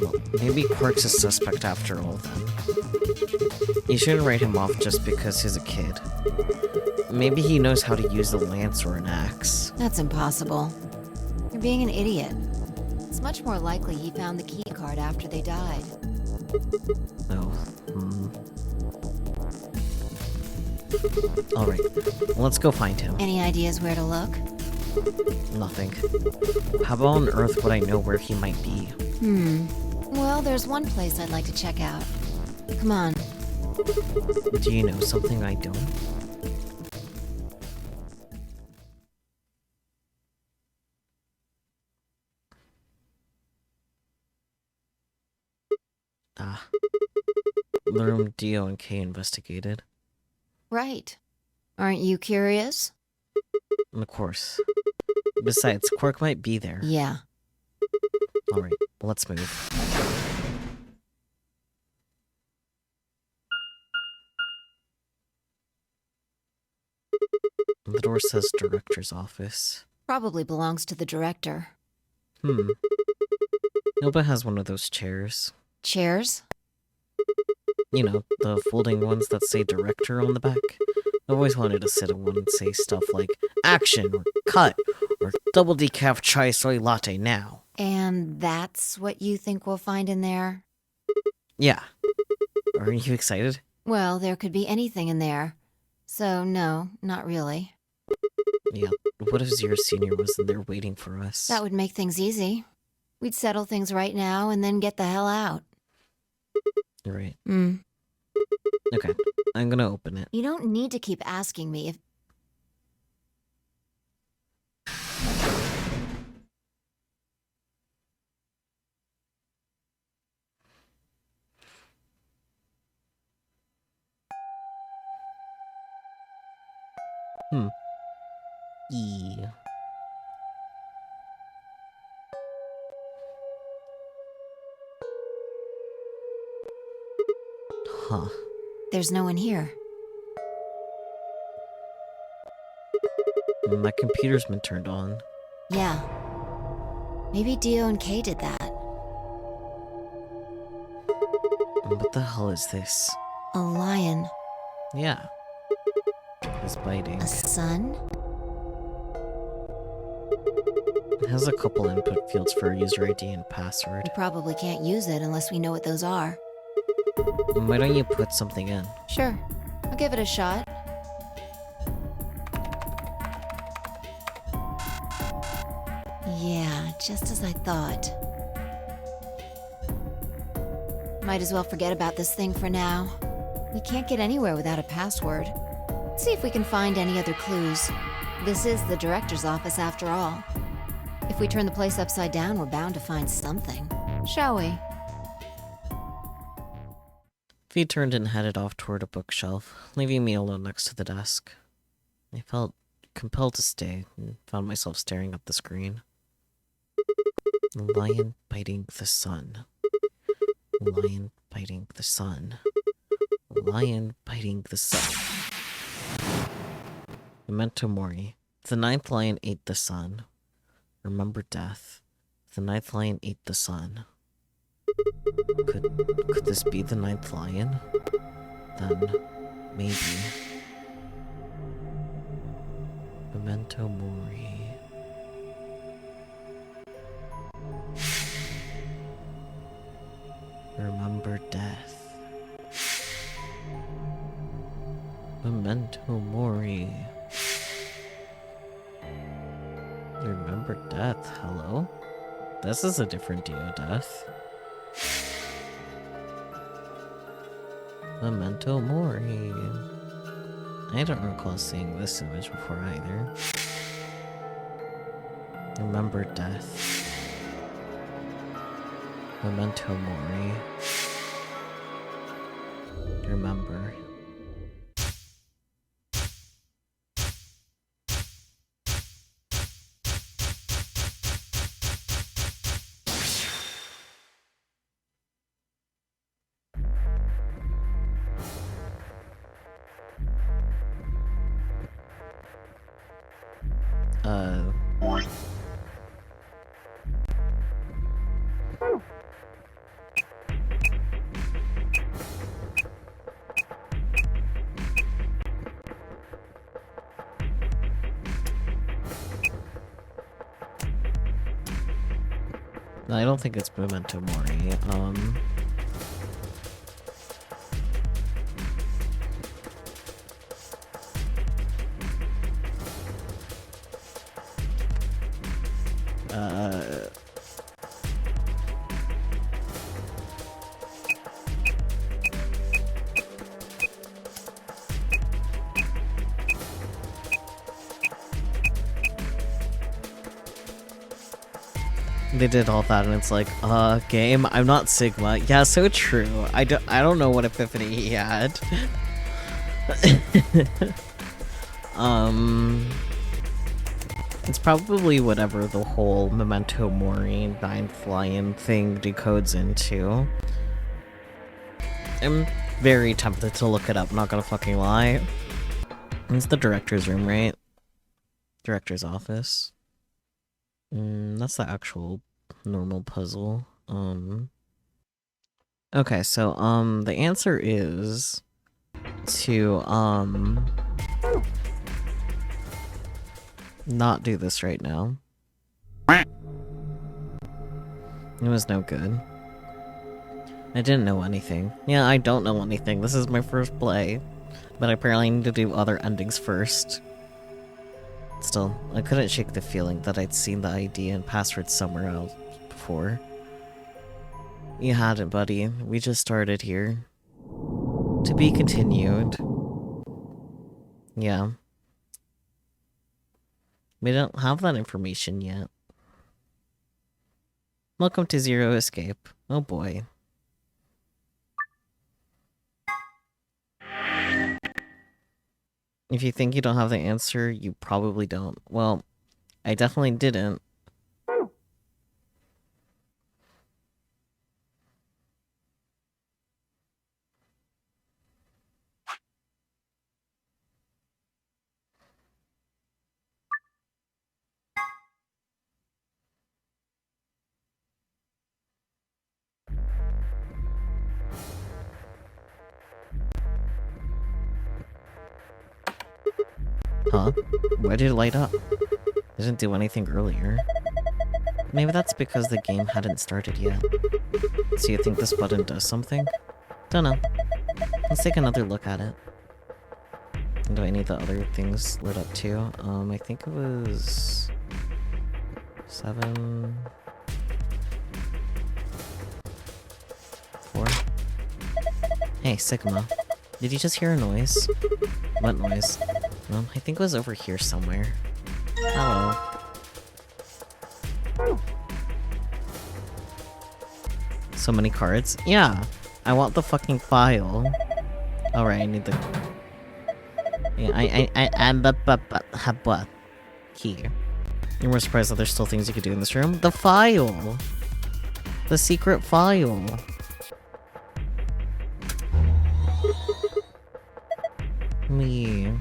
Well, maybe Quark's a suspect after all then. You shouldn't write him off just because he's a kid. Maybe he knows how to use a lance or an axe. That's impossible. You're being an idiot. It's much more likely he found the key card after they died. Oh, Alright, let's go find him. Any ideas where to look? Nothing. How about on Earth would I know where he might be? Well, there's one place I'd like to check out. Come on. Do you know something I don't? Ah. The room Dio and Kay investigated. Right. Aren't you curious? Of course. Besides, Quark might be there. Yeah. Alright, let's move. The door says director's office. Probably belongs to the director. Nobody has one of those chairs. Chairs? You know, the folding ones that say director on the back. I've always wanted to sit in one and say stuff like action or cut or double decaf chai soy latte now. And that's what you think we'll find in there? Yeah. Aren't you excited? Well, there could be anything in there. So, no, not really. Yeah, what if Zero Senior was in there waiting for us? That would make things easy. We'd settle things right now and then get the hell out. Right. Okay, I'm gonna open it. You don't need to keep asking me if... E. Huh. There's no one here. My computer's been turned on. Yeah. Maybe Dio and Kay did that. What the hell is this? A lion. Yeah. It's biting. A sun? It has a couple input fields for user ID and password. We probably can't use it unless we know what those are. Why don't you put something in? Sure. I'll give it a shot. just as I thought. Might as well forget about this thing for now. We can't get anywhere without a password. Let's see if we can find any other clues. This is the director's office after all. If we turn the place upside down, we're bound to find something. Shall we? V turned and headed off toward a bookshelf, leaving me alone next to the desk. I felt compelled to stay and found myself staring at the screen. The lion biting the sun. Lion biting the sun. Lion biting the sun. Memento mori. The ninth lion ate the sun. Remember death. The ninth lion ate the sun. Could this be the ninth lion? Then, maybe. Memento mori. Remember death. Memento mori. Remember death. Hello? This is a different Dio death. Memento mori. I don't recall seeing this image before either. Remember death. Memento mori. Remember. I don't think it's Memento Mori. They did all that and it's like, game, I'm not Sigma. Yeah, so true. I don't know what epiphany he had. It's probably whatever the whole Memento Mori ninth lion thing decodes into. I'm very tempted to look it up, not gonna fucking lie. It's the director's room, right? Director's office. That's the actual normal puzzle. Okay, so, the answer is to, not do this right now. It was no good. I didn't know anything. Yeah, I don't know anything. This is my first play. But I apparently need to do other endings first. Still, I couldn't shake the feeling that I'd seen the ID and password somewhere else before. You hadn't, buddy. We just started here. To be continued. Yeah. We don't have that information yet. Welcome to Zero Escape. Oh boy. If you think you don't have the answer, you probably don't. Well, I definitely didn't. Huh? Why did it light up? It didn't do anything earlier. Maybe that's because the game hadn't started yet. So you think this button does something? Don't know. Let's take another look at it. Do I need the other things lit up too? I think it was... 7, 4. Hey, Sigma. Did you just hear a noise? What noise? I think it was over here somewhere. Hello. So many cards? Yeah! I want the fucking file. Alright, I need the... Yeah, I'm what? Here. You're more surprised that there's still things you could do in this room? The file! The secret file! Me.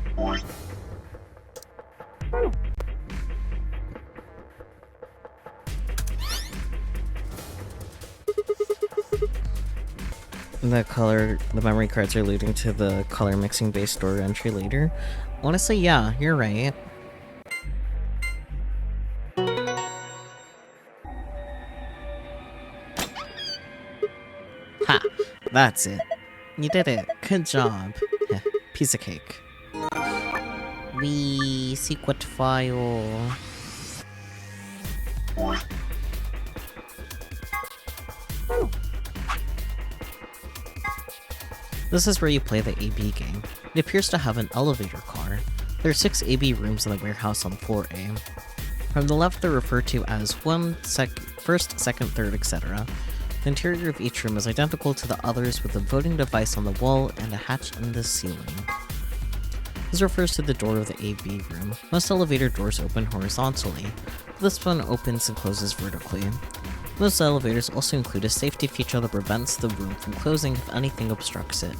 The memory cards are leading to the color mixing based door entry later. Honestly, yeah, you're right. Ha! That's it. You did it. Good job. Piece of cake. Wee, secret file. This is where you play the AB game. It appears to have an elevator car. There are 6 AB rooms in the warehouse on floor A. From the left they're referred to as first, second, third, etc. The interior of each room is identical to the others with a voting device on the wall and a hatch in the ceiling. This refers to the door of the AB room. Most elevator doors open horizontally, but this one opens and closes vertically. Most elevators also include a safety feature that prevents the room from closing if anything obstructs it.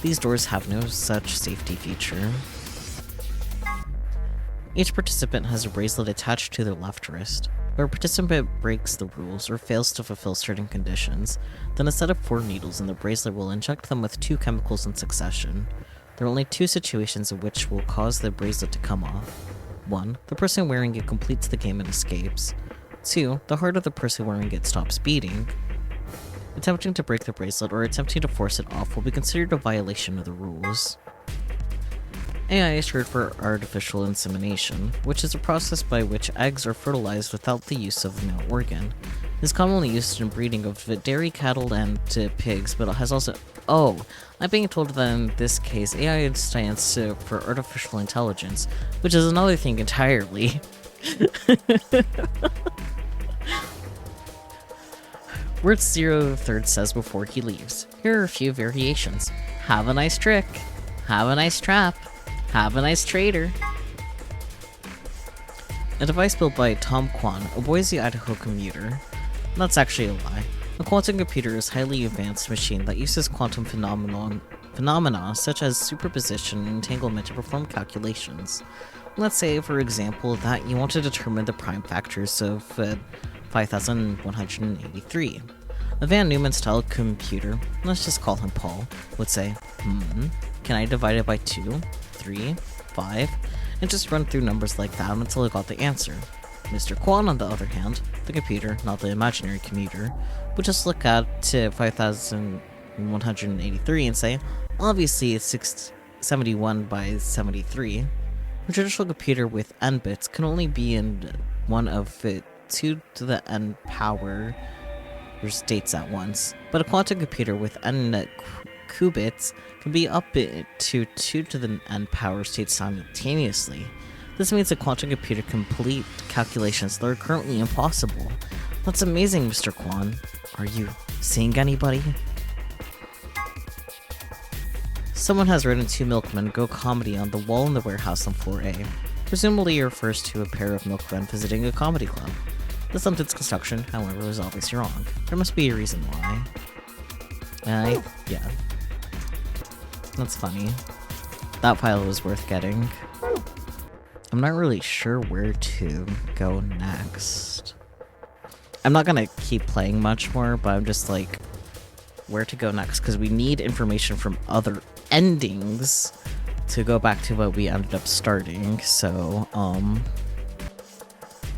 These doors have no such safety feature. Each participant has a bracelet attached to their left wrist. Where a participant breaks the rules or fails to fulfill certain conditions, then a set of 4 needles in the bracelet will inject them with 2 chemicals in succession. There are only 2 situations in which will cause the bracelet to come off. 1. The person wearing it completes the game and escapes. 2. The heart of the person wearing it stops beating. Attempting to break the bracelet or attempting to force it off will be considered a violation of the rules. AI is short for artificial insemination, which is a process by which eggs are fertilized without the use of a male organ. It is commonly used in breeding of dairy cattle and pigs, but it has also... Oh, I'm being told that in this case AI stands for artificial intelligence, which is another thing entirely. Word 0/3 says before he leaves, here are a few variations. Have a nice trick. Have a nice trap. Have a nice trader. A device built by Tom Kwan, a Boise, Idaho commuter. That's actually a lie. A quantum computer is a highly advanced machine that uses quantum phenomena such as superposition and entanglement to perform calculations. Let's say, for example, that you want to determine the prime factors of 5183. A Van Neumann-style computer, let's just call him Paul, would say, can I divide it by 2, 3, 5, and just run through numbers like that until I got the answer. Mr. Kwan, on the other hand, the computer, not the imaginary commuter, would just look at 5183 and say, obviously it's 671 by 73. A traditional computer with n bits can only be in one of 2 to the n power states at once, but a quantum computer with n qubits can be up to 2 to the n power states simultaneously. This means a quantum computer can complete calculations that are currently impossible. That's amazing, Mr. Kwan. Are you seeing anybody? Someone has written 2 milkmen go comedy on the wall in the warehouse on floor A. Presumably it refers to a pair of milkmen visiting a comedy club. The sentence construction, however, was obviously wrong. There must be a reason why. Yeah. That's funny. That file was worth getting. I'm not really sure where to go next. I'm not gonna keep playing much more, but I'm just like, where to go next, because we need information from other endings to go back to what we ended up starting, so,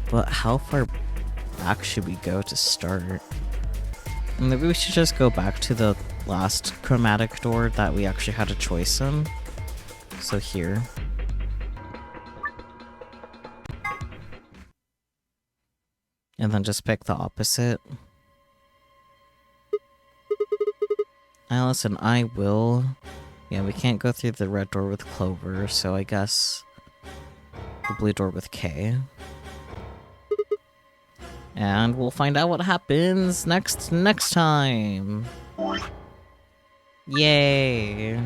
but how far back should we go to start? Maybe we should just go back to the last chromatic door that we actually had a choice in. So here. And then just pick the opposite. Alice and I will... Yeah, we can't go through the red door with Clover, so I guess... the blue door with K. And we'll find out what happens next time. Yay.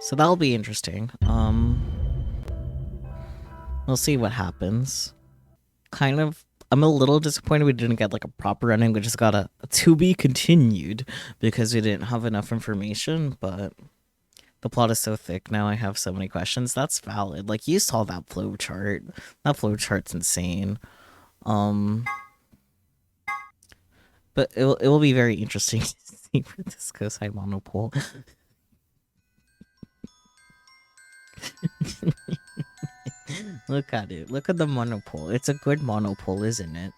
So that'll be interesting. We'll see what happens. I'm a little disappointed we didn't get like a proper ending. We just got a to be continued because we didn't have enough information, but the plot is so thick now I have so many questions. That's valid. Like, you saw that flow chart. That flow chart's insane. But it will be very interesting to see where this goes. High monopole. Look at it. Look at the monopole. It's a good monopole, isn't it?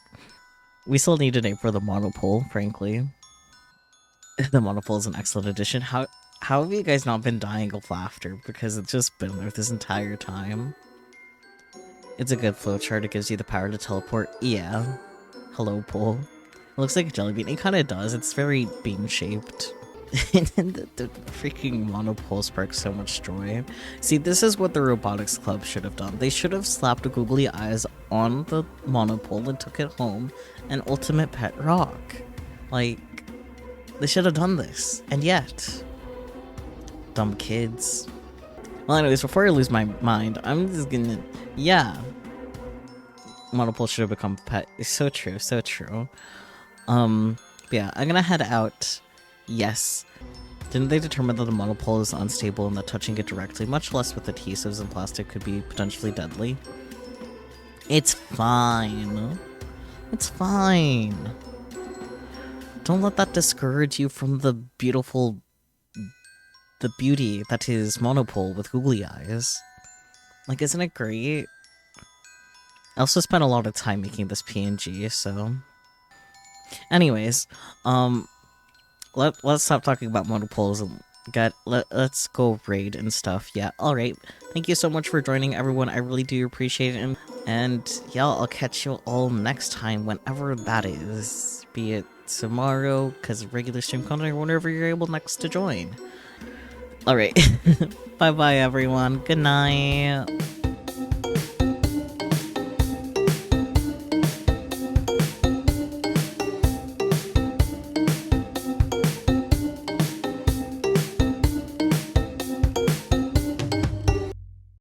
We still need a name for the monopole, frankly. The monopole is an excellent addition. How have you guys not been dying of laughter? Because it's just been there this entire time. It's a good flowchart. It gives you the power to teleport. Yeah. Hello, pole. It looks like a jelly bean. It kind of does. It's very bean-shaped. And the freaking monopole sparks so much joy. See, this is what the robotics club should have done. They should have slapped googly eyes on the monopole and took it home and ultimate pet rock. Like, they should have done this. And yet, dumb kids. Well, anyways, before I lose my mind, I'm just gonna... Yeah. Monopole should have become pet. It's so true, so true. Yeah, I'm gonna head out. Yes. Didn't they determine that the monopole is unstable and that touching it directly, much less with adhesives and plastic, could be potentially deadly? It's fine. It's fine. Don't let that discourage you from the beauty that is monopole with googly eyes. Like, isn't it great? I also spent a lot of time making this PNG, so... Anyways, let's stop talking about monopoles and let's go raid and stuff. Yeah, alright. Thank you so much for joining, everyone. I really do appreciate it. And yeah, I'll catch you all next time, whenever that is. Be it tomorrow, because regular stream content, or whenever you're able next to join. Alright. Bye-bye, everyone. Good night.